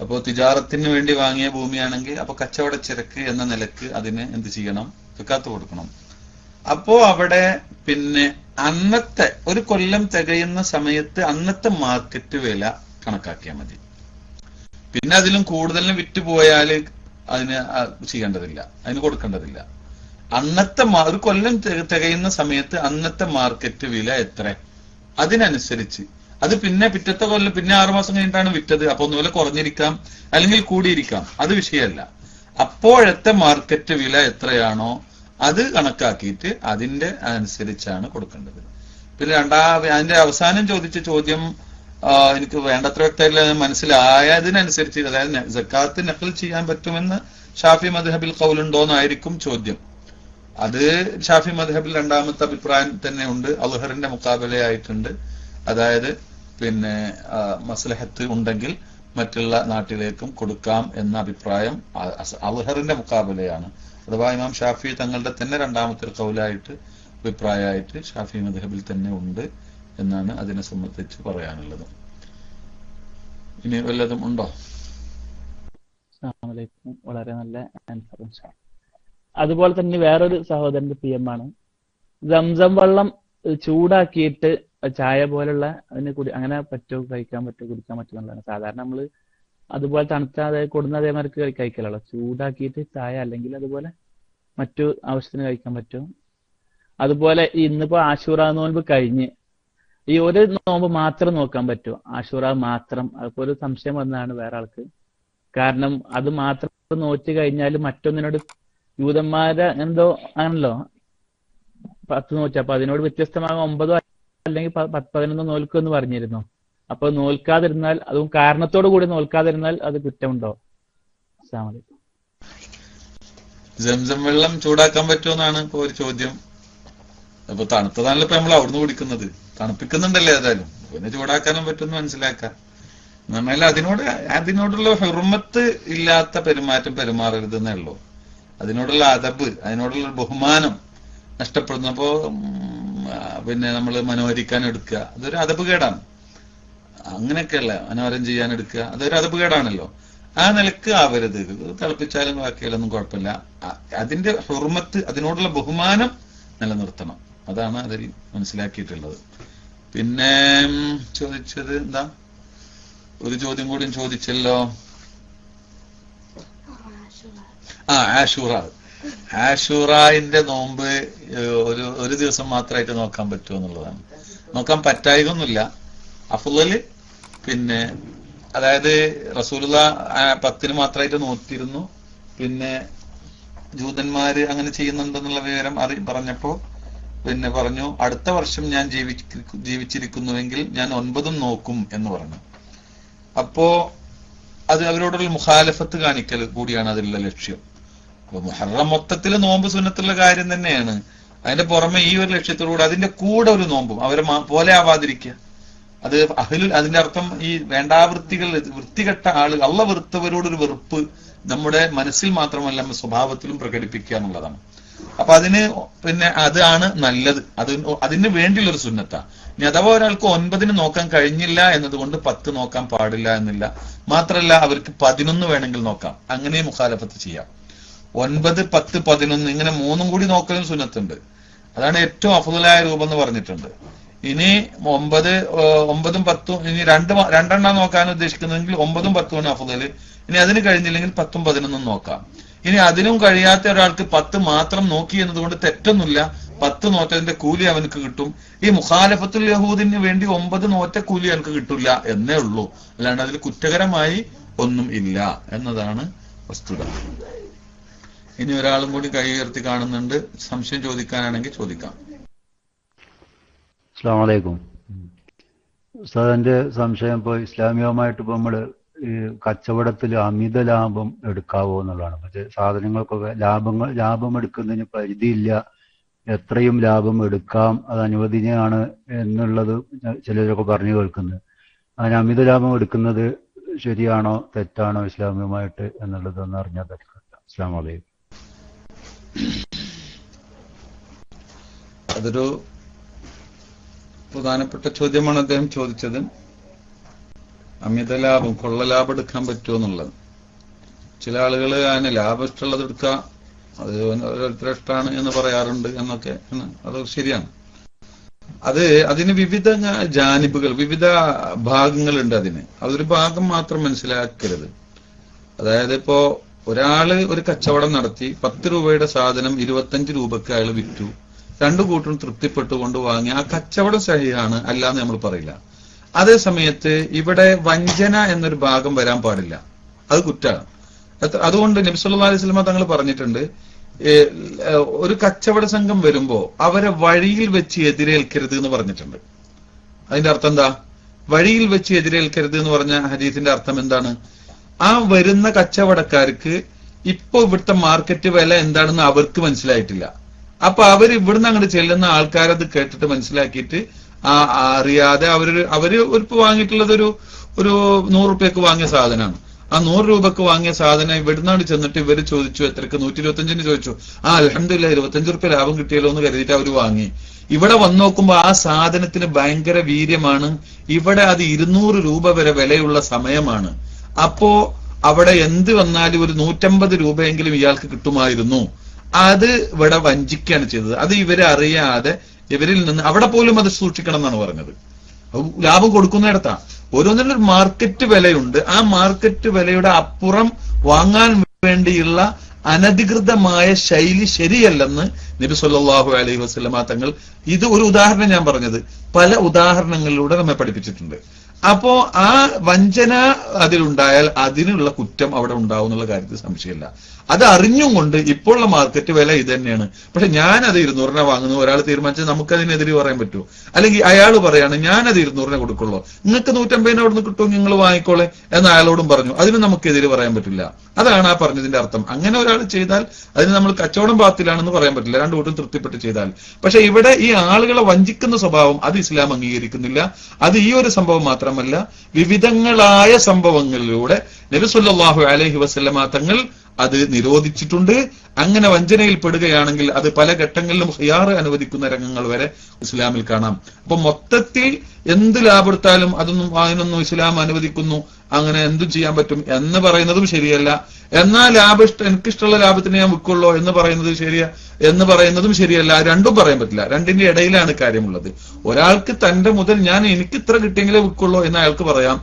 [SPEAKER 1] അപ്പോ തിജാറത്തിന് വേണ്ടി വാങ്ങിയ ഭൂമിയാണെങ്കിൽ അപ്പൊ കച്ചവടച്ചരക്ക് എന്ന നിലക്ക് അതിന് എന്ത് ചെയ്യണം? സക്കാത്ത് കൊടുക്കണം. അപ്പോ അവിടെ പിന്നെ അന്നത്തെ ഒരു കൊല്ലം തികയുന്ന സമയത്ത് അന്നത്തെ മാർക്കറ്റ് വില കണക്കാക്കിയാൽ മതി. പിന്നെ അതിലും കൂടുതലിന് വിറ്റുപോയാൽ അതിന് ചെയ്യേണ്ടതില്ല, അതിന് കൊടുക്കേണ്ടതില്ല. അന്നത്തെ ഒരു കൊല്ലം തികയുന്ന സമയത്ത് അന്നത്തെ മാർക്കറ്റ് വില എത്ര അതിനനുസരിച്ച് അത് പിന്നെ പിറ്റത്തെ കൊല്ലം പിന്നെ 6 മാസം കഴിഞ്ഞിട്ടാണ് വിറ്റത്. അപ്പൊ ഒന്നുപോലെ കുറഞ്ഞിരിക്കാം അല്ലെങ്കിൽ കൂടിയിരിക്കാം, അത് വിഷയമല്ല. അപ്പോഴത്തെ മാർക്കറ്റ് വില എത്രയാണോ അത് കണക്കാക്കിയിട്ട് അതിന്റെ അനുസരിച്ചാണ് കൊടുക്കേണ്ടത്. പിന്നെ അതിന്റെ അവസാനം ചോദിച്ച ചോദ്യം എനിക്ക് വേണ്ടത്ര വ്യക്തമല്ല, മനസ്സിലായതിനനുസരിച്ച്, അതായത് സക്കാത്ത് നഖ്ൽ ചെയ്യാൻ പറ്റുമെന്ന് ഷാഫി മദ്ഹബിൽ ഖൗലുണ്ടോന്നായിരിക്കും ചോദ്യം. അത് ഷാഫി മദ്ഹബിൽ രണ്ടാമത്തെ അഭിപ്രായം തന്നെ ഉണ്ട്. അൽഹറിന്റെ മുഖാബലയായിട്ടുണ്ട്. അതായത് പിന്നെ മസ്ലഹത്ത് ഉണ്ടെങ്കിൽ മറ്റുള്ള നാട്ടിലേക്കും കൊടുക്കാം എന്ന അഭിപ്രായം അൽഹറിന്റെ മുഖാബലയാണ്. അഥവാ ഇമാം ഷാഫി തങ്ങളുടെ തന്നെ രണ്ടാമത്തെ ഖൗലായിട്ട് അഭിപ്രായമായിട്ട് ഷാഫി മദ്ഹബിൽ തന്നെ ഉണ്ട് എന്നാണ് അതിനെ സംബന്ധിച്ച് പറയാനുള്ളത്. ഇനി വല്ലതും ഉണ്ടോ?
[SPEAKER 2] വളരെ നല്ല ആൻസർ. അതുപോലെ തന്നെ വേറൊരു സഹോദരന്റെ PM ആണ്. സംസം വെള്ളം ചൂടാക്കിയിട്ട് ചായ പോലുള്ള അതിന് അങ്ങനെ പറ്റുമോ, കഴിക്കാൻ പറ്റുമോ, കുടിക്കാൻ പറ്റുമോ എന്നുള്ളതാണ്. സാധാരണ നമ്മള് അതുപോലെ തണുത്ത കൊടുന്ന അതേമാതിരി കഴിക്കലുള്ളൂ. ചൂടാക്കിയിട്ട് ചായ അല്ലെങ്കിൽ അതുപോലെ മറ്റു ആവശ്യത്തിന് കഴിക്കാൻ പറ്റും. അതുപോലെ ഇന്നിപ്പോ ആശൂറ നോമ്പ് കഴിഞ്ഞ് ഈ ഒരു നോമ്പ് മാത്രം നോക്കാൻ പറ്റുമോ? ആശൂറ മാത്രം. അതിപ്പോ ഒരു സംശയം വന്നതാണ് വേറെ ആൾക്ക്. കാരണം അത് മാത്രം നോറ്റ് കഴിഞ്ഞാൽ മറ്റൊന്നിനോട് യൂതന്മാരെ എന്തോ ആണല്ലോ 10 നോറ്റ്, അപ്പൊ അതിനോട് വ്യത്യസ്തമായ 9 അല്ലെങ്കിൽ 10-11 നോൽക്കുമെന്ന് പറഞ്ഞിരുന്നു. അപ്പൊ നോൽക്കാതിരുന്നാൽ, അതും കാരണത്തോടു കൂടി നോൽക്കാതിരുന്നാൽ അത് കുറ്റമുണ്ടോ? അസ്സലാമു അലൈക്കും.
[SPEAKER 1] സംസം വെള്ളം ചൂടാക്കാൻ പറ്റുമെന്നാണ് ഇപ്പൊ ഒരു ചോദ്യം. അപ്പൊ തണുത്തതാണല്ലോ ഇപ്പൊ നമ്മൾ അവിടുന്ന് കുടിക്കുന്നത്, തണുപ്പിക്കുന്നുണ്ടല്ലേ ഏതായാലും, പിന്നെ ചൂടാക്കാനും പറ്റുമെന്ന് മനസ്സിലാക്കാം. എന്ന് പറഞ്ഞാൽ അതിനോടുള്ള ഹുർമത്ത് ഇല്ലാത്ത പെരുമാറ്റം പെരുമാറരുതെന്നേ ഉള്ളൂ. അതിനോടുള്ള അദബ്, അതിനോടുള്ള ബഹുമാനം നഷ്ടപ്പെടുന്നപ്പോ പിന്നെ നമ്മൾ മനോഹരിക്കാൻ എടുക്കുക, അതൊരു അദബ് കേടാണ്. അങ്ങനെയൊക്കെയല്ല മനോഹരം ചെയ്യാൻ എടുക്കുക, അതൊരു അദബ് കേടാണല്ലോ. ആ നിലക്ക് ആവരുത്. തിളപ്പിച്ചാലും ബാക്കിയാലൊന്നും കുഴപ്പമില്ല. അതിന്റെ ഹുർമത്ത്, അതിനോടുള്ള ബഹുമാനം നിലനിർത്തണം. അതാണ് അതിൽ മനസ്സിലാക്കിയിട്ടുള്ളത്. പിന്നെ ചോദിച്ചത് എന്താ, ഒരു ചോദ്യം കൂടി ചോദിച്ചല്ലോ. ആശൂറാന്റെ നോമ്പ് ഒരു ദിവസം മാത്രമായിട്ട് നോക്കാൻ പറ്റുമോ എന്നുള്ളതാണ്. നോക്കാൻ പറ്റായികൊന്നുമില്ല. അഫ്ളല് പിന്നെ അതായത് റസൂലുള്ള 10 മാത്രമായിട്ട് നോക്കിയിരുന്നു. പിന്നെ ജൂതന്മാര് അങ്ങനെ ചെയ്യുന്നുണ്ടെന്നുള്ള വിവരം പറഞ്ഞപ്പോ പിന്നെ പറഞ്ഞു, അടുത്ത വർഷം ഞാൻ ജീവിച്ചിരിക്കുന്നുവെങ്കിൽ ഞാൻ 9 നോക്കും എന്ന് പറഞ്ഞു. അപ്പോ അത് അവരോടുള്ള മുഖാലഫത്ത് കാണിക്കൽ കൂടിയാണ് അതിലുള്ള ലക്ഷ്യം. അപ്പൊ മുഹറം മൊത്തത്തിൽ നോമ്പ് സുന്നത്തുള്ള കാര്യം തന്നെയാണ്. അതിന്റെ പുറമെ ഈ ഒരു ലക്ഷ്യത്തോടുകൂടി അതിന്റെ കൂടെ ഒരു നോമ്പും അവരെ പോലെ ആവാതിരിക്കുക. അത് അതിന്റെ അർത്ഥം ഈ വൃത്തികെട്ട ആളുകൾ, അള്ള വെറുത്തവരോടൊരു വെറുപ്പ് നമ്മുടെ മനസ്സിൽ മാത്രമല്ല നമ്മുടെ സ്വഭാവത്തിലും പ്രകടിപ്പിക്കുക എന്നുള്ളതാണ്. അപ്പൊ അതിന് പിന്നെ അതാണ് നല്ലത്. അതിന് വേണ്ടിയുള്ളൊരു സുന്നത്താ. ഇനി അഥവാ ഒരാൾക്ക് 9 നോക്കാൻ കഴിഞ്ഞില്ല എന്നതുകൊണ്ട് 10 നോക്കാൻ പാടില്ല എന്നില്ല. മാത്രല്ല അവർക്ക് 11 വേണമെങ്കിൽ നോക്കാം. അങ്ങനെ മുഖാലഫത്ത് ചെയ്യാം. 9, 10, 11 ഇങ്ങനെ 3 കൂടി നോക്കലും സുന്നത്തുണ്ട്. അതാണ് ഏറ്റവും അഫ്ളലായ രൂപം എന്ന് പറഞ്ഞിട്ടുണ്ട്. ഇനി 9, 9, 10 ഇനി രണ്ടെണ്ണം നോക്കാൻ ഉദ്ദേശിക്കുന്നതെങ്കിൽ 9, 10 അഫ്ളല്. ഇനി അതിന് കഴിഞ്ഞില്ലെങ്കിൽ 10, 11 നോക്കാം. ഇനി അതിനും കഴിയാത്ത ഒരാൾക്ക് 10 മാത്രം നോക്കി എന്നതുകൊണ്ട് തെറ്റൊന്നുമില്ല. 10 നോറ്റതിന്റെ കൂലി അവനക്ക് കിട്ടും. ഈ മുഖാലഫത്തുൽ യഹൂദിന് വേണ്ടി 9 നോറ്റ കൂലി അവനക്ക് കിട്ടില്ല എന്നേ ഉള്ളൂ. അല്ലാണ്ട് അതിൽ കുറ്റകരമായി ഒന്നും ഇല്ല എന്നതാണ് വസ്തുത. ഇനി ഒരാളും കൂടി കൈ ഉയർത്തി കാണുന്നുണ്ട്. സംശയം ചോദിക്കാനാണെങ്കിൽ ചോദിക്കാം.
[SPEAKER 3] അസ്സലാമു അലൈക്കും. ഉസ്താദിന്റെ സംശയം ഇപ്പൊ ഇസ്ലാമികമായിട്ട് ഇപ്പൊ നമ്മള് ഈ കച്ചവടത്തിൽ അമിത ലാഭം എടുക്കാവോ എന്നുള്ളതാണ്. മറ്റേ സാധനങ്ങൾക്കൊക്കെ ലാഭം എടുക്കുന്നതിന് പരിധിയില്ല, എത്രയും ലാഭം എടുക്കാം, അത് അനുവദനീയമാണ് എന്നുള്ളത് ചിലരൊക്കെ പറഞ്ഞു കേൾക്കുന്നത്. അതിന് അമിത ലാഭം എടുക്കുന്നത് ശരിയാണോ തെറ്റാണോ ഇസ്ലാമികമായിട്ട് എന്നുള്ളത് ഒന്ന് അറിഞ്ഞാൽ തരത്തില്ല. അസ്സലാമു അലൈക്കും.
[SPEAKER 1] അതൊരു പ്രധാനപ്പെട്ട ചോദ്യമാണ് അദ്ദേഹം ചോദിച്ചത്. അമിത ലാഭം, കൊള്ള ലാഭം എടുക്കാൻ പറ്റുമോ എന്നുള്ളത്. ചില ആളുകൾ അതിന് ലാഭം ഇഷ്ടമുള്ളത് എടുക്കാം, അത് ഓരോരുത്തരുടെ ഇഷ്ടമാണ് എന്ന് പറയാറുണ്ട് എന്നൊക്കെ. അത് ശരിയാണ്. അതിന് വിവിധ ജാനിബുകൾ, വിവിധ ഭാഗങ്ങളുണ്ട്. അതൊരു ഭാഗം മാത്രം മനസ്സിലാക്കരുത്. അതായത് ഇപ്പോ ഒരാള് ഒരു കച്ചവടം നടത്തി 10 രൂപയുടെ സാധനം 25 രൂപക്ക് അയാൾ വിറ്റു. 2 കൂട്ടരും തൃപ്തിപ്പെട്ടുകൊണ്ട് വാങ്ങി. ആ കച്ചവടം സഹിയാണ്, അല്ലാന്ന് നമ്മൾ പറയില്ല. അതേ സമയത്ത് ഇവിടെ വഞ്ചന എന്നൊരു ഭാഗം വരാൻ പാടില്ല, അത് കുറ്റാണ്. അതുകൊണ്ട് നബി സല്ലല്ലാഹു അലൈഹി വസല്ലം തങ്ങൾ പറഞ്ഞിട്ടുണ്ട്, ഒരു കച്ചവട സംഘം വരുമ്പോ അവരെ വഴിയിൽ വെച്ച് എതിരേൽക്കരുത് എന്ന് പറഞ്ഞിട്ടുണ്ട്. അതിന്റെ അർത്ഥം എന്താ? വഴിയിൽ വെച്ച് എതിരേൽക്കരുത് എന്ന് പറഞ്ഞ ഹദീസിന്റെ അർത്ഥം എന്താണ്? ആ വരുന്ന കച്ചവടക്കാർക്ക് ഇപ്പൊ ഇവിടുത്തെ മാർക്കറ്റ് വില എന്താണെന്ന് അവർക്ക് മനസ്സിലായിട്ടില്ല. അപ്പൊ അവർ ഇവിടുന്ന് അങ്ങോട്ട് ചെല്ലുന്ന ആൾക്കാരത് കേട്ടിട്ട് മനസ്സിലാക്കിയിട്ട് അറിയാതെ അവര് ഇപ്പൊ വാങ്ങിയിട്ടുള്ളത് ഒരു 100 രൂപയ്ക്ക് വാങ്ങിയ സാധനമാണ്. ആ 100 രൂപക്ക് വാങ്ങിയ സാധനം ഇവിടുന്നാണ് ചെന്നിട്ട് ഇവര് ചോദിച്ചു എത്രക്ക്, 125 ചോദിച്ചു. അൽഹംദുലില്ലാഹ് 25 രൂപ ലാഭം കിട്ടിയല്ലോ എന്ന് കരുതിയിട്ട് അവര് വാങ്ങി. ഇവിടെ വന്നു നോക്കുമ്പോ ആ സാധനത്തിന് ഭയങ്കര വീര്യമാണ്. ഇവിടെ അത് 200 രൂപ വരെ വിലയുള്ള സമയമാണ്. അപ്പോ അവിടെ എന്ത് വന്നാലും ഒരു 150 രൂപയെങ്കിലും ഇയാൾക്ക് കിട്ടുമായിരുന്നു. അത് ഇവിടെ വഞ്ചിക്കുകയാണ് ചെയ്തത്. അത് ഇവരെ അറിയാതെ ഇവരിൽ നിന്ന് അവിടെ പോലും അത് സൂക്ഷിക്കണം എന്നാണ് പറഞ്ഞത്. ലാഭം കൊടുക്കുന്നിടത്താ ഓരോന്നിനും മാർക്കറ്റ് വിലയുണ്ട്. ആ മാർക്കറ്റ് വിലയുടെ അപ്പുറം വാങ്ങാൻ വേണ്ടിയുള്ള അനധികൃതമായ ശൈലി ശരിയല്ലെന്ന് നബി സല്ലല്ലാഹു അലൈഹി വസല്ലമ തങ്ങൾ, ഇത് ഒരു ഉദാഹരണം ഞാൻ പറഞ്ഞത്, പല ഉദാഹരണങ്ങളിലൂടെ നമ്മെ പഠിപ്പിച്ചിട്ടുണ്ട്. അപ്പോ ആ വഞ്ചന അതിലുണ്ടായാൽ അതിനുള്ള കുറ്റം അവിടെ ഉണ്ടാവും എന്നുള്ള കാര്യത്തിൽ സംശയമില്ല. അത് അറിഞ്ഞും കൊണ്ട് ഇപ്പോഴുള്ള മാർക്കറ്റ് വില ഇത് തന്നെയാണ്. പക്ഷെ ഞാനത് 200 വാങ്ങുന്നു, ഒരാൾ തീരുമാനിച്ചാൽ നമുക്കതിനെതിരെ പറയാൻ പറ്റുമോ? അല്ലെങ്കിൽ അയാൾ പറയാണ് ഞാനത് 200 കൊടുക്കുള്ളൂ, നിങ്ങൾക്ക് 150 അവിടെ നിന്ന് കിട്ടും, നിങ്ങൾ വാങ്ങിക്കോളെ എന്ന് അയാളോടും പറഞ്ഞു. അതിന് നമുക്കെതിരെ പറയാൻ പറ്റില്ല. അതാണ് ആ പറഞ്ഞതിന്റെ അർത്ഥം. അങ്ങനെ ഒരാൾ ചെയ്താൽ അതിന് നമ്മൾ കച്ചവടം പാത്തിലാണെന്ന് പറയാൻ പറ്റില്ല, രണ്ടു കൂട്ടും തൃപ്തിപ്പെട്ട് ചെയ്താൽ. പക്ഷെ ഇവിടെ ഈ ആളുകളെ വഞ്ചിക്കുന്ന സ്വഭാവം അത് ഇസ്ലാം അംഗീകരിക്കുന്നില്ല. അത് ഈ ഒരു സംഭവം മാത്രമല്ല, വിവിധങ്ങളായ സംഭവങ്ങളിലൂടെ നബി സല്ലല്ലാഹു അലൈഹി വസല്ലമ തങ്ങൾ അത് നിരോധിച്ചിട്ടുണ്ട്. അങ്ങനെ വഞ്ചനയിൽ പെടുകയാണെങ്കിൽ അത് പല ഘട്ടങ്ങളിലും ഖിയാർ അനുവദിക്കുന്ന രംഗങ്ങൾ വരെ ഇസ്ലാമിൽ കാണാം. അപ്പൊ മൊത്തത്തിൽ എന്ത് ലാഭെടുത്താലും അതിനൊന്നും ഇസ്ലാം അനുവദിക്കുന്നു, അങ്ങനെ എന്തും ചെയ്യാൻ പറ്റും എന്ന് പറയുന്നതും ശരിയല്ല. എന്നാൽ എനിക്കിഷ്ടമുള്ള ലാഭത്തിന് ഞാൻ വിൽക്കുള്ളൂ എന്ന് പറയുന്നതും ശരിയല്ല. രണ്ടും പറയാൻ പറ്റില്ല. രണ്ടിന്റെ ഇടയിലാണ് കാര്യമുള്ളത്. ഒരാൾക്ക് തന്റെ മുതൽ എനിക്ക് ഇത്ര കിട്ടിയെങ്കിലേ വിൽക്കുള്ളൂ എന്ന് അയാൾക്ക് പറയാം,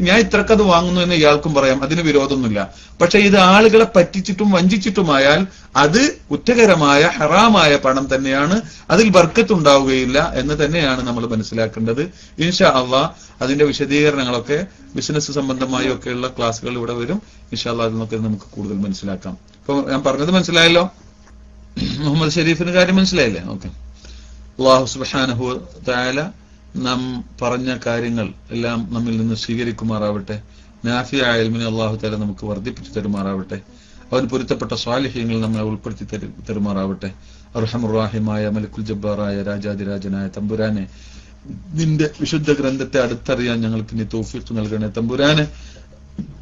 [SPEAKER 1] ഞാൻ ഇത്രക്കത് വാങ്ങുന്നു എന്ന് ഇയാൾക്കും പറയാം. അതിന് വിരോധമൊന്നുമില്ല. പക്ഷെ ഇത് ആളുകളെ പറ്റിച്ചിട്ടും വഞ്ചിച്ചിട്ടുമായാൽ അത് കുറ്റകരമായ ഹറാമായ പണം തന്നെയാണ്. അതിൽ ബർക്കത്ത് ഉണ്ടാവുകയില്ല എന്ന് തന്നെയാണ് നമ്മൾ മനസ്സിലാക്കേണ്ടത്. ഇൻഷാ അള്ളാഹ് അതിന്റെ വിശദീകരണങ്ങളൊക്കെ ബിസിനസ് സംബന്ധമായി ഒക്കെയുള്ള ക്ലാസ്സുകൾ ഇവിടെ വരും. ഇൻഷാ അള്ളാഹ് അതിനൊക്കെ നമുക്ക് കൂടുതൽ മനസ്സിലാക്കാം. അപ്പൊ ഞാൻ പറഞ്ഞത് മനസ്സിലായല്ലോ? മുഹമ്മദ് ഷരീഫിന് കാര്യം മനസ്സിലായില്ലേ? ഓക്കെ. അല്ലാഹു സുബ്ഹാനഹു വ തആല നാം പറഞ്ഞ കാര്യങ്ങൾ എല്ലാം നമ്മിൽ നിന്ന് സ്വീകരിക്കുമാറാവട്ടെ. നാഫിയായ ഇൽമിനെ അല്ലാഹു തആല നമുക്ക് വർദ്ധിപ്പിച്ചു തരുമാറാവട്ടെ. അവൻ പൊരുത്തപ്പെട്ട സ്വാലിഹീങ്ങളിൽ നമ്മെ ഉൾപ്പെടുത്തി തരുമാറാവട്ടെ. അർഹമുർ റഹീമായ മലിക്കുൽ ജബ്ബാറായ രാജാതിരാജനായ തമ്പുരാനെ, നിന്റെ വിശുദ്ധ ഗ്രന്ഥത്തെ അടുത്തറിയാൻ ഞങ്ങൾക്ക് നീ തൗഫീഖ് നൽകണേ തമ്പുരാനെ.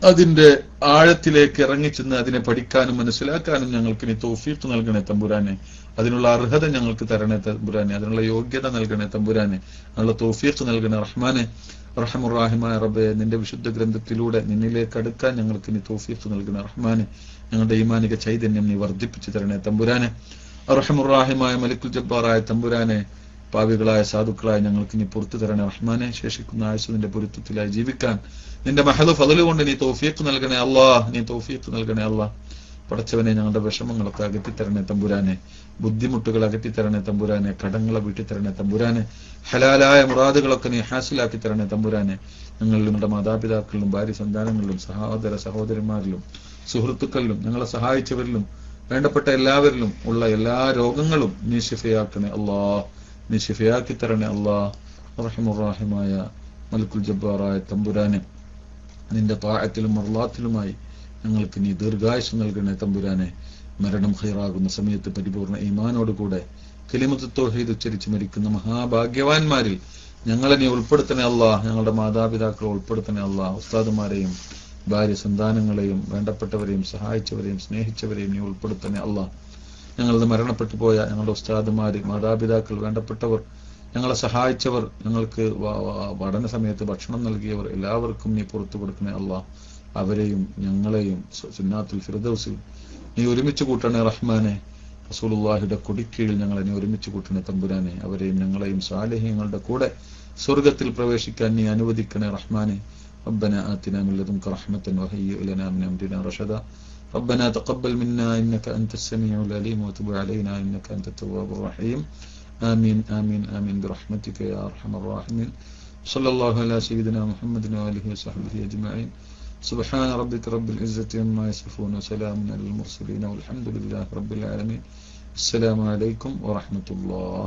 [SPEAKER 1] അതിന്റെ ആഴത്തിലേക്ക് ഇറങ്ങിച്ചെന്ന് അതിനെ പഠിക്കാനും മനസ്സിലാക്കാനും ഞങ്ങൾക്ക് നീ തൗഫീഖ് നൽകണേ തമ്പുരാനെ. അതിനുള്ള അർഹത ഞങ്ങൾക്ക് തരണേ തമ്പുരാനെ. അതിനുള്ള യോഗ്യത നൽകണേ തമ്പുരാനെ. അതിനുള്ള തൗഫീഖ് നൽകണേ റഹ്മാനെ. റഹ്മുർ റഹീമായ റബ്ബേ, നിന്റെ വിശുദ്ധ ഗ്രന്ഥത്തിലൂടെ നിന്നിലേക്ക് അടുക്കാൻ ഞങ്ങൾക്ക് നീ തൗഫീഖ് നൽകണേ റഹ്മാനെ. ഞങ്ങളുടെ ഈമാനിക ചൈതന്യം നീ വർദ്ധിപ്പിച്ചു തരണേ തമ്പുരാനെ. റഹ്മുർ റഹീമായ മലിക്കുൽ ജബ്ബാറായ തമ്പുരാനെ, പാവികളായ സാധുക്കളായ ഞങ്ങൾക്ക് നീ പുറത്തു തരണേ റഹ്മാനെ. ശേഷിക്കുന്ന ആയുസ്സ് നിന്റെ പൊരുത്തത്തിലായി ജീവിക്കാൻ നിന്റെ മഹദ് ഫضല് കൊണ്ട് നീ തൗഫീഖ് നൽകണേ അല്ലാഹ്. നീ തൗഫീഖ് നൽകണേ അല്ലാഹ്. പടച്ചവനെ, ഞങ്ങളുടെ വിഷമങ്ങളൊക്കെ അകറ്റിത്തരണേ തമ്പുരാനെ. ബുദ്ധിമുട്ടുകൾ അകറ്റിത്തരണേ തമ്പുരാനെ. കടങ്ങളെ വീട്ടിത്തരണേ തമ്പുരാനെ. ഹലാലായ മുറാദുകളൊക്കെ നീ ഹാസിലാക്കി തരണേ തമ്പുരാനെ. ഞങ്ങളിലും നമ്മുടെ മാതാപിതാക്കളിലും ഭാര്യ സന്താനങ്ങളിലും സഹോദര സഹോദരിമാരിലും സുഹൃത്തുക്കളിലും ഞങ്ങളെ സഹായിച്ചവരിലും വേണ്ടപ്പെട്ട എല്ലാവരിലും ഉള്ള എല്ലാ രോഗങ്ങളും നീ ശിഫയാക്കണേ അല്ലാഹ്. നീ ശിഫയാക്കി തരണേ അല്ലാഹ്. റഹ്മുർ റഹീമായ മലിക്കുൽ ജബ്ബാറായ തമ്പുരാനെ, നിന്റെ താഅത്തിലും മർളാത്തിലുമായി ഞങ്ങൾക്ക് നീ ദീർഘായുസ് നൽകണേ തമ്പുരാനെ. മരണം ഖൈറാകുന്ന സമയത്ത് പരിപൂർണ ഈമാനോടുകൂടെ കലിമത്ത് തൗഹീദ് ഉച്ചരിച്ച് മരിക്കുന്ന മഹാഭാഗ്യവാന്മാരിൽ ഞങ്ങളെ നീ ഉൾപ്പെടുത്തണേ അല്ലാഹ്. ഞങ്ങളുടെ മാതാപിതാക്കളെ ഉൾപ്പെടുത്തണേ അല്ലാഹ്. ഉസ്താദുമാരെയും ഭാര്യ സന്താനങ്ങളെയും വേണ്ടപ്പെട്ടവരെയും സഹായിച്ചവരെയും സ്നേഹിച്ചവരെയും നീ ഉൾപ്പെടുത്തണേ അല്ലാഹ്. ഞങ്ങളുടെ മരണപ്പെട്ടു പോയ ഞങ്ങളുടെ ഉസ്താദുമാര്, മാതാപിതാക്കൾ, വേണ്ടപ്പെട്ടവർ, ഞങ്ങളെ സഹായിച്ചവർ, ഞങ്ങൾക്ക് പഠന സമയത്ത് ഭക്ഷണം നൽകിയവർ, എല്ലാവർക്കും നീ പുറത്തു കൊടുക്കണേ അല്ലാഹ്. അവരെയും ഞങ്ങളെയും സുന്നാത്തുൽ ഫിർദൗസിൽ നീ ഒരുമിച്ച് കൂട്ടണേ റഹ്മാനെ. റസൂലുള്ളാഹിയുടെ കൊടിക്കീഴിൽ ഞങ്ങളെ നീ ഒരുമിച്ച് കൂട്ടണേ തമ്പുരാനെ. അവരെയും ഞങ്ങളെയും സാലിഹീങ്ങളുടെ കൂടെ സ്വർഗത്തിൽ പ്രവേശിക്കാൻ നീ അനുവദിക്കണേ റഹ്മാനെ. ربنا آتنا من لدنك رحمة وهيئ لنا من أمرنا رشدا. ربنا تقبل منا إنك أنت السميع العليم وتب علينا إنك أنت التواب الرحيم. آمين آمين آمين برحمتك يا أرحم الراحمين. صلى الله على سيدنا محمد وآله وصحبه أجمعين. سبحان ربك رب العزة عما يصفون وسلام على المرسلين والحمد لله رب العالمين. السلام عليكم ورحمة الله.